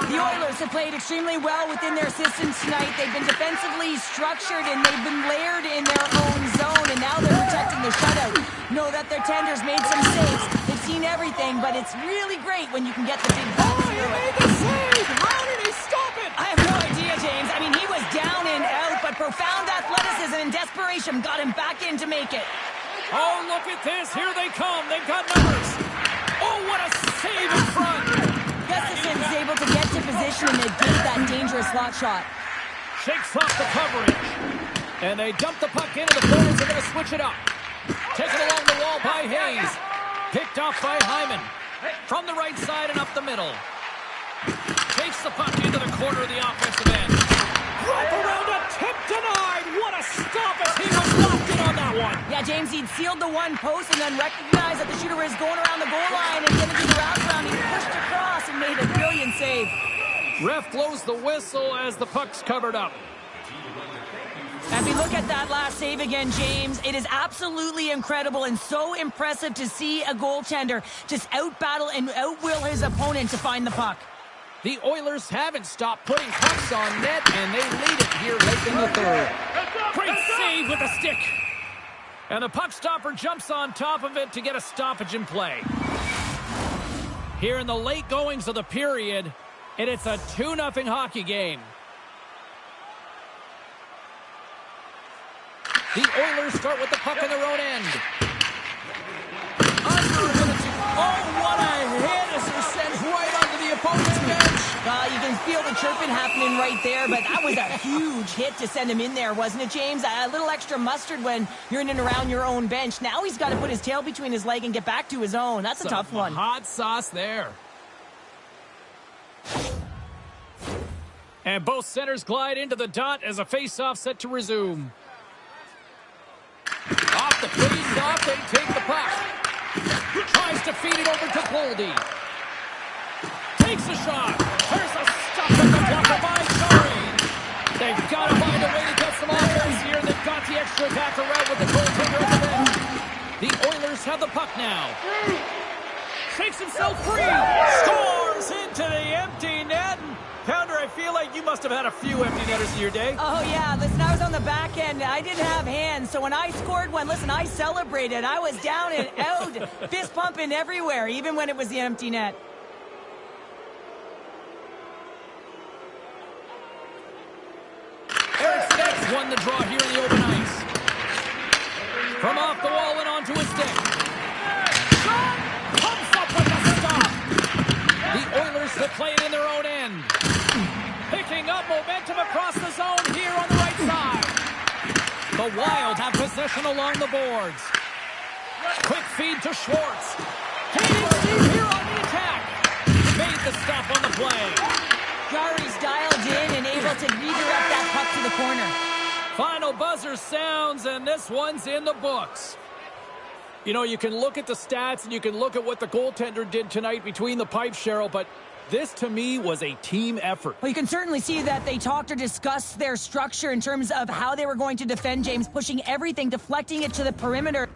The Oilers have played extremely well within their systems tonight. They've been defensively structured, and they've been layered in their own zone, and now they're protecting the shutout. Know that their tenders made some saves. They've seen everything, but it's really great when you can get the big Oh, he made the save! How did he stop it? I have no idea, James. I mean, he was down and out, but profound athleticism and desperation got him back in to make it. Oh, look at this. Here they come. They've got numbers. Oh, what a save in front. Gustafson is able to get to position and negate that dangerous slot shot. Shakes off the coverage. And they dump the puck into the corners. They're going to switch it up. Taken along the wall by Hayes. Picked off by Hyman. From the right side and up the middle. Takes the puck into the corner of the offensive end. Wrap around a tip denied. What a stop as he was locked in on that one. Yeah, James, he'd sealed the one post and then recognized that the shooter was going around the goal line and going to do the wraparound. He pushed across and made a brilliant save. Ref blows the whistle as the puck's covered up. As we look at that last save again, James, it is absolutely incredible and so impressive to see a goaltender just outbattle and outwill his opponent to find the puck. The Oilers haven't stopped putting pucks on net, and they lead it here late in the third. Great save with the stick. And the puck stopper jumps on top of it to get a stoppage in play. Here in the late goings of the period, and it's a 2-0 hockey game. The Oilers start with the puck in their own end. Oh, what a hit as it sends right onto the opponent's bench. You can feel the chirping happening right there, but that was a huge hit to send him in there, wasn't it, James? A little extra mustard when you're in and around your own bench. Now he's got to put his tail between his leg and get back to his own. That's a tough one. Hot sauce there. And both centers glide into the dot as a face-off set to resume. Off the face-off, they take the puck. Tries to feed it over to Boldy. Takes a shot. There's a stop at the blocker by Curry. They've got to find a way to get some offense here. They've got the extra attacker route with the goaltender at the net. The Oilers have the puck now. Shakes himself free. Scores into the empty net. Pounder, I feel like you must have had a few empty netters in your day. Oh, yeah. Listen, I was on the back end. I didn't have hands. So when I scored one, listen, I celebrated. I was down and out, fist pumping everywhere, even when it was the empty net. Erickson X won the draw here in the open ice. From off the wall and onto his stick. Shot! Comes up with a stop. The Oilers will play it in their own end. Picking up momentum across the zone here on the right side. The Wild have possession along the boards. Quick feed to Schwartz. Taking Steve here on the attack. Made the stop on the play. Gary's dialed in and able to redirect that puck to the corner. Final buzzer sounds, and this one's in the books. You know, you can look at the stats and you can look at what the goaltender did tonight between the pipes, Cheryl, but this, to me, was a team effort. Well, you can certainly see that they talked or discussed their structure in terms of how they were going to defend James, pushing everything, deflecting it to the perimeter.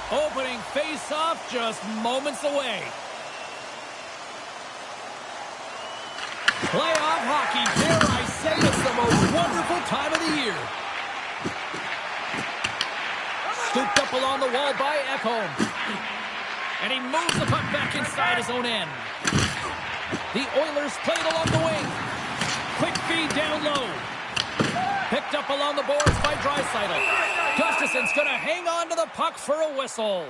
Opening face-off just moments away. Playoff hockey, dare I say, it's the most wonderful time of the year. Scooped up along the wall by Ekholm. And he moves the puck back inside his own end. The Oilers play it along the wing. Quick feed down low. Picked up along the boards by Draisaitl. Gustafson's going to hang on to the puck for a whistle.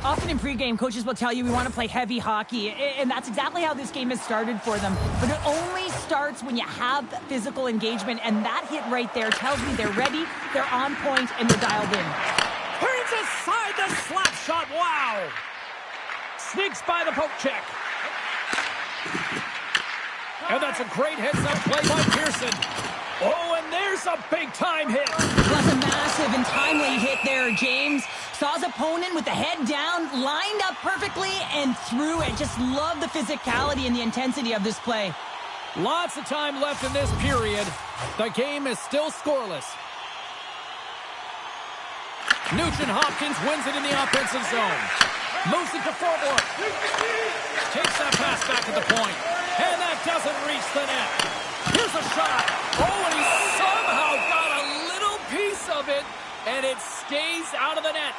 Often in pregame, coaches will tell you we want to play heavy hockey, and that's exactly how this game has started for them. But it only starts when you have physical engagement, and that hit right there tells me they're ready, they're on point, and they're dialed in. Turns aside the slap shot. Wow. Sneaks by the poke check. And that's a great heads-up play by Pearson. Oh, and there's a big-time hit. That's a massive and timely hit there, James. Saw his opponent with the head down, lined up perfectly, and threw it. Just love the physicality and the intensity of this play. Lots of time left in this period. The game is still scoreless. Nugent-Hopkins wins it in the offensive zone. Moves it to forward. Takes that pass back at the point. And that doesn't reach the net. Here's a shot. Oh, and he somehow got a little piece of it, and it stays out of the net.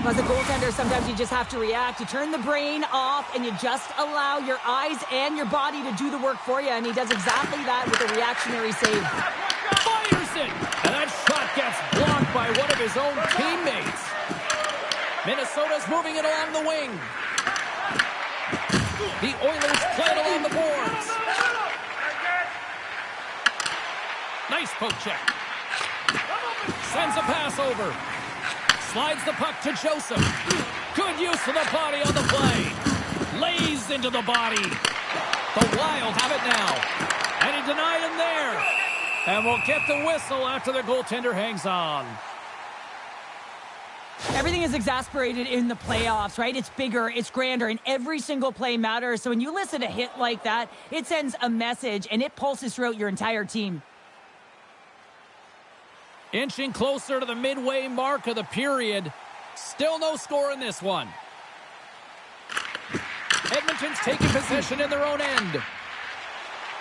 As a goaltender, sometimes you just have to react. You turn the brain off, and you just allow your eyes and your body to do the work for you, and he does exactly that with a reactionary save. Fires it, and that shot gets blocked by one of his own teammates. Minnesota's moving it along the wing. The Oilers play it along the boards. Nice poke check. Sends a pass over. Slides the puck to Joseph. Good use of the body on the play. Lays into the body. The Wild have it now. And he denied him there. And we'll get the whistle after the goaltender hangs on. Everything is exasperated in the playoffs, right? It's bigger, it's grander, and every single play matters. So when you listen to a hit like that, it sends a message, and it pulses throughout your entire team. Inching closer to the midway mark of the period. Still no score in this one. Edmonton's taking possession in their own end.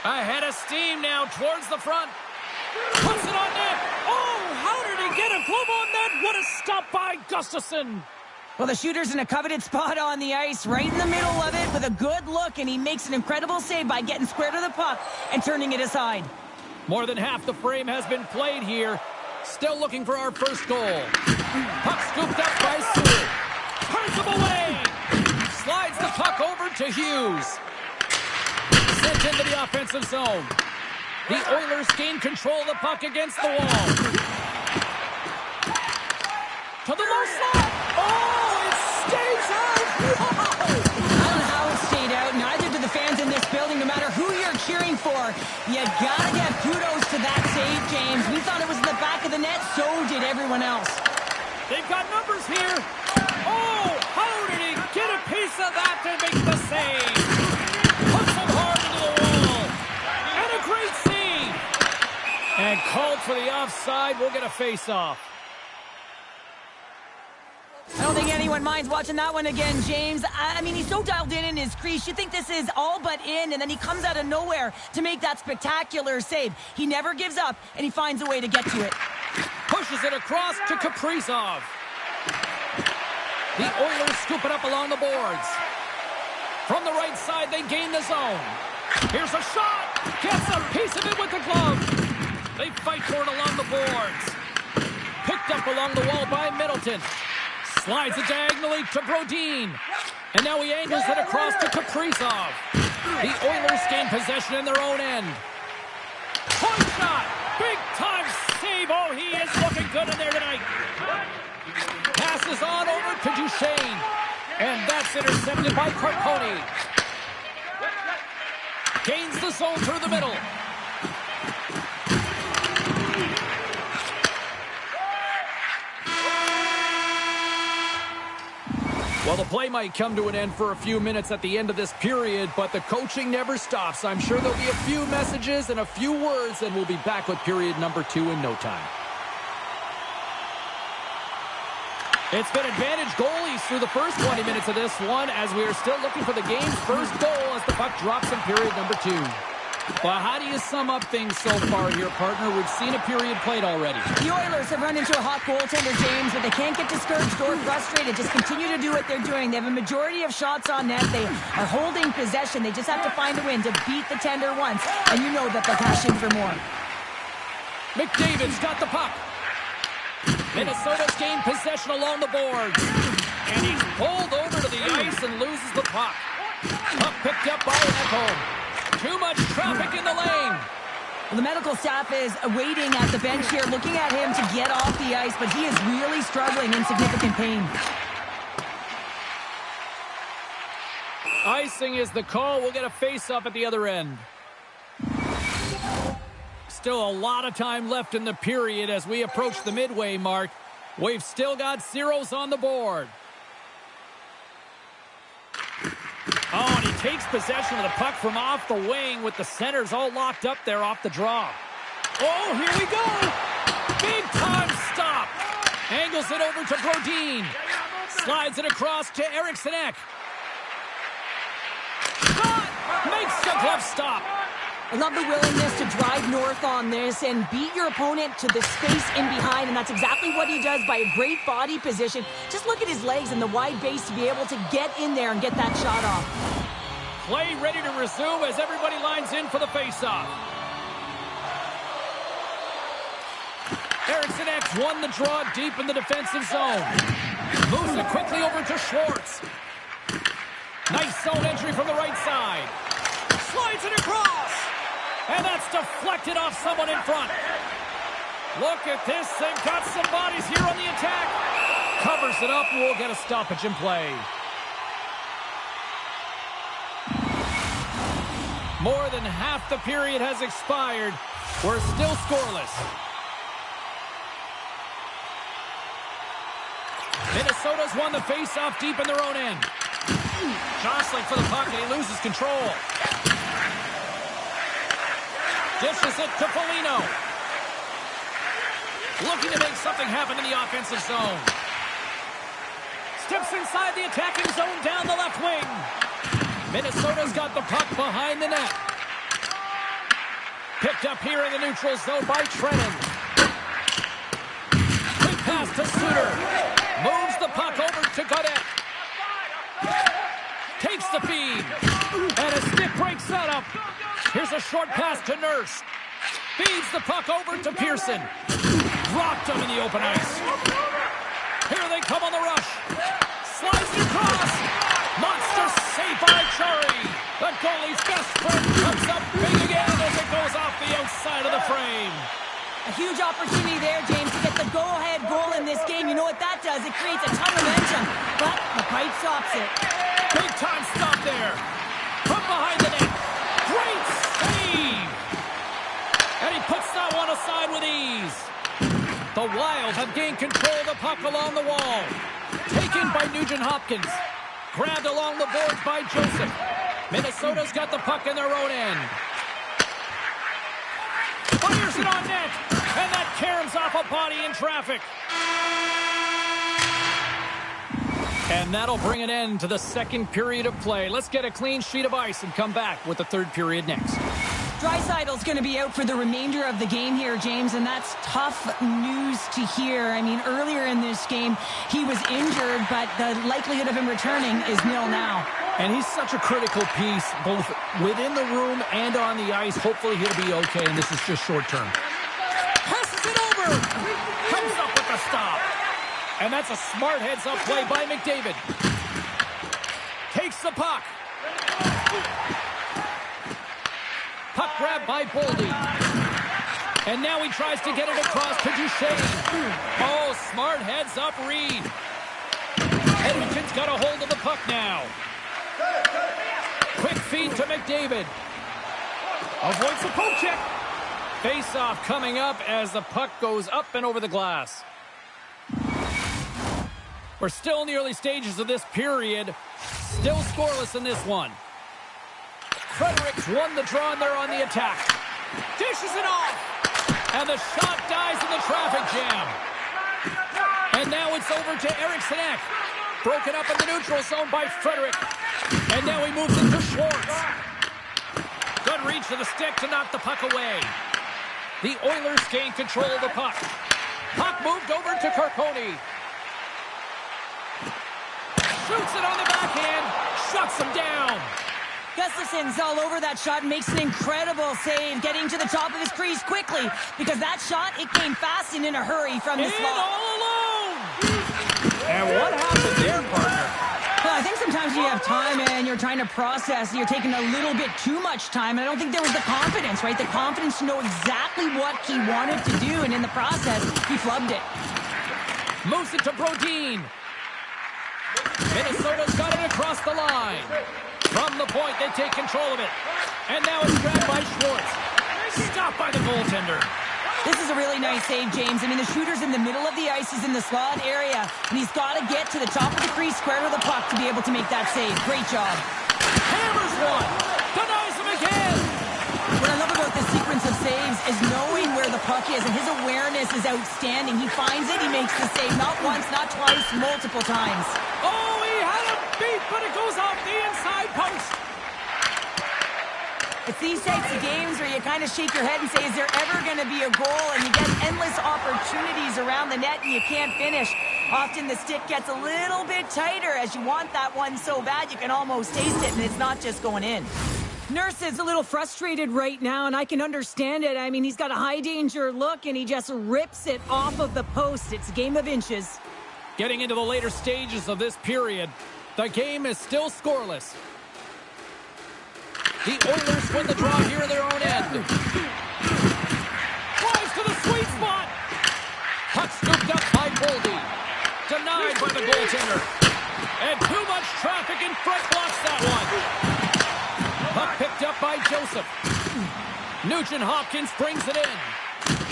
Ahead of steam now towards the front. Puts it on net. Oh, how did he get a glove on net? What a stop by Gustafsson. Well, the shooter's in a coveted spot on the ice, right in the middle of it with a good look, and he makes an incredible save by getting square to the puck and turning it aside. More than half the frame has been played here. Still looking for our first goal. Puck scooped up by Sewell. Turns him away. Slides the puck over to Hughes. Sent into the offensive zone. The Oilers gain control of the puck against the wall. To the low slot. Oh, it stays out. Whoa! I don't know how it stayed out. Neither do the fans in this building, no matter who you're cheering for. You gotta give kudos to that save, James. We thought it was in the back of the net. So did everyone else. They've got numbers here. Oh, how did he get a piece of that to make the save? Puts him hard into the wall. And a great save. And called for the offside. We'll get a face-off. I don't think anyone minds watching that one again, James. I mean, he's so dialed in his crease. You think this is all but in, and then he comes out of nowhere to make that spectacular save. He never gives up, and he finds a way to get to it. Pushes it across to Kaprizov. The Oilers scoop it up along the boards. From the right side, they gain the zone. Here's a shot. Gets a piece of it with the glove. They fight for it along the boards. Picked up along the wall by Middleton. Slides it diagonally to Brodin. And now he angles it across to Kaprizov. The Oilers gain possession in their own end. Point shot. Big time save. Oh, he is looking good in there tonight. Passes on over to Duchesne. And that's intercepted by Carponi. Gains the zone through the middle. Well, the play might come to an end for a few minutes at the end of this period, but the coaching never stops. I'm sure there'll be a few messages and a few words, and we'll be back with period number 2 in no time. It's been advantage goalies through the first 20 minutes of this one, as we are still looking for the game's first goal as the puck drops in period number 2. Well, how do you sum up things so far here, partner? We've seen a period played already. The Oilers have run into a hot goaltender, James, but they can't get discouraged or frustrated. Just continue to do what they're doing. They have a majority of shots on net. They are holding possession. They just have to find a win to beat the tender once, and you know that they're cashing for more. McDavid's got the puck. Minnesota's gained possession along the boards. And he's pulled over to the ice and loses the puck. Puck picked up by Ekholm. Too much traffic in the lane. Well, the medical staff is waiting at the bench here, looking at him to get off the ice, but he is really struggling in significant pain. Icing is the call. We'll get a face-off at the other end. Still a lot of time left in the period as we approach the midway mark. We've still got zeros on the board. Oh, and he takes possession of the puck from off the wing with the centers all locked up there off the draw. Oh, here we go. Big time stop. Angles it over to Brodin. Slides it across to Eriksson Ek. Shot! Makes the glove stop. I love the willingness to drive north on this and beat your opponent to the space in behind, and that's exactly what he does by a great body position. Just look at his legs and the wide base to be able to get in there and get that shot off. Play ready to resume as everybody lines in for the faceoff. Eriksson Ek won the draw deep in the defensive zone. Moves it quickly over to Schwartz. Nice zone entry from the right side. Slides it across. And that's deflected off someone in front. Look at this. They've got some bodies here on the attack. Covers it up, and we'll get a stoppage in play. More than half the period has expired. We're still scoreless. Minnesota's won the face-off deep in their own end. Jostling for the puck, and he loses control. Dishes it to Foligno. Looking to make something happen in the offensive zone. Steps inside the attacking zone down the left wing. Minnesota's got the puck behind the net. Picked up here in the neutral zone by Trennan. Quick pass to Suter. Moves the puck over to Gaudette. Takes the feed. And a stick break setup. Here's a short pass to Nurse. Feeds the puck over to Pearson. Dropped him in the open ice. Here they come on the rush. Slides it across. Monster save by Chari. The goalie's best friend comes up big again as it goes off the outside of the frame. A huge opportunity there, James, to get the go-ahead goal in this game. You know what that does? It creates a ton of momentum. But the pipe stops it. Big time stop there. From behind the net. Great save. And he puts that one aside with ease. The Wild have gained control of the puck along the wall. Taken by Nugent-Hopkins. Grabbed along the boards by Joseph. Minnesota's got the puck in their own end. Fires it on net. And that caroms off a body in traffic. And that'll bring an end to the second period of play. Let's get a clean sheet of ice and come back with the third period next. Dreisaitl's going to be out for the remainder of the game here, James, and that's tough news to hear. I mean, earlier in this game, he was injured, but the likelihood of him returning is nil now. And he's such a critical piece, both within the room and on the ice. Hopefully he'll be okay, and this is just short term. Passes it over! Comes up with a stop. And that's a smart heads-up play by McDavid. Takes the puck. Puck grab by Boldy. And now he tries to get it across to Duchesne. Oh, smart heads-up read. Edmonton's got a hold of the puck now. Quick feed to McDavid. Avoids the poke check. Face-off coming up as the puck goes up and over the glass. We're still in the early stages of this period. Still scoreless in this one. Fredericks won the draw and they're on the attack. Dishes it off. And the shot dies in the traffic jam. And now it's over to Eriksson Ek. Broken up in the neutral zone by Frederick. And now he moves it to Schwartz. Good reach to the stick to knock the puck away. The Oilers gain control of the puck. Puck moved over to Carcone. Shoots it on the backhand. Shuts him down. Gustafsson's all over that shot and makes an incredible save, getting to the top of his crease quickly, because that shot, it came fast and in a hurry from the slot. All alone! And what happened there, partner? Well, I think sometimes you have time and you're trying to process, you're taking a little bit too much time, and I don't think there was the confidence, right? The confidence to know exactly what he wanted to do, and in the process, he flubbed it. Moves it to Brodin. Minnesota's got it across the line. From the point, they take control of it. And now it's grabbed by Schwartz. Stopped by the goaltender. This is a really nice save, James. I mean, the shooter's in the middle of the ice. He's in the slot area. And he's got to get to the top of the crease, square to the puck, to be able to make that save. Great job. Hammers one. Denies him again. What I love about this sequence of saves is knowing where the puck is. And his awareness is outstanding. He finds it. He makes the save. Not once, not twice, multiple times. Oh, he had him beat, but it goes off the inside post. It's these types of games where you kind of shake your head and say, is there ever going to be a goal? And you get endless opportunities around the net and you can't finish. Often the stick gets a little bit tighter as you want that one so bad you can almost taste it, and it's not just going in. Nurse is a little frustrated right now, and I can understand it. I mean, he's got a high danger look and he just rips it off of the post. It's a game of inches. Getting into the later stages of this period, the game is still scoreless. The Oilers win the draw here in their own end. Flies to the sweet spot. Puck scooped up by Boldy. Denied by the goaltender. And too much traffic in front blocks that one. Puck picked up by Joseph. Nugent-Hopkins brings it in.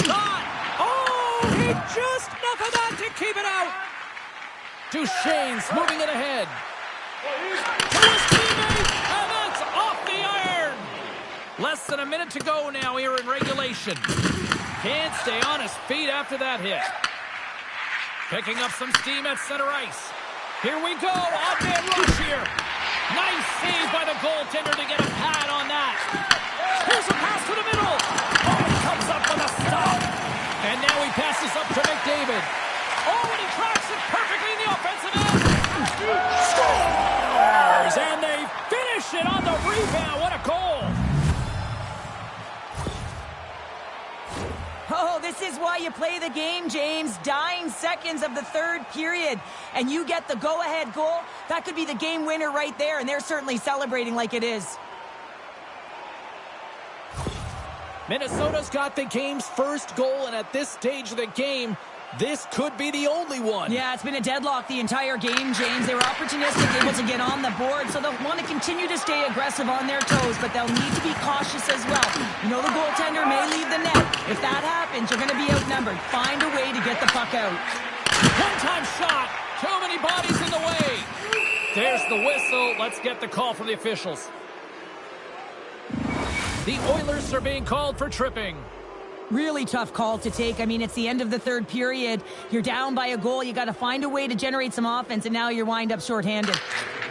Shot! Oh, he just enough of that to keep it out. Duchesne's moving it ahead. To his teammate, and that's off the iron. Less than a minute to go now here in regulation. Can't stay on his feet after that hit. Picking up some steam at center ice. Here we go, odd-man rush here. Nice save by the goaltender to get a pad on that. Here's a pass to the middle. Oh, he comes up with a stop. And now he passes up to McDavid. Oh, and he tracks it perfectly in the offensive end. Scores! And they finish it on the rebound. What a goal. Oh, this is why you play the game, James. Dying seconds of the third period, and you get the go-ahead goal. That could be the game winner right there, and they're certainly celebrating like it is. Minnesota's got the game's first goal, and at this stage of the game, this could be the only one. Yeah, it's been a deadlock the entire game, James. They were opportunistic, able to get on the board, so they'll want to continue to stay aggressive on their toes, but they'll need to be cautious as well. You know the goaltender may leave the net. If that happens, you're going to be outnumbered. Find a way to get the puck out. One-time shot. Too many bodies in the way. There's the whistle. Let's get the call from the officials. The Oilers are being called for tripping. Really tough call to take. I mean, it's the end of the third period. You're down by a goal. You got to find a way to generate some offense, and now you're wind up shorthanded.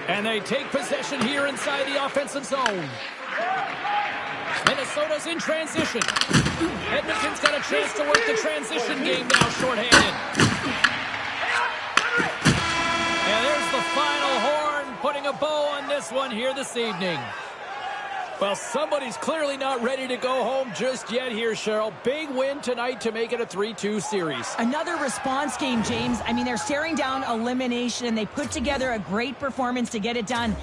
And they take possession here inside the offensive zone. Minnesota's in transition. Edmonton's got a chance to work the transition game now, shorthanded. And there's the final horn, putting a bow on this one here this evening. Well, somebody's clearly not ready to go home just yet here, Cheryl. Big win tonight to make it a 3-2 series. Another response game, James. I mean, they're staring down elimination, and they put together a great performance to get it done.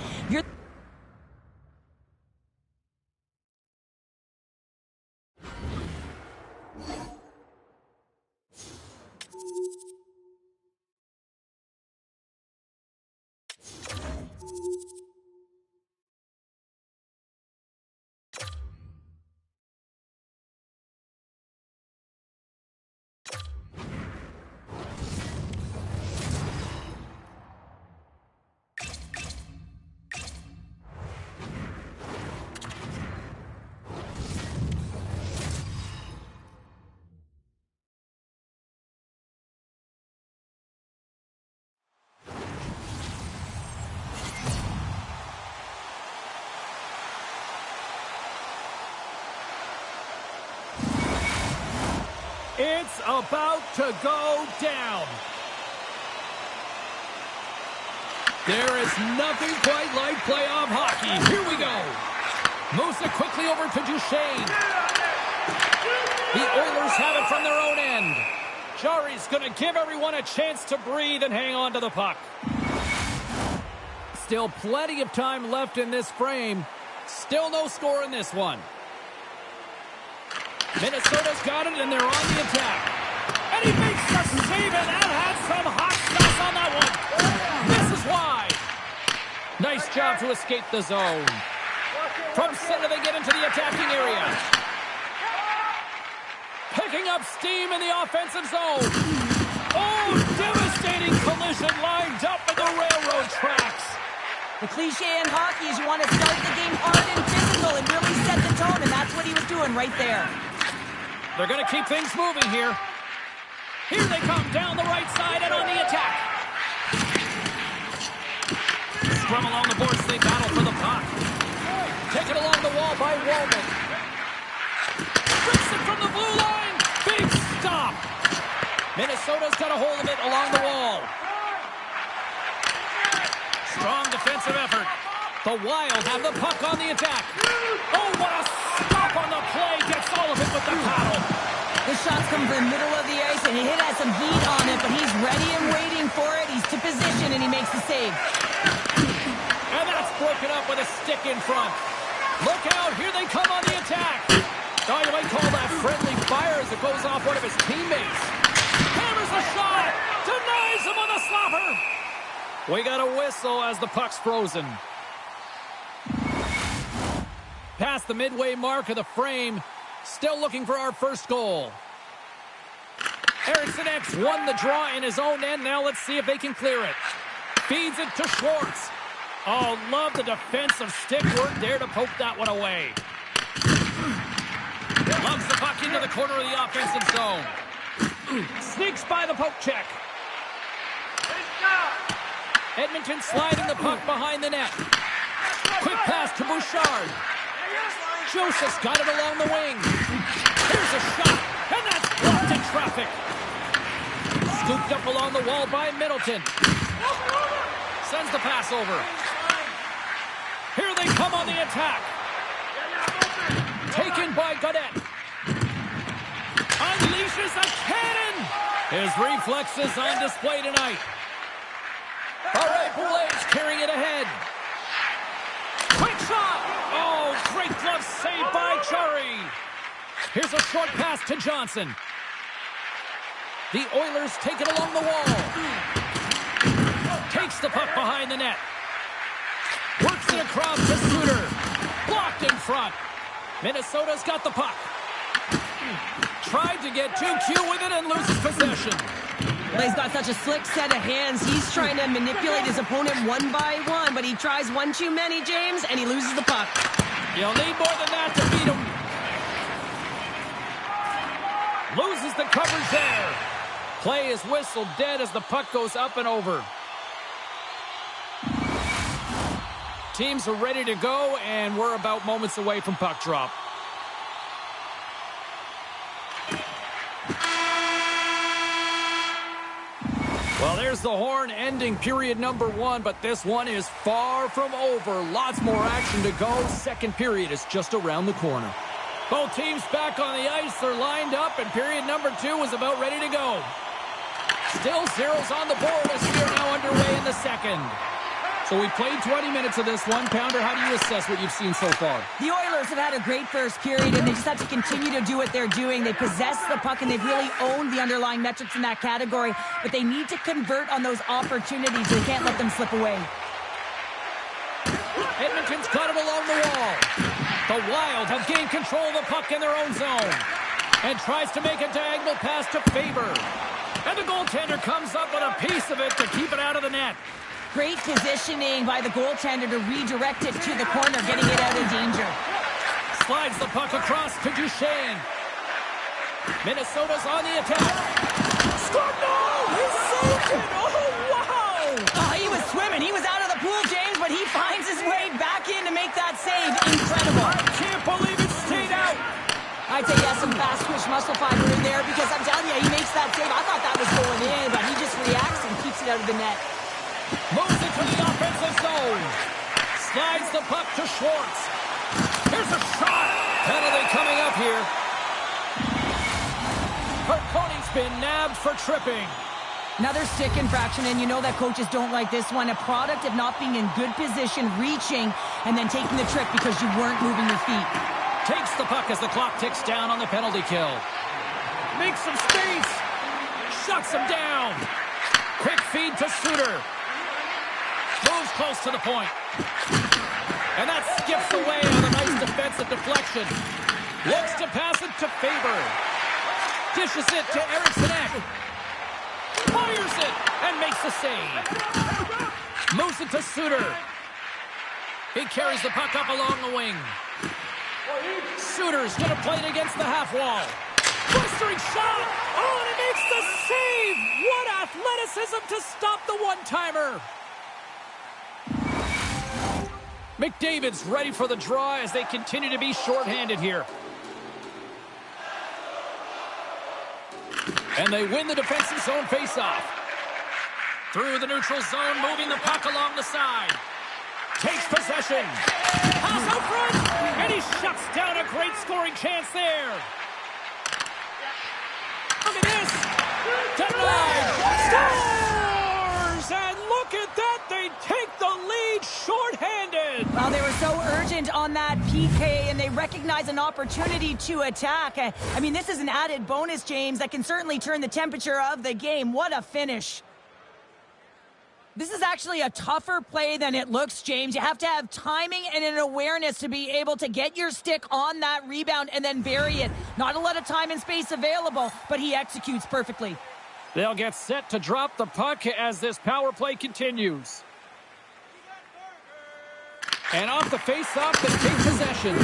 It's about to go down. There is nothing quite like playoff hockey. Here we go. Moves it quickly over to Duchesne. The Oilers have it from their own end. Jari's going to give everyone a chance to breathe and hang on to the puck. Still plenty of time left in this frame. Still no score in this one. Minnesota's got it, and they're on the attack. And he makes the save, and that had some hot stuff on that one. This is wide. Nice job to escape the zone. From center, they get into the attacking area. Picking up steam in the offensive zone. Oh, devastating collision lined up in the railroad tracks. The cliche in hockey is you want to start the game hard and physical and really set the tone, and that's what he was doing right there. They're going to keep things moving here. Here they come down the right side and on the attack. Scrum along the boards, they battle for the puck. Taken along the wall by Wallman. Brings it from the blue line. Big stop. Minnesota's got a hold of it along the wall. Strong defensive effort. The Wild have the puck on the attack. Oh, what a stop on the play. Gets all of it with the paddle. The shots come from the middle of the ice, and he has some heat on it, but he's ready and waiting for it. He's to position, and he makes the save. And that's broken up with a stick in front. Look out. Here they come on the attack. Oh, you might call that friendly fire as it goes off one of his teammates. Hammers a shot. Denies him on the slapper. We got a whistle as the puck's frozen. Past the midway mark of the frame. Still looking for our first goal. Eriksson X won the draw in his own end. Now let's see if they can clear it. Feeds it to Schwartz. Oh, love the defensive stick work there to poke that one away. Loves the puck into the corner of the offensive zone. Sneaks by the poke check. Edmonton sliding the puck behind the net. Quick pass to Bouchard. Joseph's got it along the wing. Here's a shot, and that's blocked in traffic. Scooped up along the wall by Middleton. Sends the pass over. Here they come on the attack. Taken by Gaudette. Unleashes a cannon. His reflexes on display tonight. All right, Boulais carrying it ahead. Quick shot. Oh, great glove save by Chari. Here's a short pass to Johnson. The Oilers take it along the wall. Takes the puck behind the net. Works it across to Suter. Blocked in front. Minnesota's got the puck. Tried to get too cute with it and loses possession. Well, he's got such a slick set of hands. He's trying to manipulate his opponent one by one, but he tries one too many, James, and he loses the puck. You'll need more than that to beat him. Loses the coverage there. Play is whistled dead as the puck goes up and over. Teams are ready to go, and we're about moments away from puck drop. Well, there's the horn ending period number 1, but this one is far from over. Lots more action to go. Second period is just around the corner. Both teams back on the ice. They're lined up, and period number 2 is about ready to go. Still zeros on the board as we are now underway in the second. So we played 20 minutes of this one. Pounder, how do you assess what you've seen so far? The Oilers have had a great first period, and they just have to continue to do what they're doing. They possess the puck, and they've really owned the underlying metrics in that category, but they need to convert on those opportunities. They can't let them slip away. Edmonton's got it along the wall. The Wild have gained control of the puck in their own zone and tries to make a diagonal pass to Faber. And the goaltender comes up with a piece of it to keep it out of the net. Great positioning by the goaltender to redirect it to the corner, getting it out of danger. Slides the puck across to Duchesne. Minnesota's on the attack. Scored! No! He saved it! Oh, wow! Oh, he was swimming. He was out of the pool, James, but he finds his way back in to make that save. Incredible. I can't believe it stayed out. I'd say he has some fast twitch muscle fiber in there because I'm telling you, he makes that save. I thought that was going in, but he just reacts and keeps it out of the net. Moves it to the offensive zone. Slides the puck to Schwartz. Here's a shot. Penalty coming up here. Perconi's been nabbed for tripping. Another stick infraction, and you know that coaches don't like this one. A product of not being in good position, reaching, and then taking the trick because you weren't moving your feet. Takes the puck as the clock ticks down on the penalty kill. Makes some space. Shuts him down. Quick feed to Suter. Moves close to the point. And that skips away on a nice defensive deflection. Looks to pass it to Faber. Dishes it to Eriksson Ek. Fires it and makes the save. Moves it to Suter. He carries the puck up along the wing. Suter's going to play it against the half wall. Blistering shot. Oh, and he makes the save. What athleticism to stop the one-timer. McDavid's ready for the draw as they continue to be shorthanded here. And they win the defensive zone faceoff. Through the neutral zone, moving the puck along the side. Takes possession. Pass out front. And he shuts down a great scoring chance there. Look at this. Denied. Scores! And look at that. They take the lead shorthanded. Well, they were so urgent on that PK, and they recognize an opportunity to attack. I mean, this is an added bonus, James, that can certainly turn the temperature of the game. What a finish. This is actually a tougher play than it looks, James. You have to have timing and an awareness to be able to get your stick on that rebound and then bury it. Not a lot of time and space available, but he executes perfectly. They'll get set to drop the puck as this power play continues. And off the face-off, they take possession.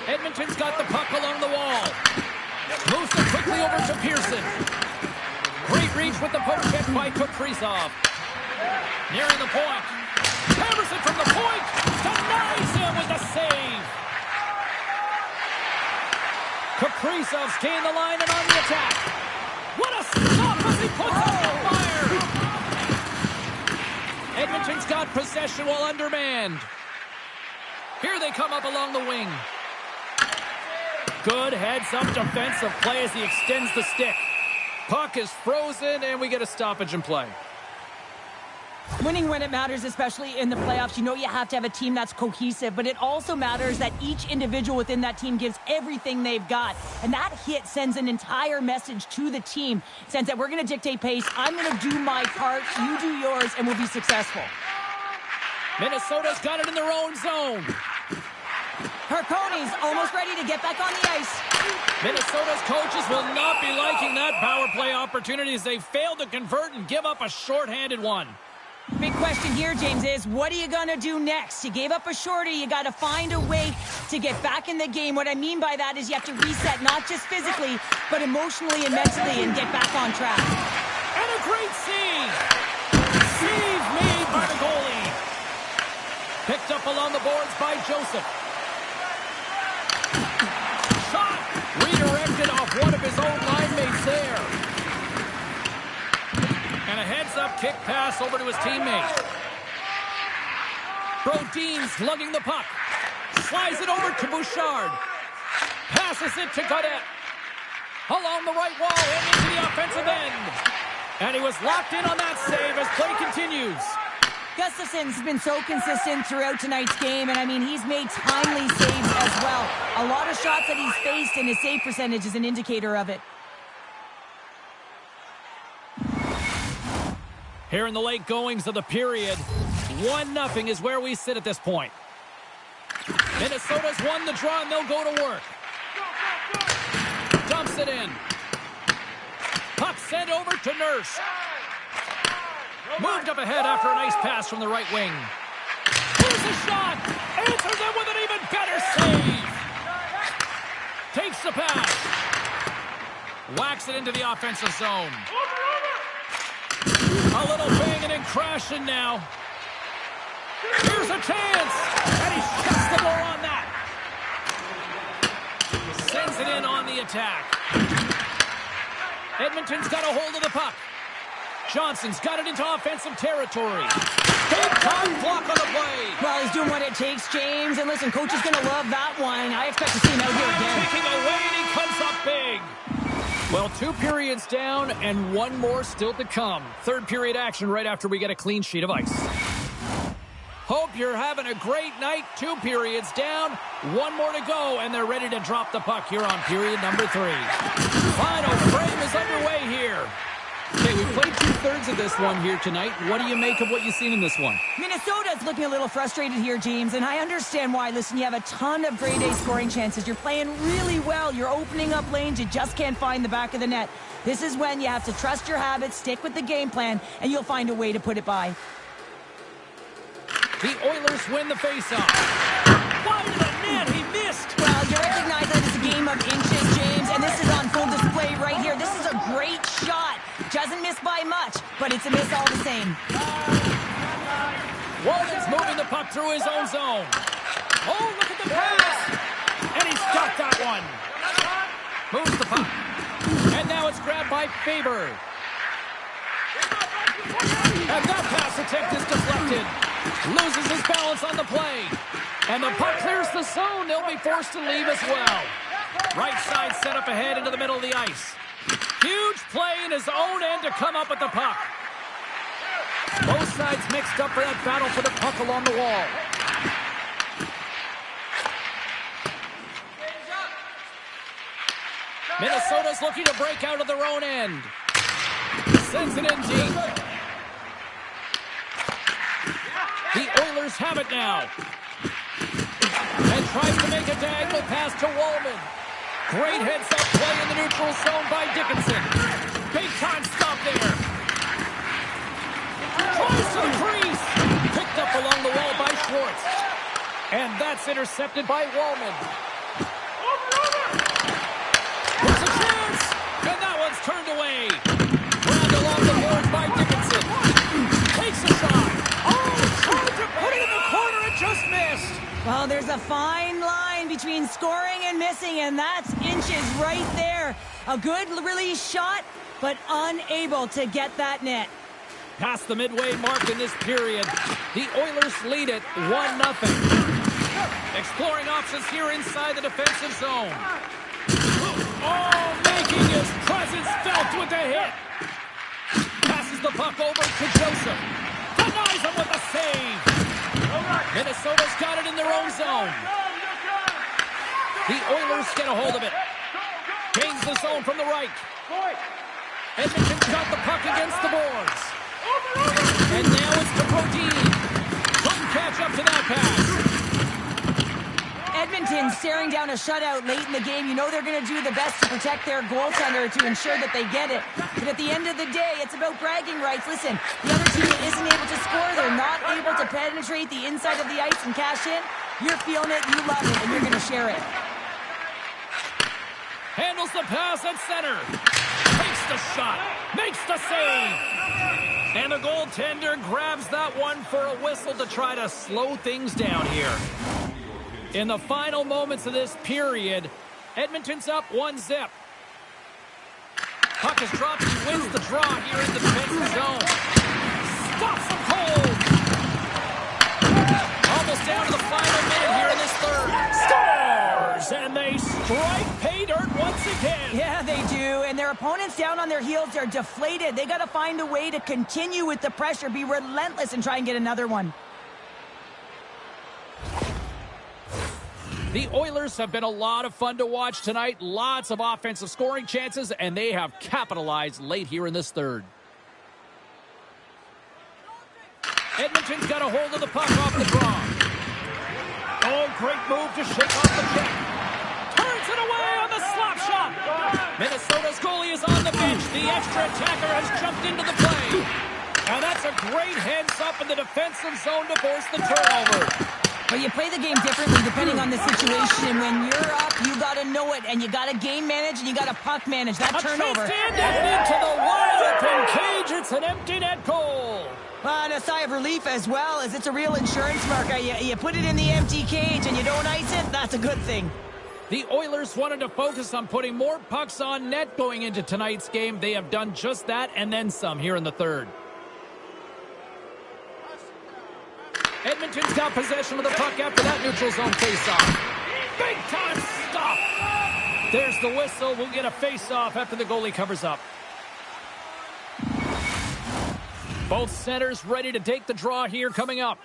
Edmonton's got the puck along the wall. Moves it quickly over to Pearson. Great reach with the poke check by Kaprizov. Nearing the point. Hammers it from the point. Denies him with the save. Kaprizov's gained the line and on the attack. What a stop as he puts out the fire. Edmonton's got possession while undermanned. Here they come up along the wing. Good heads-up defensive play as he extends the stick. Puck is frozen, and we get a stoppage in play. Winning when it matters, especially in the playoffs, you know you have to have a team that's cohesive, but it also matters that each individual within that team gives everything they've got. And that hit sends an entire message to the team. It sends that we're going to dictate pace, I'm going to do my part, you do yours, and we'll be successful. Minnesota's got it in their own zone. Her ponies almost ready to get back on the ice. Minnesota's coaches will not be liking that power play opportunity as they fail to convert and give up a shorthanded one. Big question here, James, is what are you going to do next? You gave up a shorty. You got to find a way to get back in the game. What I mean by that is you have to reset, not just physically, but emotionally and mentally, and get back on track. And a great save. Save made by the goalie. Picked up along the boards by Joseph. Shot redirected off one of his own line mates there. And a heads-up kick pass over to his teammate. Brodin's lugging the puck. Slides it over to Bouchard. Passes it to Gaudette. Along the right wall and into the offensive end. And he was locked in on that save as play continues. Gustafson's been so consistent throughout tonight's game, and I mean, he's made timely saves as well. A lot of shots that he's faced, and his save percentage is an indicator of it. Here in the late goings of the period, 1-0 is where we sit at this point. Minnesota's won the draw, and they'll go to work. Dumps it in. Puck sent over to Nurse. Moved up ahead after a nice pass from the right wing. Here's a shot. Answers it with an even better save. Takes the pass. Whacks it into the offensive zone. A little banging and crashing now. Here's a chance. And he shuts the door on that. Sends it in on the attack. Edmonton's got a hold of the puck. Johnson's got it into offensive territory. Big time block on the play. Well, he's doing what it takes, James. And listen, coach is going to love that one. I expect to see him out here again. Kicking away, and he comes up big. Well, 2 periods down and 1 more still to come. Third period action right after we get a clean sheet of ice. Hope you're having a great night. 2 periods down, 1 more to go, and they're ready to drop the puck here on period number 3. Final frame is underway here. Okay, we played 2/3 of this one here tonight. What do you make of what you've seen in this one? Minnesota's looking a little frustrated here, James, and I understand why. Listen, you have a ton of grade A scoring chances. You're playing really well. You're opening up lanes. You just can't find the back of the net. This is when you have to trust your habits, stick with the game plan, and you'll find a way to put it by. The Oilers win the faceoff. Wide of the net, he missed. Well, you recognize that it's a game of inches, James, and this is on full display right here. This is a great shot. Doesn't miss by much, but it's a miss all the same. Walden's moving the puck through his own zone. Oh, look at the pass. And he's got that one. Moves the puck. And now it's grabbed by Faber. And that pass attempt is deflected. Loses his balance on the play. And the puck clears the zone. They'll be forced to leave as well. Right side set up ahead into the middle of the ice. Huge play in his own end to come up with the puck. Both sides mixed up for that battle for the puck along the wall. Minnesota's looking to break out of their own end. Sends it in deep. Oilers have it now. And tries to make a diagonal pass to Wallman. Great heads-up play in the neutral zone by Dickinson. Big-time stop there. Tries to the crease. Picked up along the wall by Schwartz. And that's intercepted by Wallman. There's a chance. And that one's turned away. Round along the boards by Dickinson. Takes a shot. Oh, tried to put it in the corner and just missed. Well, there's a fine line between scoring and missing, and that's inches right there. A good release shot, but unable to get that net. Past the midway mark in this period, the Oilers lead it 1-0. Exploring options here inside the defensive zone. Oh, making his presence felt with the hit. Passes the puck over to Joseph. Denies him with a save. Minnesota's got it in their own zone. The Oilers get a hold of it. Gains the zone from the right. Edmonton's got the puck against the boards. And now it's to Brodin. Couldn't catch up to that pass. Edmonton staring down a shutout late in the game. You know they're going to do the best to protect their goaltender to ensure that they get it. But at the end of the day, it's about bragging rights. Listen, the other team isn't able to score. They're not able to penetrate the inside of the ice and cash in. You're feeling it, you love it, and you're going to share it. Handles the pass at center. Takes the shot. Makes the save. And the goaltender grabs that one for a whistle to try to slow things down here. In the final moments of this period, Edmonton's up 1-0. Puck is dropped. He wins the draw here in the defensive zone. Stops him cold. Almost down to the final minute here in this third. Scores! And they strike pay dirt once again. Yeah, they do. And their opponents down on their heels, they're deflated. They got to find a way to continue with the pressure, be relentless, and try and get another one. The Oilers have been a lot of fun to watch tonight. Lots of offensive scoring chances, and they have capitalized late here in this third. Edmonton's got a hold of the puck off the draw. Oh, great move to shake off the check. Turns it away on the slap shot. Minnesota's goalie is on the bench. The extra attacker has jumped into the play. And that's a great heads up in the defensive zone to force the turnover. But you play the game differently depending on the situation. When you're up, you got to know it, and you got to game manage, and you got to puck manage that turnover. And into the wide open cage. It's an empty net goal. And a sigh of relief as well, as it's a real insurance marker. You put it in the empty cage and you don't ice it, that's a good thing. The Oilers wanted to focus on putting more pucks on net going into tonight's game. They have done just that and then some here in the third. Edmonton's got possession of the puck after that neutral zone faceoff. Big time stop. There's the whistle. We'll get a faceoff after the goalie covers up. Both centers ready to take the draw here coming up.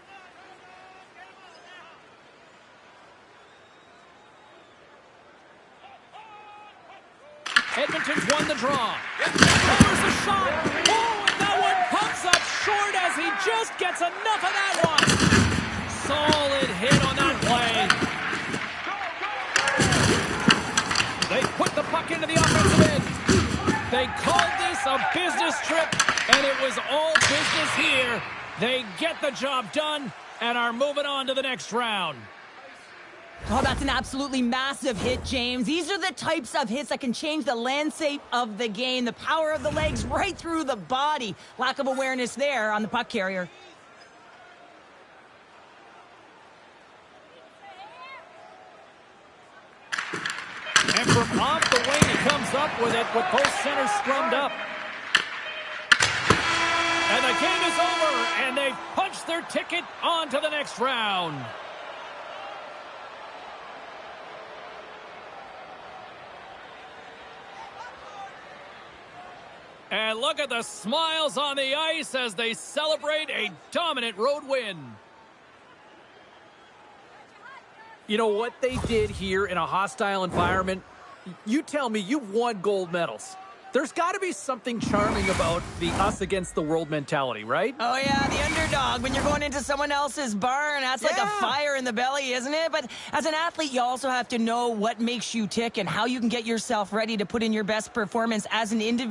Edmonton's won the draw. There's a shot. Oh, and that one pumps up short as he just gets enough of that one. Solid hit on that play. They put the puck into the offensive end. They called this a business trip, and it was all business here. They get the job done and are moving on to the next round. Oh, that's an absolutely massive hit, James. These are the types of hits that can change the landscape of the game. The power of the legs right through the body. Lack of awareness there on the puck carrier. And from off the wing, he comes up with it with both centers scrummed up. And the game is over, and they've punched their ticket on to the next round. And look at the smiles on the ice as they celebrate a dominant road win. You know what they did here in a hostile environment? You tell me you've won gold medals. There's got to be something charming about the us against the world mentality, right? Oh, yeah, the underdog. When you're going into someone else's barn, that's like a fire in the belly, isn't it? But as an athlete, you also have to know what makes you tick and how you can get yourself ready to put in your best performance as an individual.